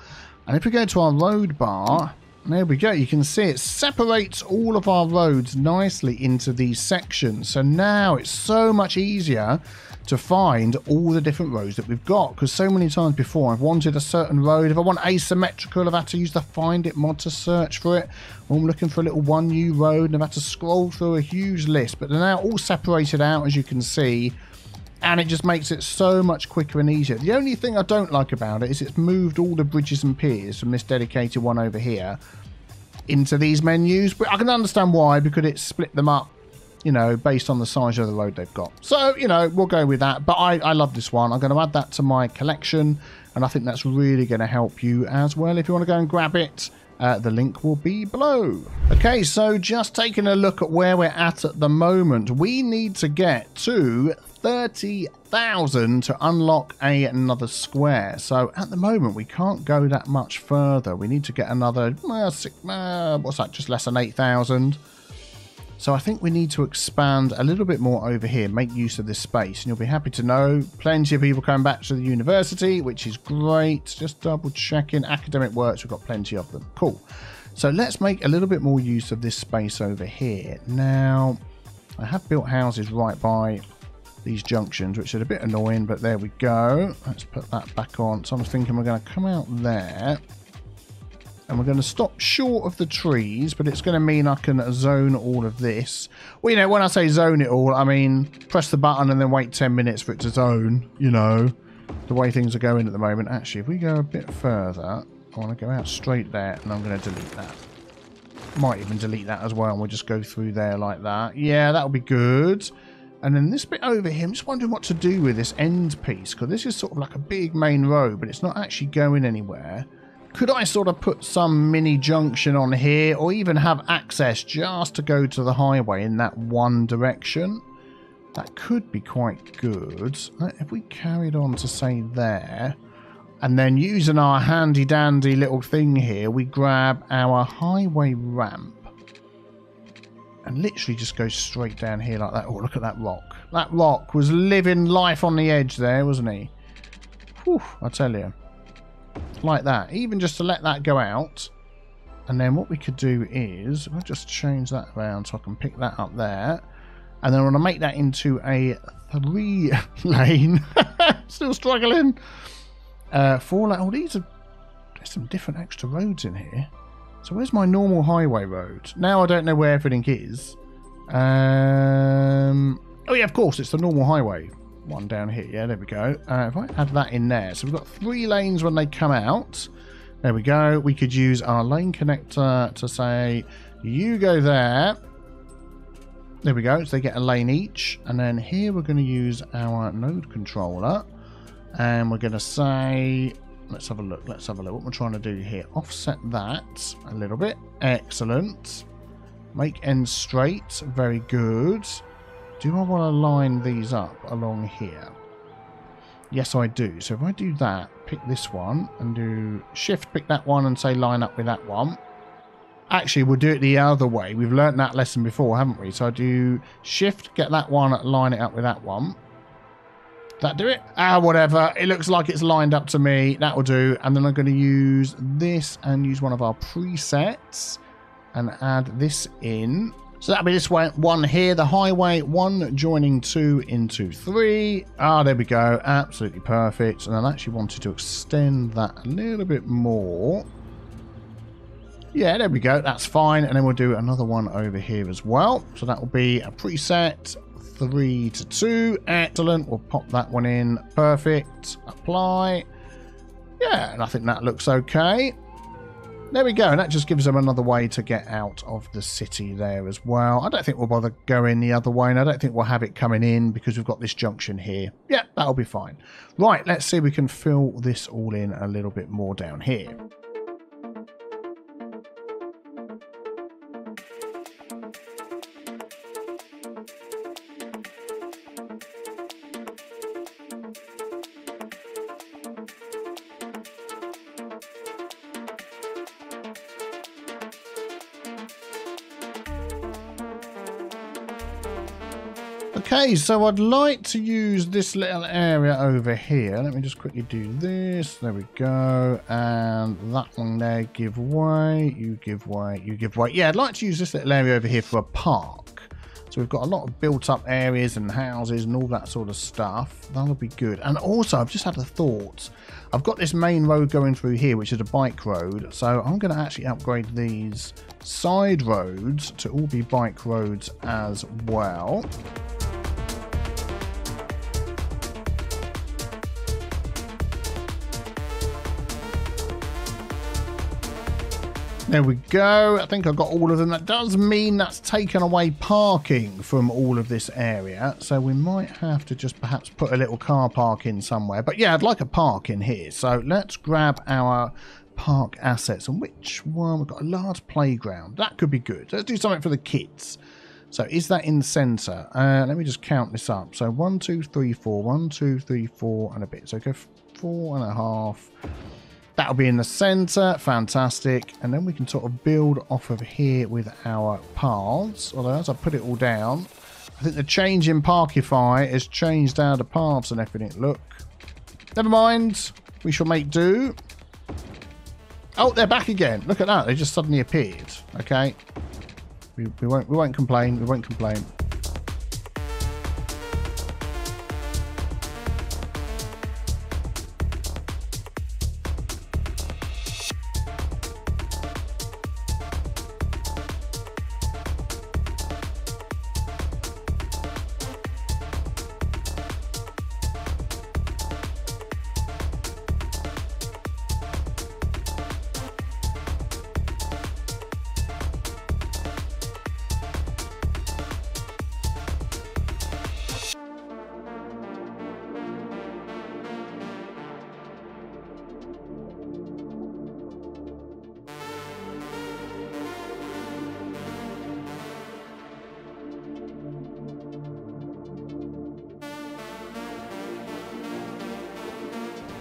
And if we go to our road bar, there we go, you can see it separates all of our roads nicely into these sections. So now it's so much easier to find all the different roads that we've got, because so many times before I've wanted a certain road. If I want asymmetrical, I've had to use the Find It mod to search for it. Or I'm looking for a little 1U road and I've had to scroll through a huge list, but they're now all separated out, as you can see, and it just makes it so much quicker and easier. The only thing I don't like about it is it's moved all the bridges and piers from this dedicated one over here into these menus, but I can understand why, because it's split them up, you know, based on the size of the road they've got. So, you know, we'll go with that. But I love this one. I'm going to add that to my collection, and I think that's really going to help you as well. If you want to go and grab it, the link will be below. Okay, so just taking a look at where we're at the moment. We need to get to 30,000 to unlock another square. So at the moment, we can't go that much further. We need to get another, what's that, just less than 8,000. So I think we need to expand a little bit more over here, make use of this space. And you'll be happy to know plenty of people coming back to the university, which is great. Just double checking. Academic works, we've got plenty of them. Cool. So let's make a little bit more use of this space over here. Now, I have built houses right by these junctions, which is a bit annoying, but there we go. Let's put that back on. So I'm thinking we're going to come out there. And we're going to stop short of the trees, but it's going to mean I can zone all of this. Well, you know, when I say zone it all, I mean press the button and then wait 10 minutes for it to zone, you know, the way things are going at the moment. Actually, if we go a bit further, I want to go out straight there, and I'm going to delete that. Might even delete that as well, and we'll just go through there like that. Yeah, that'll be good. And then this bit over here, I'm just wondering what to do with this end piece, because this is sort of like a big main road, but it's not actually going anywhere. Could I sort of put some mini junction on here, or even have access just to go to the highway in that one direction? That could be quite good. If we carried on to say there, and then using our handy dandy little thing here, we grab our highway ramp and literally just go straight down here like that. Oh, look at that rock. That rock was living life on the edge there, wasn't he? Whew, I tell you. Like that. Even just to let that go out. And then what we could do is, we'll just change that around so I can pick that up there. And then I want to make that into a 3 lane. Still struggling. 4 lane. Oh, there's some different extra roads in here. So where's my normal highway road? Now I don't know where everything is. Oh yeah, of course, it's the normal highway one down here. Yeah, there we go. If I add that in there. So we've got 3 lanes when they come out. There we go. We could use our lane connector to say, you go there. There we go. So they get a lane each. And then here we're going to use our node controller. And we're going to say, let's have a look. Let's have a look. What we're trying to do here. Offset that a little bit. Excellent. Make ends straight. Very good. Do I want to line these up along here? Yes, I do. So if I do that, pick this one and do shift, pick that one and say line up with that one. Actually, we'll do it the other way. We've learnt that lesson before, haven't we? So I do shift, get that one, line it up with that one. That do it? Whatever. It looks like it's lined up to me. That will do. And then I'm going to use this and use one of our presets and add this in. So that'll be this one here, the highway, 1 joining 2 into 3. There we go. Absolutely perfect. And I actually wanted to extend that a little bit more. Yeah, there we go. That's fine. And then we'll do another one over here as well. So that will be a preset 3 to 2. Excellent. We'll pop that one in. Perfect. Apply. Yeah, and I think that looks okay. There we go, and that just gives them another way to get out of the city there as well. I don't think we'll bother going the other way, and I don't think we'll have it coming in because we've got this junction here. Yeah, that'll be fine. Right, let's see if we can fill this all in a little bit more down here. Okay, so I'd like to use this little area over here. Let me just quickly do this. There we go. And that one there, give way. You give way. You give way. Yeah, I'd like to use this little area over here for a park. So we've got a lot of built up areas and houses and all that sort of stuff. That'll be good. And also, I've just had a thought. I've got this main road going through here, which is a bike road. So I'm going to actually upgrade these side roads to all be bike roads as well. There we go. I think I've got all of them. That does mean that's taken away parking from all of this area. So we might have to just perhaps put a little car park in somewhere. But yeah, I'd like a park in here. So let's grab our park assets. And which one? We've got a large playground. That could be good. Let's do something for the kids. So is that in the centre? Let me just count this up. So 1, 2, 3, 4. 1, 2, 3, 4 and a bit. So go 4.5. That'll be in the centre. Fantastic. And then we can sort of build off of here with our paths. Although as I put it all down, I think the change in Parkify has changed our paths and everything. Look. Never mind. We shall make do. Oh, they're back again. Look at that. They just suddenly appeared. Okay. We won't complain. We won't complain.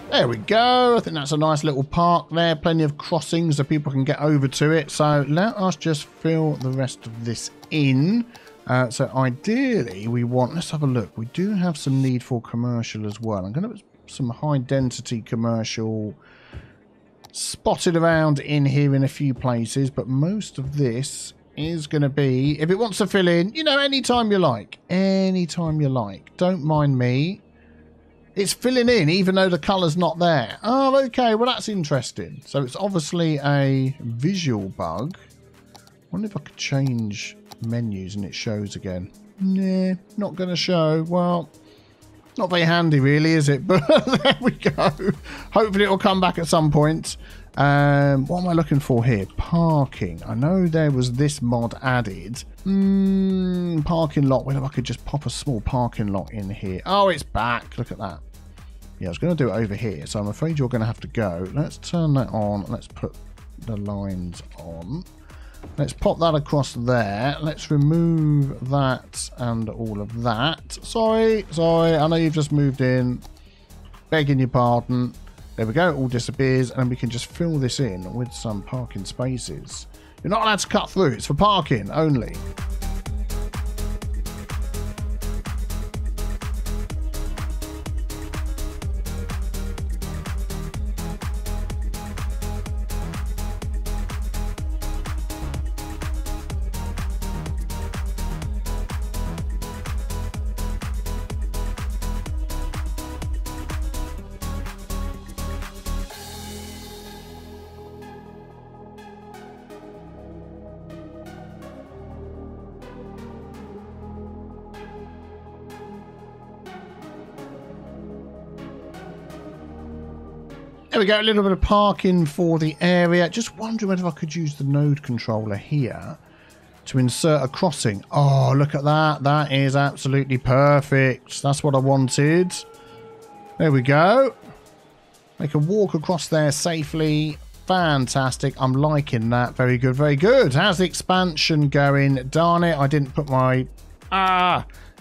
There we go. I think that's a nice little park there. Plenty of crossings so people can get over to it. So let us just fill the rest of this in. So ideally we want, let's have a look. We do have some need for commercial as well. I'm going to put some high density commercial spotted around in here in a few places, but most of this is going to be, if it wants to fill in, you know, anytime you like. Anytime you like. Don't mind me. It's filling in even though the colour's not there. Oh, okay. Well, that's interesting. So it's obviously a visual bug. I wonder if I could change menus and it shows again. Nah, not going to show. Well, not very handy really, is it? But there we go. Hopefully it will come back at some point. What am I looking for here? Parking. I know there was this mod added. Parking lot. What if I could just pop a small parking lot in here? Oh, it's back. Look at that. Yeah, I was going to do it over here, so I'm afraid you're going to have to go. Let's turn that on. Let's put the lines on. Let's pop that across there. Let's remove that and all of that. Sorry. I know you've just moved in. Begging your pardon. There we go. It all disappears, and we can just fill this in with some parking spaces. You're not allowed to cut through. It's for parking only. There we go, a little bit of parking for the area. Just wondering whether I could use the node controller here to insert a crossing. Oh, look at that. That is absolutely perfect. That's what I wanted. There we go. They can walk across there safely. Fantastic. I'm liking that. Very good, very good. How's the expansion going? Darn it, I didn't put my...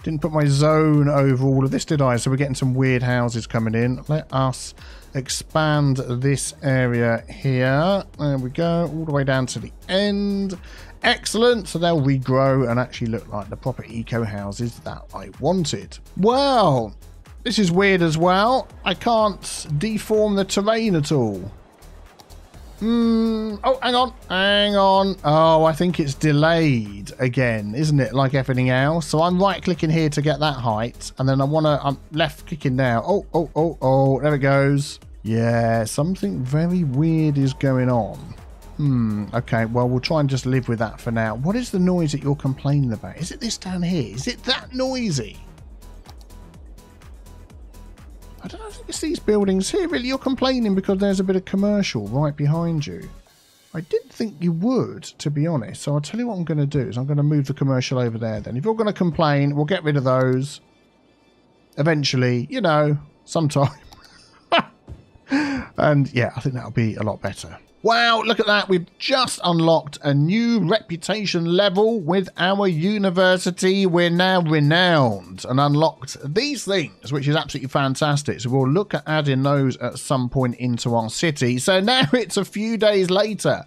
didn't put my zone over all of this, did I? So we're getting some weird houses coming in. Let us expand this area here. There we go. All the way down to the end. Excellent. So they'll regrow and actually look like the proper eco houses that I wanted. Well, this is weird as well. I can't deform the terrain at all. Oh, hang on. Oh, I think it's delayed again, isn't it? Like everything else. So I'm right clicking here to get that height. And then I'm left clicking now. Oh, there it goes. Yeah, something very weird is going on. Okay, well, we'll try and just live with that for now. What is the noise that you're complaining about? Is it this down here? Is it that noisy? I don't know, I think it's these buildings here. Really, you're complaining because there's a bit of commercial right behind you. I didn't think you would, to be honest. So I'll tell you what I'm going to do is I'm going to move the commercial over there then. If you're going to complain, we'll get rid of those. Eventually, you know, sometime. And yeah, I think that'll be a lot better. Wow, look at that. We've just unlocked a new reputation level with our university. We're now renowned and unlocked these things, which is absolutely fantastic. So we'll look at adding those at some point into our city. So now it's a few days later.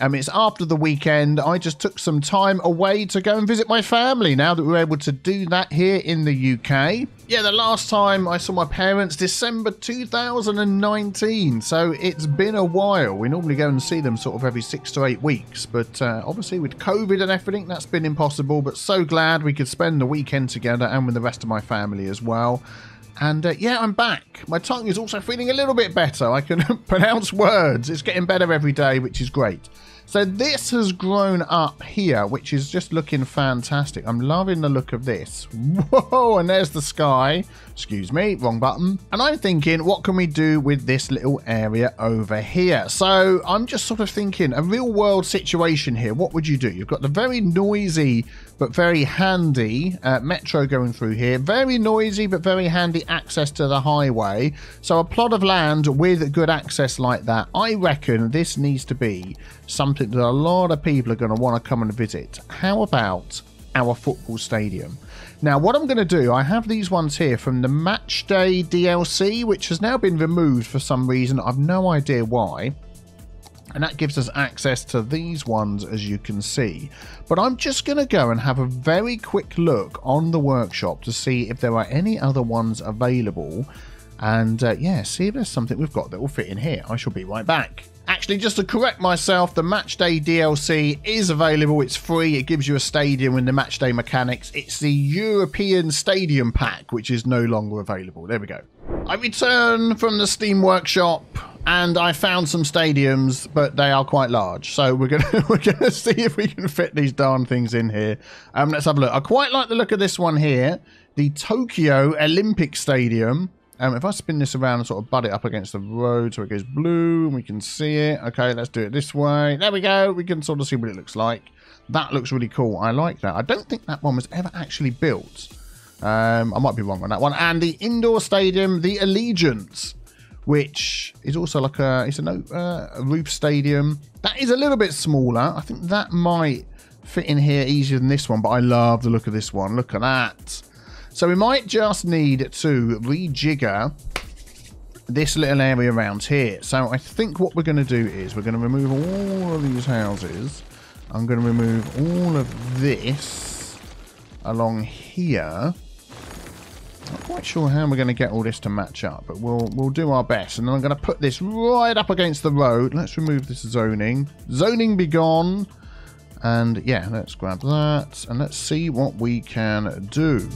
It's after the weekend. I just took some time away to go and visit my family now that we're able to do that here in the UK. Yeah, the last time I saw my parents, December 2019. So it's been a while. We normally go and see them sort of every 6 to 8 weeks. But obviously with COVID and everything, that's been impossible. But so glad we could spend the weekend together and with the rest of my family as well. And yeah, I'm back. My tongue is also feeling a little bit better. I can pronounce words. It's getting better every day, which is great. So this has grown up here, which is just looking fantastic. I'm loving the look of this. Whoa, and there's the sky. Excuse me, wrong button. And I'm thinking, what can we do with this little area over here? So I'm just sort of thinking, a real world situation here. What would you do? You've got the very noisy but very handy metro going through here. Very noisy but very handy access to the highway. So a plot of land with good access like that. I reckon this needs to be something that a lot of people are going to want to come and visit. How about our football stadium? Now, what I'm going to do, I have these ones here from the Matchday DLC, which has now been removed for some reason. I've no idea why. And that gives us access to these ones, as you can see. But I'm just going to go and have a very quick look on the workshop to see if there are any other ones available. And yeah, see if there's something we've got that will fit in here. I shall be right back. Actually, just to correct myself, the Matchday DLC is available. It's free. It gives you a stadium with the Matchday mechanics. It's the European Stadium Pack, which is no longer available. There we go. I return from the Steam Workshop, and I found some stadiums, but they are quite large. So we're gonna see if we can fit these darn things in here. Let's have a look. I quite like the look of this one here, the Tokyo Olympic Stadium. If I spin this around and sort of butt it up against the road so it goes blue and we can see it. Okay, let's do it this way. There we go. We can sort of see what it looks like. That looks really cool. I like that. I don't think that one was ever actually built. I might be wrong on that one. And the indoor stadium, the Allegiance, which is also like a roof stadium. That is a little bit smaller. I think that might fit in here easier than this one, but I love the look of this one. Look at that. So we might just need to rejigger this little area around here. So I think what we're going to do is we're going to remove all of these houses. I'm going to remove all of this along here. Not quite sure how we're going to get all this to match up, but we'll do our best. And then I'm going to put this right up against the road. Let's remove this zoning. Zoning be gone. And yeah, let's grab that and let's see what we can do.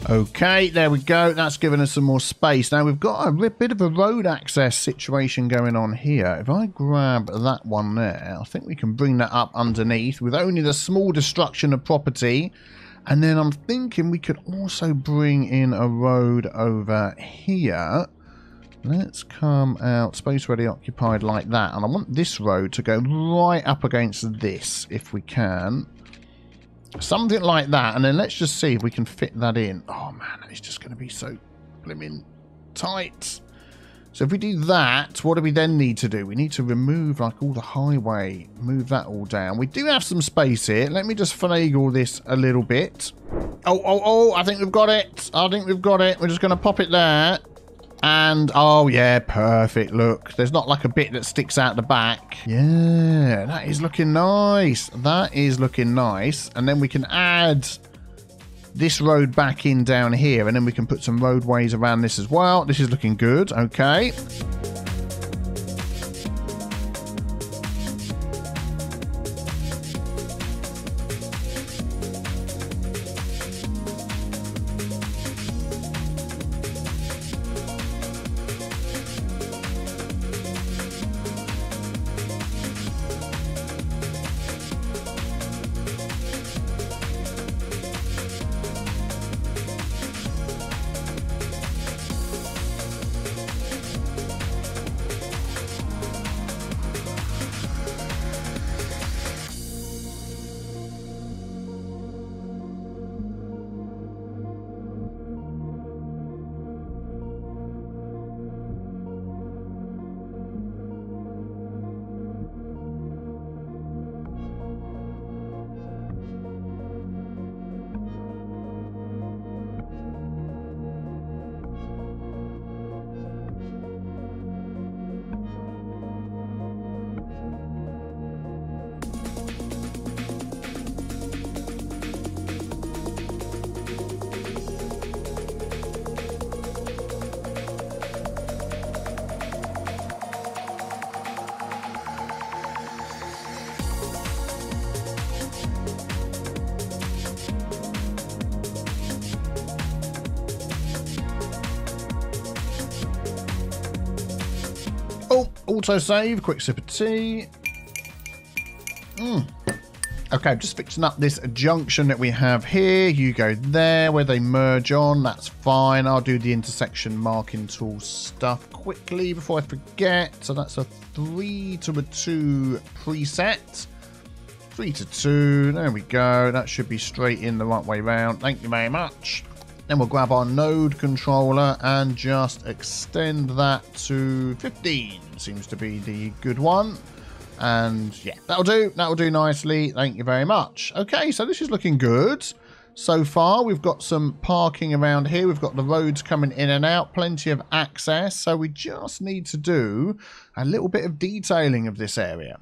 Okay, there we go. That's given us some more space. Now, we've got a bit of a road access situation going on here. If I grab that one there, I think we can bring that up underneath with only the small destruction of property. And then I'm thinking we could also bring in a road over here. Let's come out space ready occupied like that. And I want this road to go right up against this if we can. Something like that, and then let's just see if we can fit that in. Oh man, that is just going to be so blimmin' tight. So if we do that, what do we then need to do? We need to remove like all the highway, move that all down. We do have some space here. Let me just finagle this a little bit. Oh, I think we've got it. I think we've got it. We're just going to pop it there. And, oh yeah, perfect. Look, there's not like a bit that sticks out the back. Yeah, that is looking nice. That is looking nice. And then we can add this road back in down here. And then we can put some roadways around this as well. This is looking good. Okay. Oh, autosave, quick sip of tea. Okay, I'm just fixing up this junction that we have here. Hugo There, where they merge on. That's fine. I'll do the intersection marking tool stuff quickly before I forget. So that's a 3 to a 2 preset. 3 to 2. There we go. That should be straight in the right way round. Thank you very much. Then we'll grab our node controller and just extend that to 15. Seems to be the good one. And yeah, that'll do. That'll do nicely. Thank you very much. Okay, so this is looking good. so far. We've got some parking around here. We've got the roads coming in and out, plenty of access. So we just need to do a little bit of detailing of this area.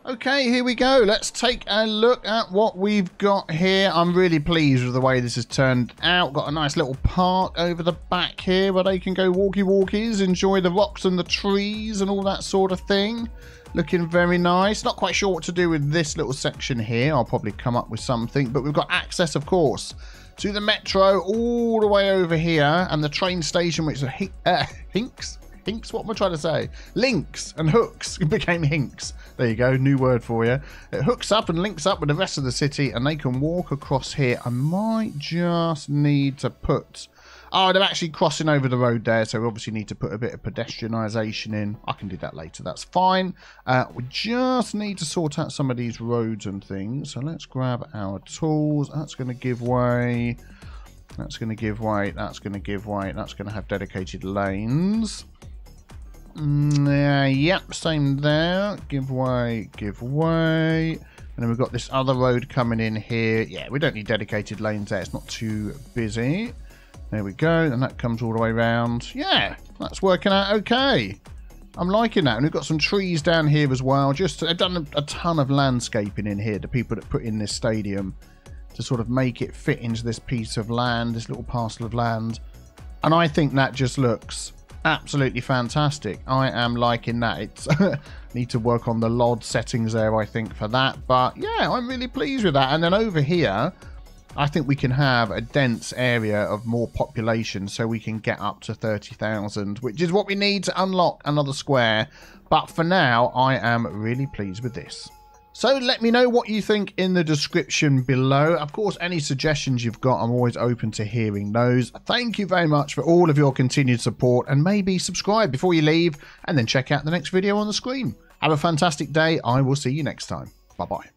Okay, here we go. Let's take a look at what we've got here. I'm really pleased with the way this has turned out. Got a nice little park over the back here where they can go walkie-walkies, enjoy the rocks and the trees and all that sort of thing. Looking very nice. Not quite sure what to do with this little section here. I'll probably come up with something. But we've got access, of course, to the metro all the way over here. And the train station, which is Hinks? Hinks? What am I trying to say? Links and hooks became Hinks. There you go, new word for you. It hooks up and links up with the rest of the city, and they can walk across here. I might just need to put... Oh, they're actually crossing over the road there, so we obviously need to put a bit of pedestrianisation in. I can do that later, that's fine. We just need to sort out some of these roads and things. So let's grab our tools. That's going to give way. That's going to give way. That's going to give way. That's going to have dedicated lanes. Yep, same there. Give way, give way. And then we've got this other road coming in here. Yeah, we don't need dedicated lanes there. It's not too busy. There we go. And that comes all the way around. Yeah, that's working out okay. I'm liking that. And we've got some trees down here as well. Just they've done a ton of landscaping in here. The people that put in this stadium to sort of make it fit into this piece of land, this little parcel of land. And I think that just looks absolutely fantastic. I am liking that. It's need to work on the LOD settings there, I think, for that. But yeah, I'm really pleased with that. And then over here, I think we can have a dense area of more population so we can get up to 30,000, which is what we need to unlock another square. But for now, I am really pleased with this. So let me know what you think in the description below. Of course, any suggestions you've got, I'm always open to hearing those. Thank you very much for all of your continued support, and maybe subscribe before you leave and then check out the next video on the screen. Have a fantastic day. I will see you next time. Bye-bye.